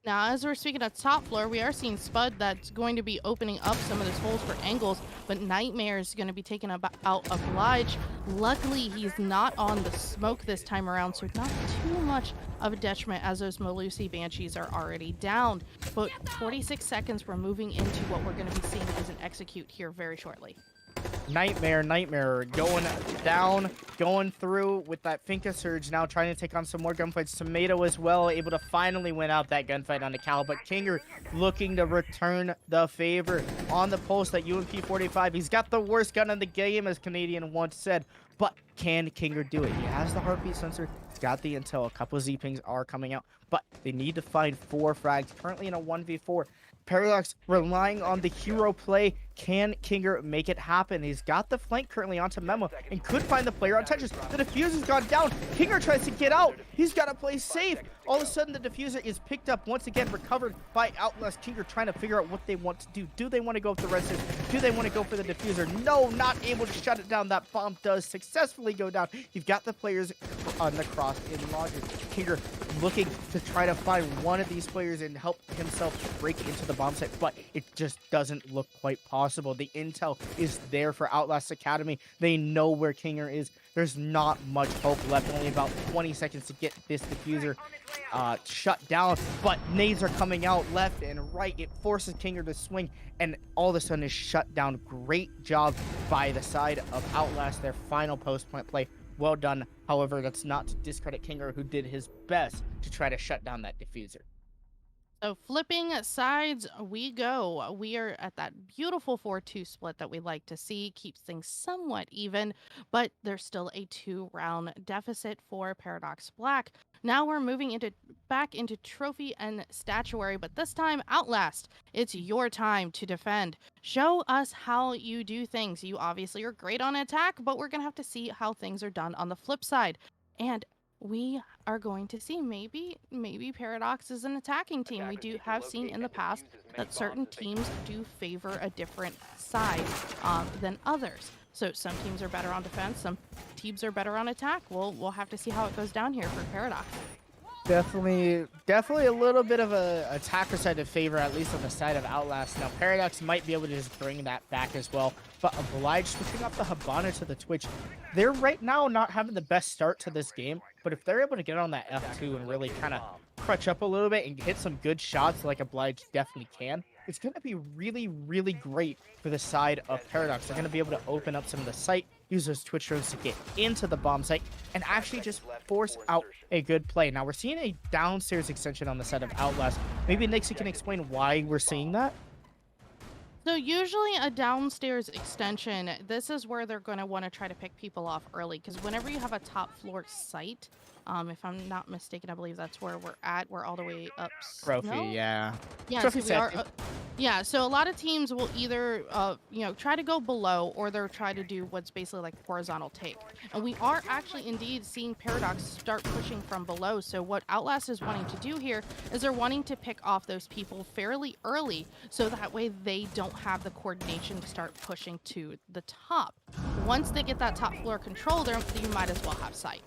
Now, as we're speaking of top floor, we are seeing Spud that's going to be opening up some of those holes for angles, but Nightmare is going to be taken out of Lige. Luckily, he's not on the smoke this time around, so not too much of a detriment, as those Malusi Banshees are already down. But 46 seconds, we're moving into what we're going to be seeing as an execute here very shortly. Nightmare going down, going through with that Finka Surge, now trying to take on some more gunfights. Tomato as well, able to finally win out that gunfight on the Cal, but Kinger looking to return the favor on the pulse. That UMP-45, he's got the worst gun in the game, as Canadian once said, but can Kinger do it? He has the heartbeat sensor, he's got the intel, a couple of Z-pings are coming out, but they need to find 4 frags, currently in a 1v4. Paradox relying on the hero play, Can Kinger make it happen? He's got the flank currently onto Memo and could find the player on touches. The diffuser's gone down. Kinger tries to get out. He's got to play safe. All of a sudden, the diffuser is picked up once again, recovered by Outlast. Kinger trying to figure out what they want to do. Do they want to go with the red stairs? Do they want to go for the diffuser? No, not able to shut it down. That bomb does successfully go down. You've got the players on the cross in logic. Kinger looking to try to find one of these players and help himself break into the bomb site, but it just doesn't look quite possible. The intel is there for Outlast Academy. They know where Kinger is. There's not much hope left. Only about 20 seconds to get this diffuser shut down, but nades are coming out left and right. It forces Kinger to swing, and all of a sudden is shut down. Great job by the side of Outlast. Their final post-point play. Well done. However, that's not to discredit Kinger, who did his best to try to shut down that diffuser. So flipping sides we go. We are at that beautiful 4-2 split that we like to see. Keeps things somewhat even, but there's still a 2-round deficit for Paradox Black. Now we're moving back into trophy and statuary, but this time Outlast, it's your time to defend. Show us how you do things. You obviously are great on attack, but we're going to have to see how things are done on the flip side. And we are going to see maybe Paradox is an attacking team. We do have seen in the past that certain teams do favor a different side than others. So some teams are better on defense, some teams are better on attack. We'll have to see how it goes down here for Paradox. Definitely a little bit of a attacker side of favor, at least on the side of Outlast. Now, Paradox might be able to just bring that back as well, but Oblige switching up the Habana to the Twitch. They're right now not having the best start to this game, but if they're able to get on that F2 and really kind of crutch up a little bit and hit some good shots like Oblige definitely can, it's going to be really, really great for the side of Paradox. They're going to be able to open up some of the site, use those Twitch drones to get into the bomb site, and actually just force out a good play. Now, we're seeing a downstairs extension on the side of Outlast. Maybe Nixie can explain why we're seeing that? So usually a downstairs extension, this is where they're going to want to try to pick people off early, because whenever you have a top floor site, if I'm not mistaken, I believe that's where we're at. We're all the way up. Trophy, no? yeah. Yeah, Trophy so we are. Yeah, so a lot of teams will either, try to go below, or they'll try to do what's basically like horizontal take. And we are actually indeed seeing Paradox start pushing from below. So what Outlast is wanting to do here is they're wanting to pick off those people fairly early, so that way they don't have the coordination to start pushing to the top. Once they get that top floor control, you might as well have sight.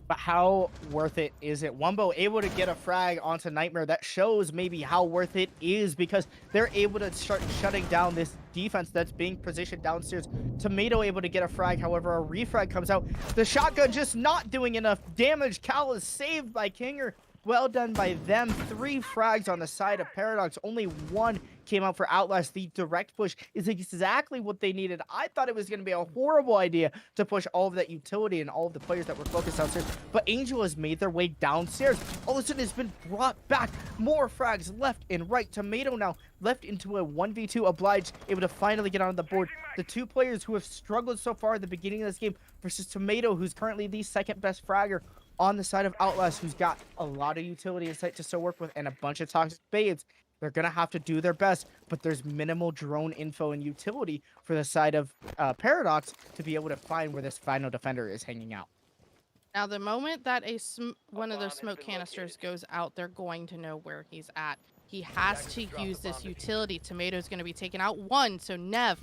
But how worth it is it? Wumbo able to get a frag onto Nightmare. That shows maybe how worth it is, because they're able to start shutting down this defense that's being positioned downstairs. Tomato able to get a frag. However, a refrag comes out. The shotgun just not doing enough damage. Cal is saved by Kinger. Well done by them. 3 frags on the side of Paradox. Only 1 came out for Outlast. The direct push is exactly what they needed. I thought it was going to be a horrible idea to push all of that utility and all of the players that were focused downstairs, but Angel has made their way downstairs. All of a sudden, it's been brought back. More frags left and right. Tomato now left into a 1v2. Oblige able to finally get on the board. The 2 players who have struggled so far at the beginning of this game versus Tomato, who's currently the second best fragger on the side of Outlast, who's got a lot of utility and site to still work with and a bunch of toxic spades. They're going to have to do their best, but there's minimal drone info and utility for the side of Paradox to be able to find where this final defender is hanging out. Now, the moment that one of those smoke canisters goes out, they're going to know where he's at. He has to use this utility. Tomato's going to be taken out 1. So Nev,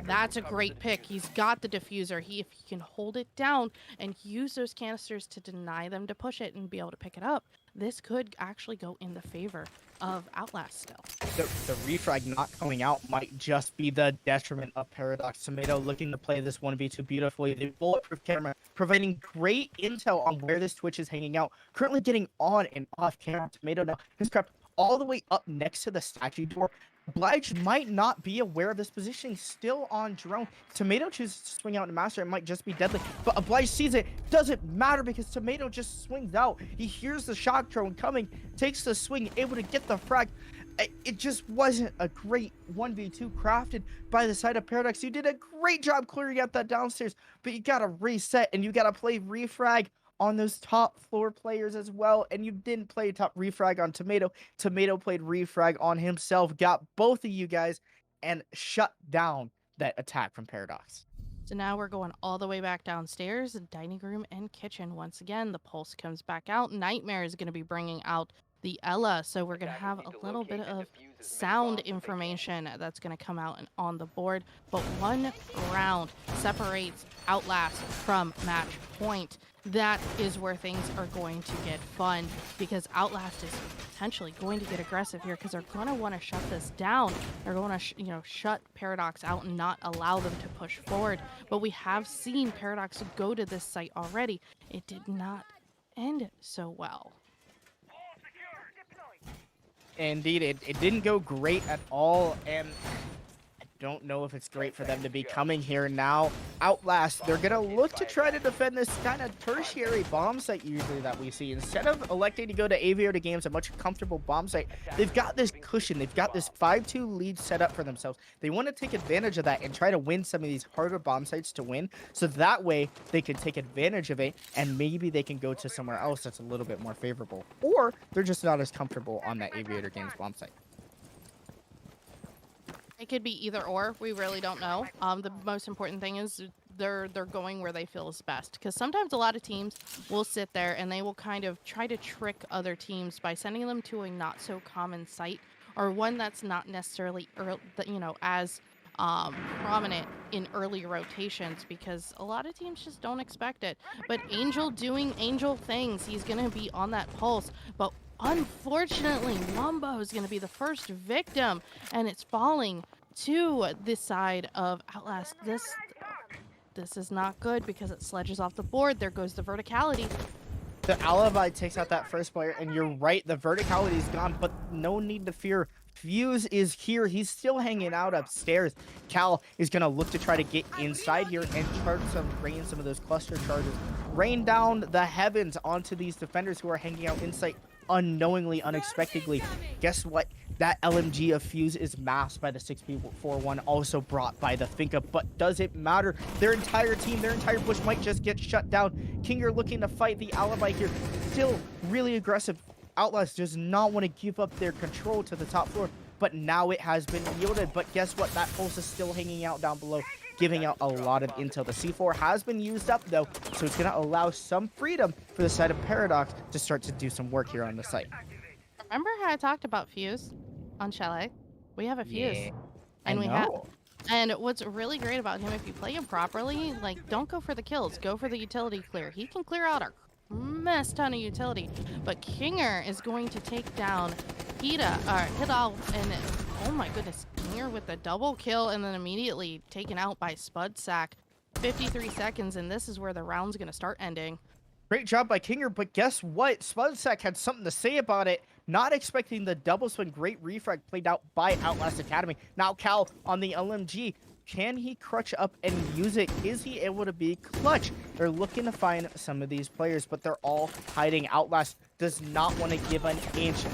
that's a great pick. He's got the diffuser. If he can hold it down and use those canisters to deny them to push it and be able to pick it up, this could actually go in the favor of Outlast still. The refrag not coming out might just be the detriment of Paradox. Tomato looking to play this 1v2 beautifully. The bulletproof camera providing great intel on where this Twitch is hanging out. Currently getting on and off camera. Tomato now has crept all the way up next to the statue door. Oblige might not be aware of this positioning, still on drone. Tomato chooses to swing out and master. It might just be deadly, but Oblige sees it. Doesn't matter, because Tomato just swings out. He hears the shock drone coming, takes the swing, able to get the frag. It just wasn't a great 1v2 crafted by the side of Paradox. You did a great job clearing out that downstairs, but you gotta reset and you gotta play refrag on those top floor players as well, and you didn't play top refrag on Tomato. Tomato played refrag on himself, got both of you guys, and shut down that attack from Paradox. So now we're going all the way back downstairs, dining room and kitchen. Once again, the pulse comes back out. Nightmare is going to be bringing out the Ella, so we're going to have a little bit of sound information that's going to come out on the board. But one round separates Outlast from match point. That is where things are going to get fun, because Outlast is potentially going to get aggressive here, because they're going to want to shut this down. They're going to shut Paradox out and not allow them to push forward. But we have seen Paradox go to this site already. It did not end so well. Indeed, it didn't go great at all, and I don't know if it's great for them to be coming here now. Outlast, they're going to look to try to defend this kind of tertiary bomb site usually that we see. Instead of electing to go to Aviator Games, a much comfortable bomb site, they've got this cushion. They've got this 5-2 lead set up for themselves. They want to take advantage of that and try to win some of these harder bomb sites to win, so that way they can take advantage of it, and maybe they can go to somewhere else that's a little bit more favorable. Or they're just not as comfortable on that Aviator Games bomb site. It could be either or. We really don't know. The most important thing is they're going where they feel is best. Because sometimes a lot of teams will sit there and they will kind of try to trick other teams by sending them to a not so common site, or one that's not necessarily as prominent in early rotations, because a lot of teams just don't expect it. But Angel doing Angel things. He's gonna be on that pulse, but unfortunately, Wumbo is going to be the first victim, and it's falling to this side of Outlast. This is not good, because it sledges off the board. There goes the verticality. The Alibi takes out that first player, and you're right, the verticality is gone, but no need to fear. Fuse is here. He's still hanging out upstairs. Cal is going to look to try to get inside here and rain some of those cluster charges. Rain down the heavens onto these defenders who are hanging out inside unknowingly, unexpectedly. Guess what? That LMG of Fuse is masked by the 6B41, also brought by the Finka, but does it matter? Their entire team, their entire push might just get shut down. Kinger looking to fight the Alibi here. Still really aggressive. Outlast does not want to give up their control to the top floor, but now it has been yielded. But guess what? That pulse is still hanging out down below, giving out a lot of intel. The C4 has been used up, though, so it's going to allow some freedom for the side of Paradox to start to do some work here on the site. Remember how I talked about Fuse on Chalet? We have a Fuse. Yeah, and I know. And what's really great about him, if you play him properly, like, don't go for the kills. Go for the utility clear. He can clear out a mess ton of utility. But Kinger is going to take down Hidal, and oh my goodness, Kinger with the double kill, and then immediately taken out by Spudsack. 53 seconds, and this is where the round's going to start ending. Great job by Kinger, but guess what? Spudsack had something to say about it. Not expecting the double swing. Great refrag played out by Outlast Academy. Now Cal on the LMG. Can he crutch up and use it? Is he able to be clutch? They're looking to find some of these players, but they're all hiding. Outlast does not want to give an inch to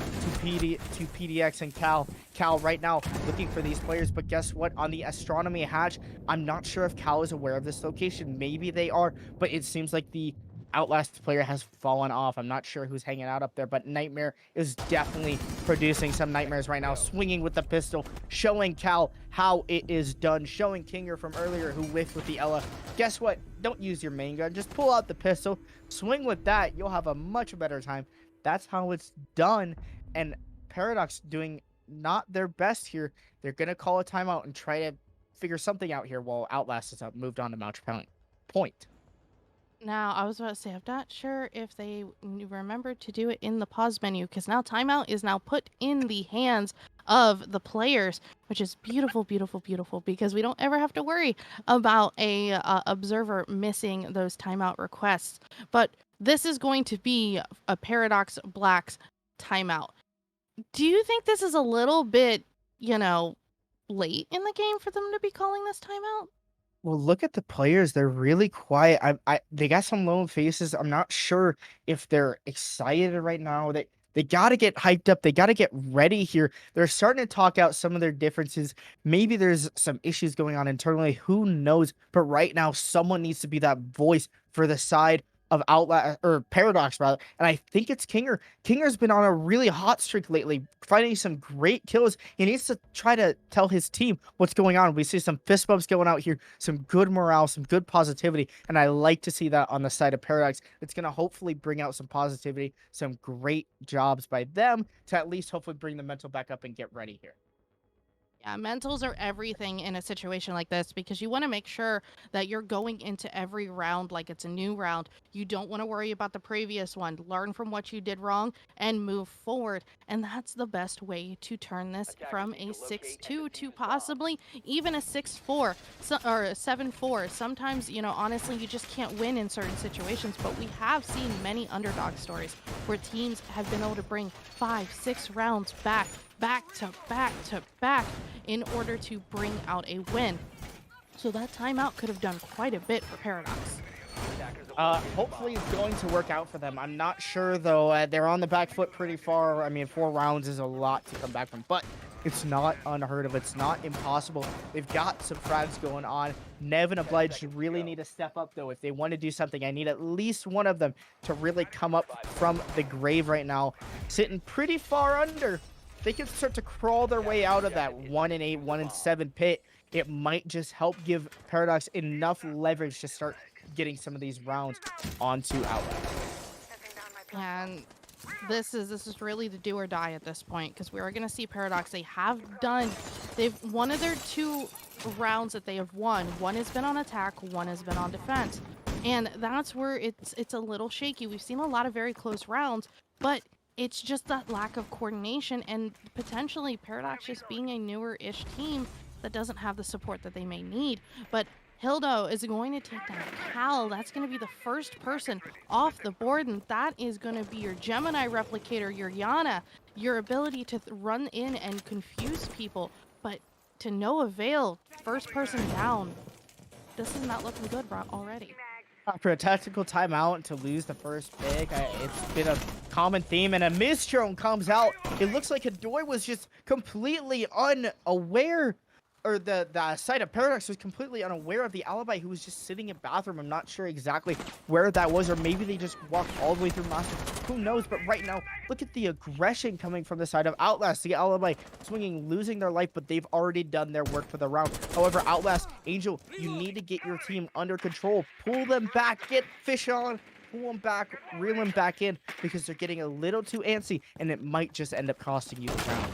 PDX and Cal. Cal right now looking for these players, but guess what? On the astronomy hatch, I'm not sure if Cal is aware of this location. Maybe they are, but it seems like the Outlast player has fallen off. I'm not sure who's hanging out up there, but Nightmare is definitely producing some nightmares right now, swinging with the pistol, showing Cal how it is done, showing Kinger from earlier who whiffed with the Ella. Guess what? Don't use your main gun. Just pull out the pistol, swing with that. You'll have a much better time. That's how it's done. And Paradox doing not their best here. They're going to call a timeout and try to figure something out here while Outlast is moved on to Mount Point. Now, I was about to say, I'm not sure if they remembered to do it in the pause menu, because now timeout is now put in the hands of the players, which is beautiful, beautiful, beautiful, because we don't ever have to worry about a observer missing those timeout requests. But this is going to be a Paradox Blacks timeout. Do you think this is a little bit, late in the game for them to be calling this timeout? Well, look at the players. They're really quiet. They got some lone faces. I'm not sure if they're excited right now. They got to get hyped up. They got to get ready here. They're starting to talk out some of their differences. Maybe there's some issues going on internally. Who knows? But right now, someone needs to be that voice for the side of Outlast or Paradox rather, and I think it's Kinger. Kinger's been on a really hot streak lately, finding some great kills. He needs to try to tell his team what's going on. We see some fist bumps going out here, some good morale, some good positivity, and I like to see that on the side of Paradox. It's going to hopefully bring out some positivity, some great jobs by them to at least hopefully bring the mental back up and get ready here. Yeah, mentals are everything in a situation like this because you want to make sure that you're going into every round like it's a new round. You don't want to worry about the previous one. Learn from what you did wrong and move forward. And that's the best way to turn this from a 6-2 to possibly even a 6-4 or a 7-4. Sometimes, honestly, you just can't win in certain situations, but we have seen many underdog stories where teams have been able to bring 5-6 rounds back to back in order to bring out a win. So that timeout could have done quite a bit for Paradox. Hopefully it's going to work out for them. I'm not sure though. They're on the back foot pretty far. I mean, 4 rounds is a lot to come back from, but it's not unheard of. It's not impossible. They've got some frags going on. Nev and Oblige really need to step up though. If they want to do something, I need at least one of them to really come up from the grave right now. Sitting pretty far under. They can start to crawl their way out of that 1-8, 1-7 pit. It might just help give Paradox enough leverage to start getting some of these rounds onto Outlast. And this is really the do or die at this point because we are going to see Paradox. They've one of their 2 rounds that they have won. One has been on attack, one has been on defense. And that's where it's a little shaky. We've seen a lot of very close rounds, but it's just that lack of coordination and potentially Paradox just being a newer-ish team that doesn't have the support that they may need. But Hildo is going to take down Cal. That's going to be the first person off the board, and that is going to be your Gemini replicator, your Yana, your ability to run in and confuse people. But to no avail, first person down. This is not looking good already. After a tactical timeout to lose the first pick, it's been a common theme, and a Mistrone comes out. It looks like Adoy was just completely unaware, or the side of Paradox was completely unaware of the alibi who was just sitting in bathroom. I'm not sure exactly where that was, or maybe they just walked all the way through Master. Who knows? But right now, look at the aggression coming from the side of Outlast. The alibi swinging, losing their life, but they've already done their work for the round. However, Outlast, Angel, you need to get your team under control. Pull them back, get fish on, pull them back, reel them back in, because they're getting a little too antsy, and it might just end up costing you the round.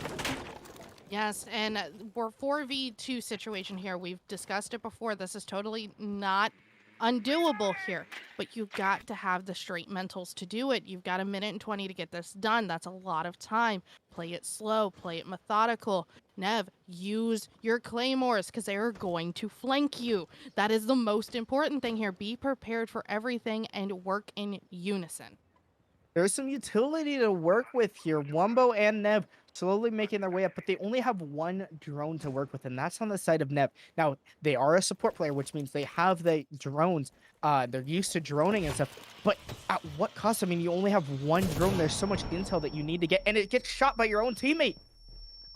Yes, and we're 4v2 situation here. We've discussed it before. This is totally not undoable here, but you've got to have the straight mentals to do it. You've got 1:20 to get this done. That's a lot of time. Play it slow, play it methodical. Nev, use your claymores because they are going to flank you. That is the most important thing here. Be prepared for everything and work in unison. There's some utility to work with here. Wumbo and Nev slowly making their way up, but they only have 1 drone to work with, and that's on the side of Nev. Now, they are a support player, which means they have the drones. They're used to droning and stuff, but at what cost? I mean, you only have 1 drone. There's so much intel that you need to get, and it gets shot by your own teammate.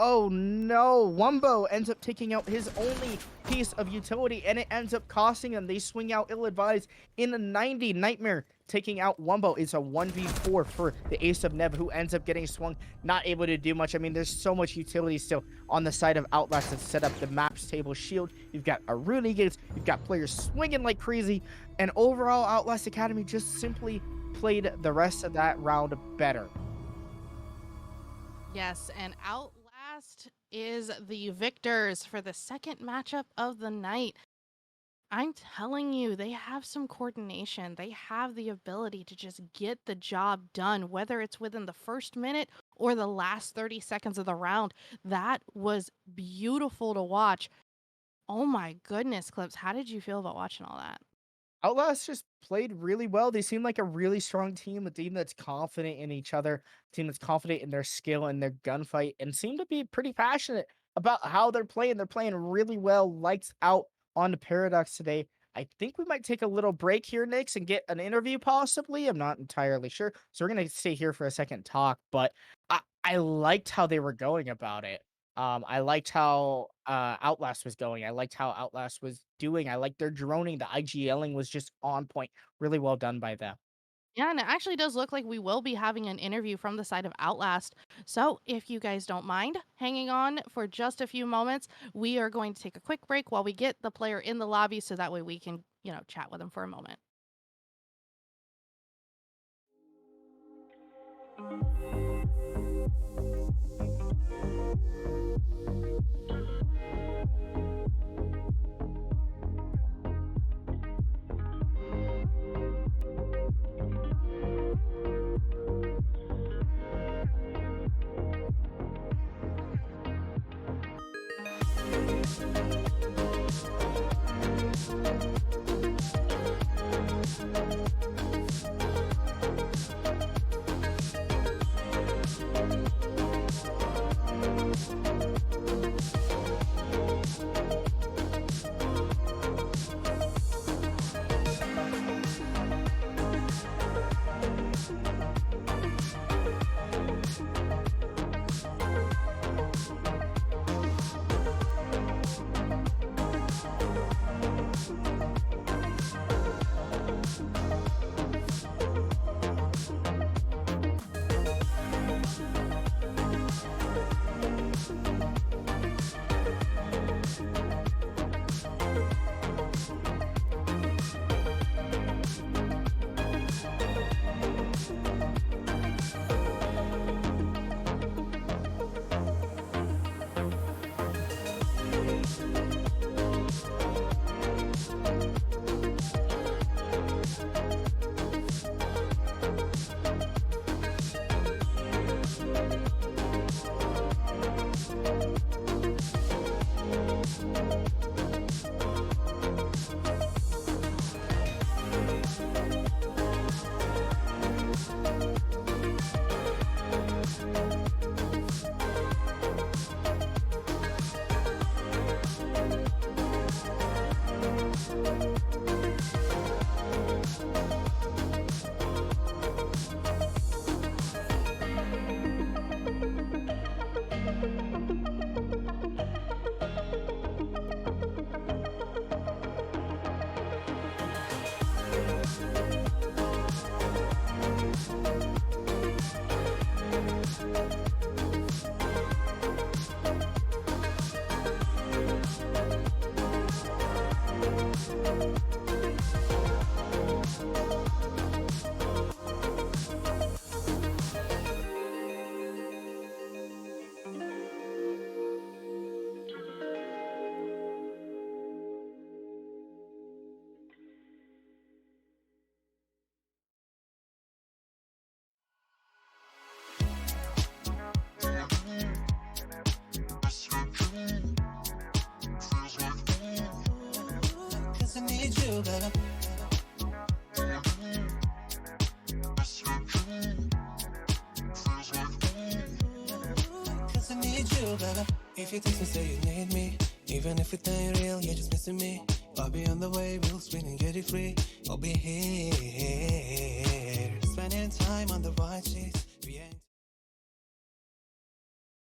Oh no, Wumbo ends up taking out his only piece of utility, and it ends up costing them. They swing out ill-advised in a 90. Nightmare taking out Wumbo. It's a 1v4 for the ace of Nev, who ends up getting swung, not able to do much. I mean, there's so much utility still on the side of Outlast to set up the maps table shield. You've got a Rooney Gates, you've got players swinging like crazy, and overall, Outlast Academy just simply played the rest of that round better. Yes, and Outlast is the victors for the second matchup of the night. I'm telling you, they have some coordination. They have the ability to just get the job done, whether it's within the first minute or the last 30 seconds of the round. That was beautiful to watch. Oh my goodness, Klimpse, how did you feel about watching all that? Outlast just played really well. They seem like a really strong team, a team that's confident in each other, a team that's confident in their skill and their gunfight, and seem to be pretty passionate about how they're playing. They're playing really well, lights out on the Paradox today. I think we might take a little break here, Nix, and get an interview possibly. I'm not entirely sure. So we're going to stay here for a second talk, but I liked how they were going about it. I liked how Outlast was going. I liked how Outlast was doing. I liked their droning. The IGLing was just on point. Really well done by them. Yeah, and it actually does look like we will be having an interview from the side of Outlast. So, if you guys don't mind hanging on for just a few moments, we are going to take a quick break while we get the player in the lobby so that way we can, chat with him for a moment. Cause I need you, baby. Cause I need you, baby. If you text me, say you need me. Even if it ain't real, you're just missing me. I'll be on the way, we'll spin and get it free. I'll be here. Spending time on the right sheets. We ain't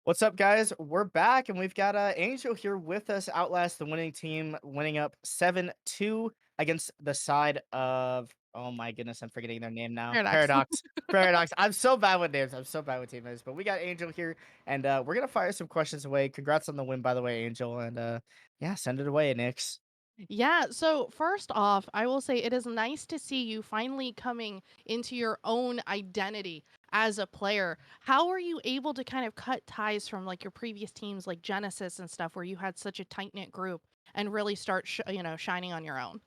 What's up, guys? We're back, and we've got Angel here with us. Outlast, the winning team, winning up 7-2 against the side of. Oh my goodness, I'm forgetting their name now. Paradox. Paradox. Paradox. I'm so bad with names. I'm so bad with team names. But we got Angel here, and we're gonna fire some questions away. Congrats on the win, by the way, Angel. And yeah, send it away, Nix. Yeah, so first off, I will say it is nice to see you finally coming into your own identity as a player. How were you able to kind of cut ties from like your previous teams like Genesis and stuff where you had such a tight-knit group and really start shining on your own?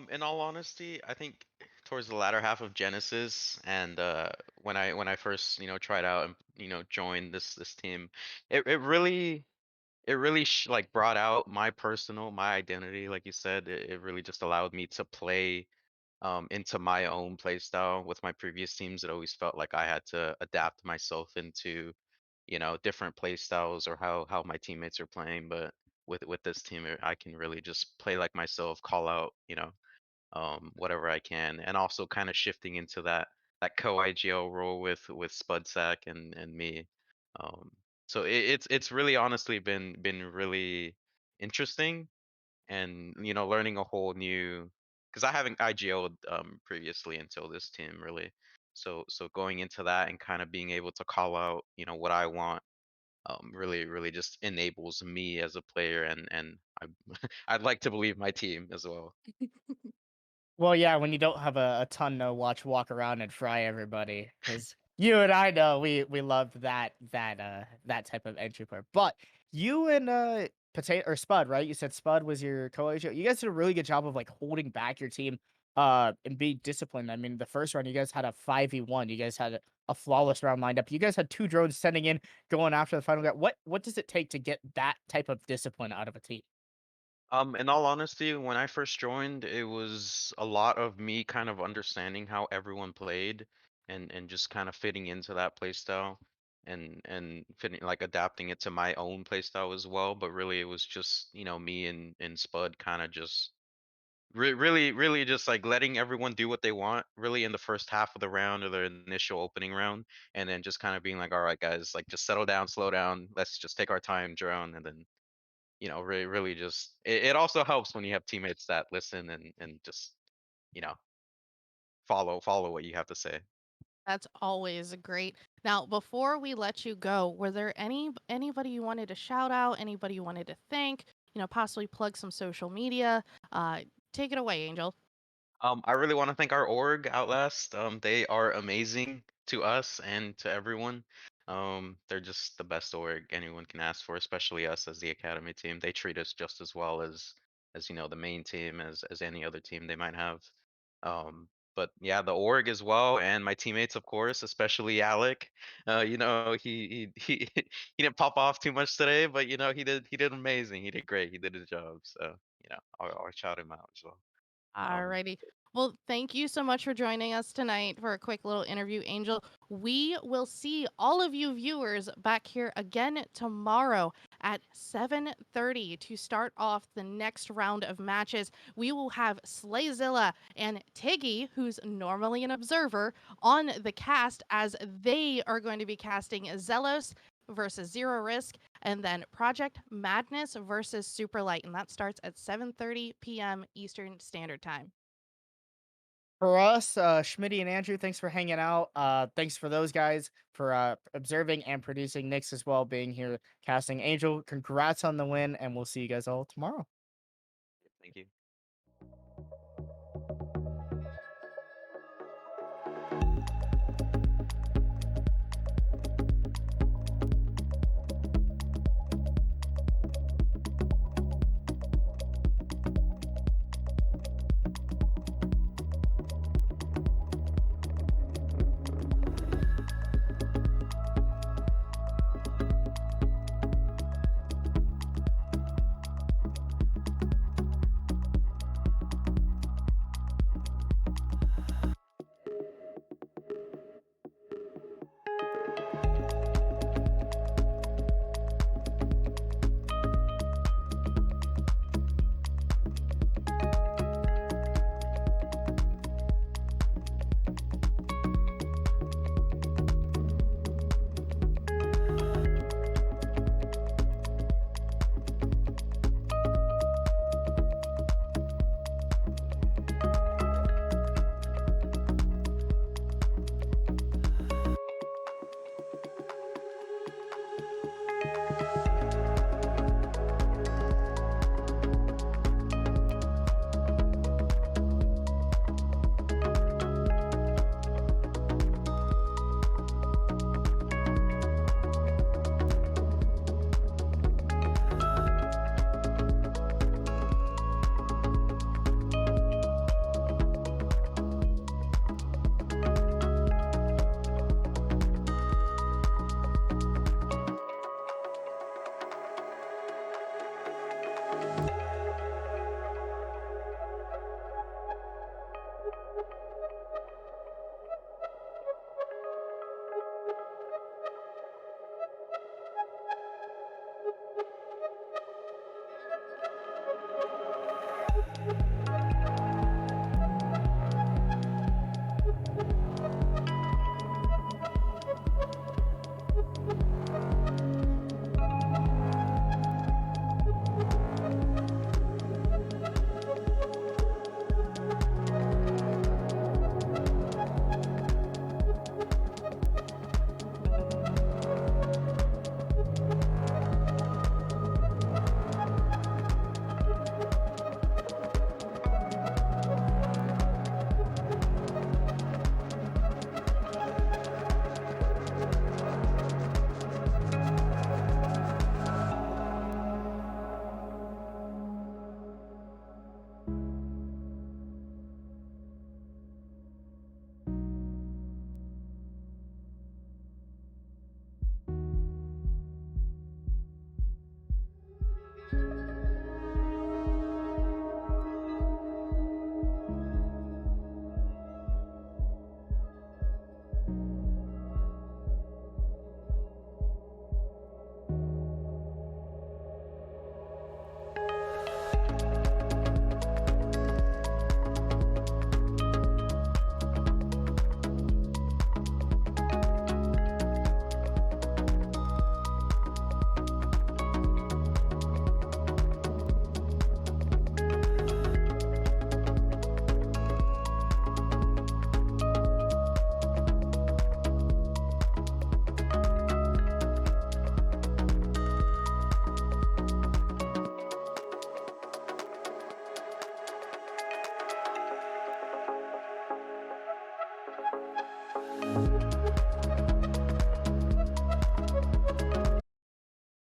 In all honesty, I think towards the latter half of Genesis and when I first, tried out and, joined this team, it really like brought out my identity, like you said. It really just allowed me to play into my own play style. With my previous teams, it always felt like I had to adapt myself into, different play styles or how my teammates are playing. But with this team, I can really just play like myself, call out, whatever I can, and also kind of shifting into that co-IGL role with Spudsack and me. Um, so it's really honestly been really interesting, and learning a whole new because I haven't IGO'd previously until this team really. So going into that and kind of being able to call out, you know, what I want, really just enables me as a player, and I I'd like to believe my team as well. Well, yeah, when you don't have a ton to watch walk around and fry everybody, because you and I know we loved that type of entry player. But you and Potato or Spud, right? You said Spud was your co-agent. You guys did a really good job of like holding back your team and being disciplined. I mean, the first round you guys had a 5v1. You guys had a flawless round lined up. You guys had 2 drones sending in, going after the final guy. What does it take to get that type of discipline out of a team? In all honesty, when I first joined, it was a lot of me kind of understanding how everyone played and just kind of fitting into that play style and fitting like adapting it to my own play style as well. But really it was just, you know, me and Spud kind of just really just like letting everyone do what they want really in the first half of the round or the initial opening round, and then just kind of being like, all right guys, like just settle down, slow down, let's just take our time, drone, and then you know, really just it also helps when you have teammates that listen and just, you know, follow what you have to say. That's always great. Now, before we let you go, were there anybody you wanted to shout out? Anybody you wanted to thank? Possibly plug some social media. Take it away, Angel. I really want to thank our org, Outlast. They are amazing to us and to everyone. They're just the best org anyone can ask for, especially us as the academy team. They treat us just as well as you know the main team as any other team they might have. But yeah, the org as well, and my teammates, of course, especially Alec. You know, he he didn't pop off too much today, but you know he did amazing. He did great. He did his job. So you know, I'll shout him out as well. Um, Alrighty. Well, thank you so much for joining us tonight for a quick little interview, Angel. We will see all of you viewers back here again tomorrow at 7:30 to start off the next round of matches. We will have Slayzilla and Tiggy, who's normally an observer, on the cast as they are going to be casting Zelos versus Zero Risk, and then Project Madness versus Superlight, and that starts at 7:30 p.m. Eastern Standard Time. For us, Schmitty and Andrew, thanks for hanging out. Thanks for those guys for observing and producing. Nick's as well being here casting. Angel, congrats on the win, and we'll see you guys all tomorrow. Thank you.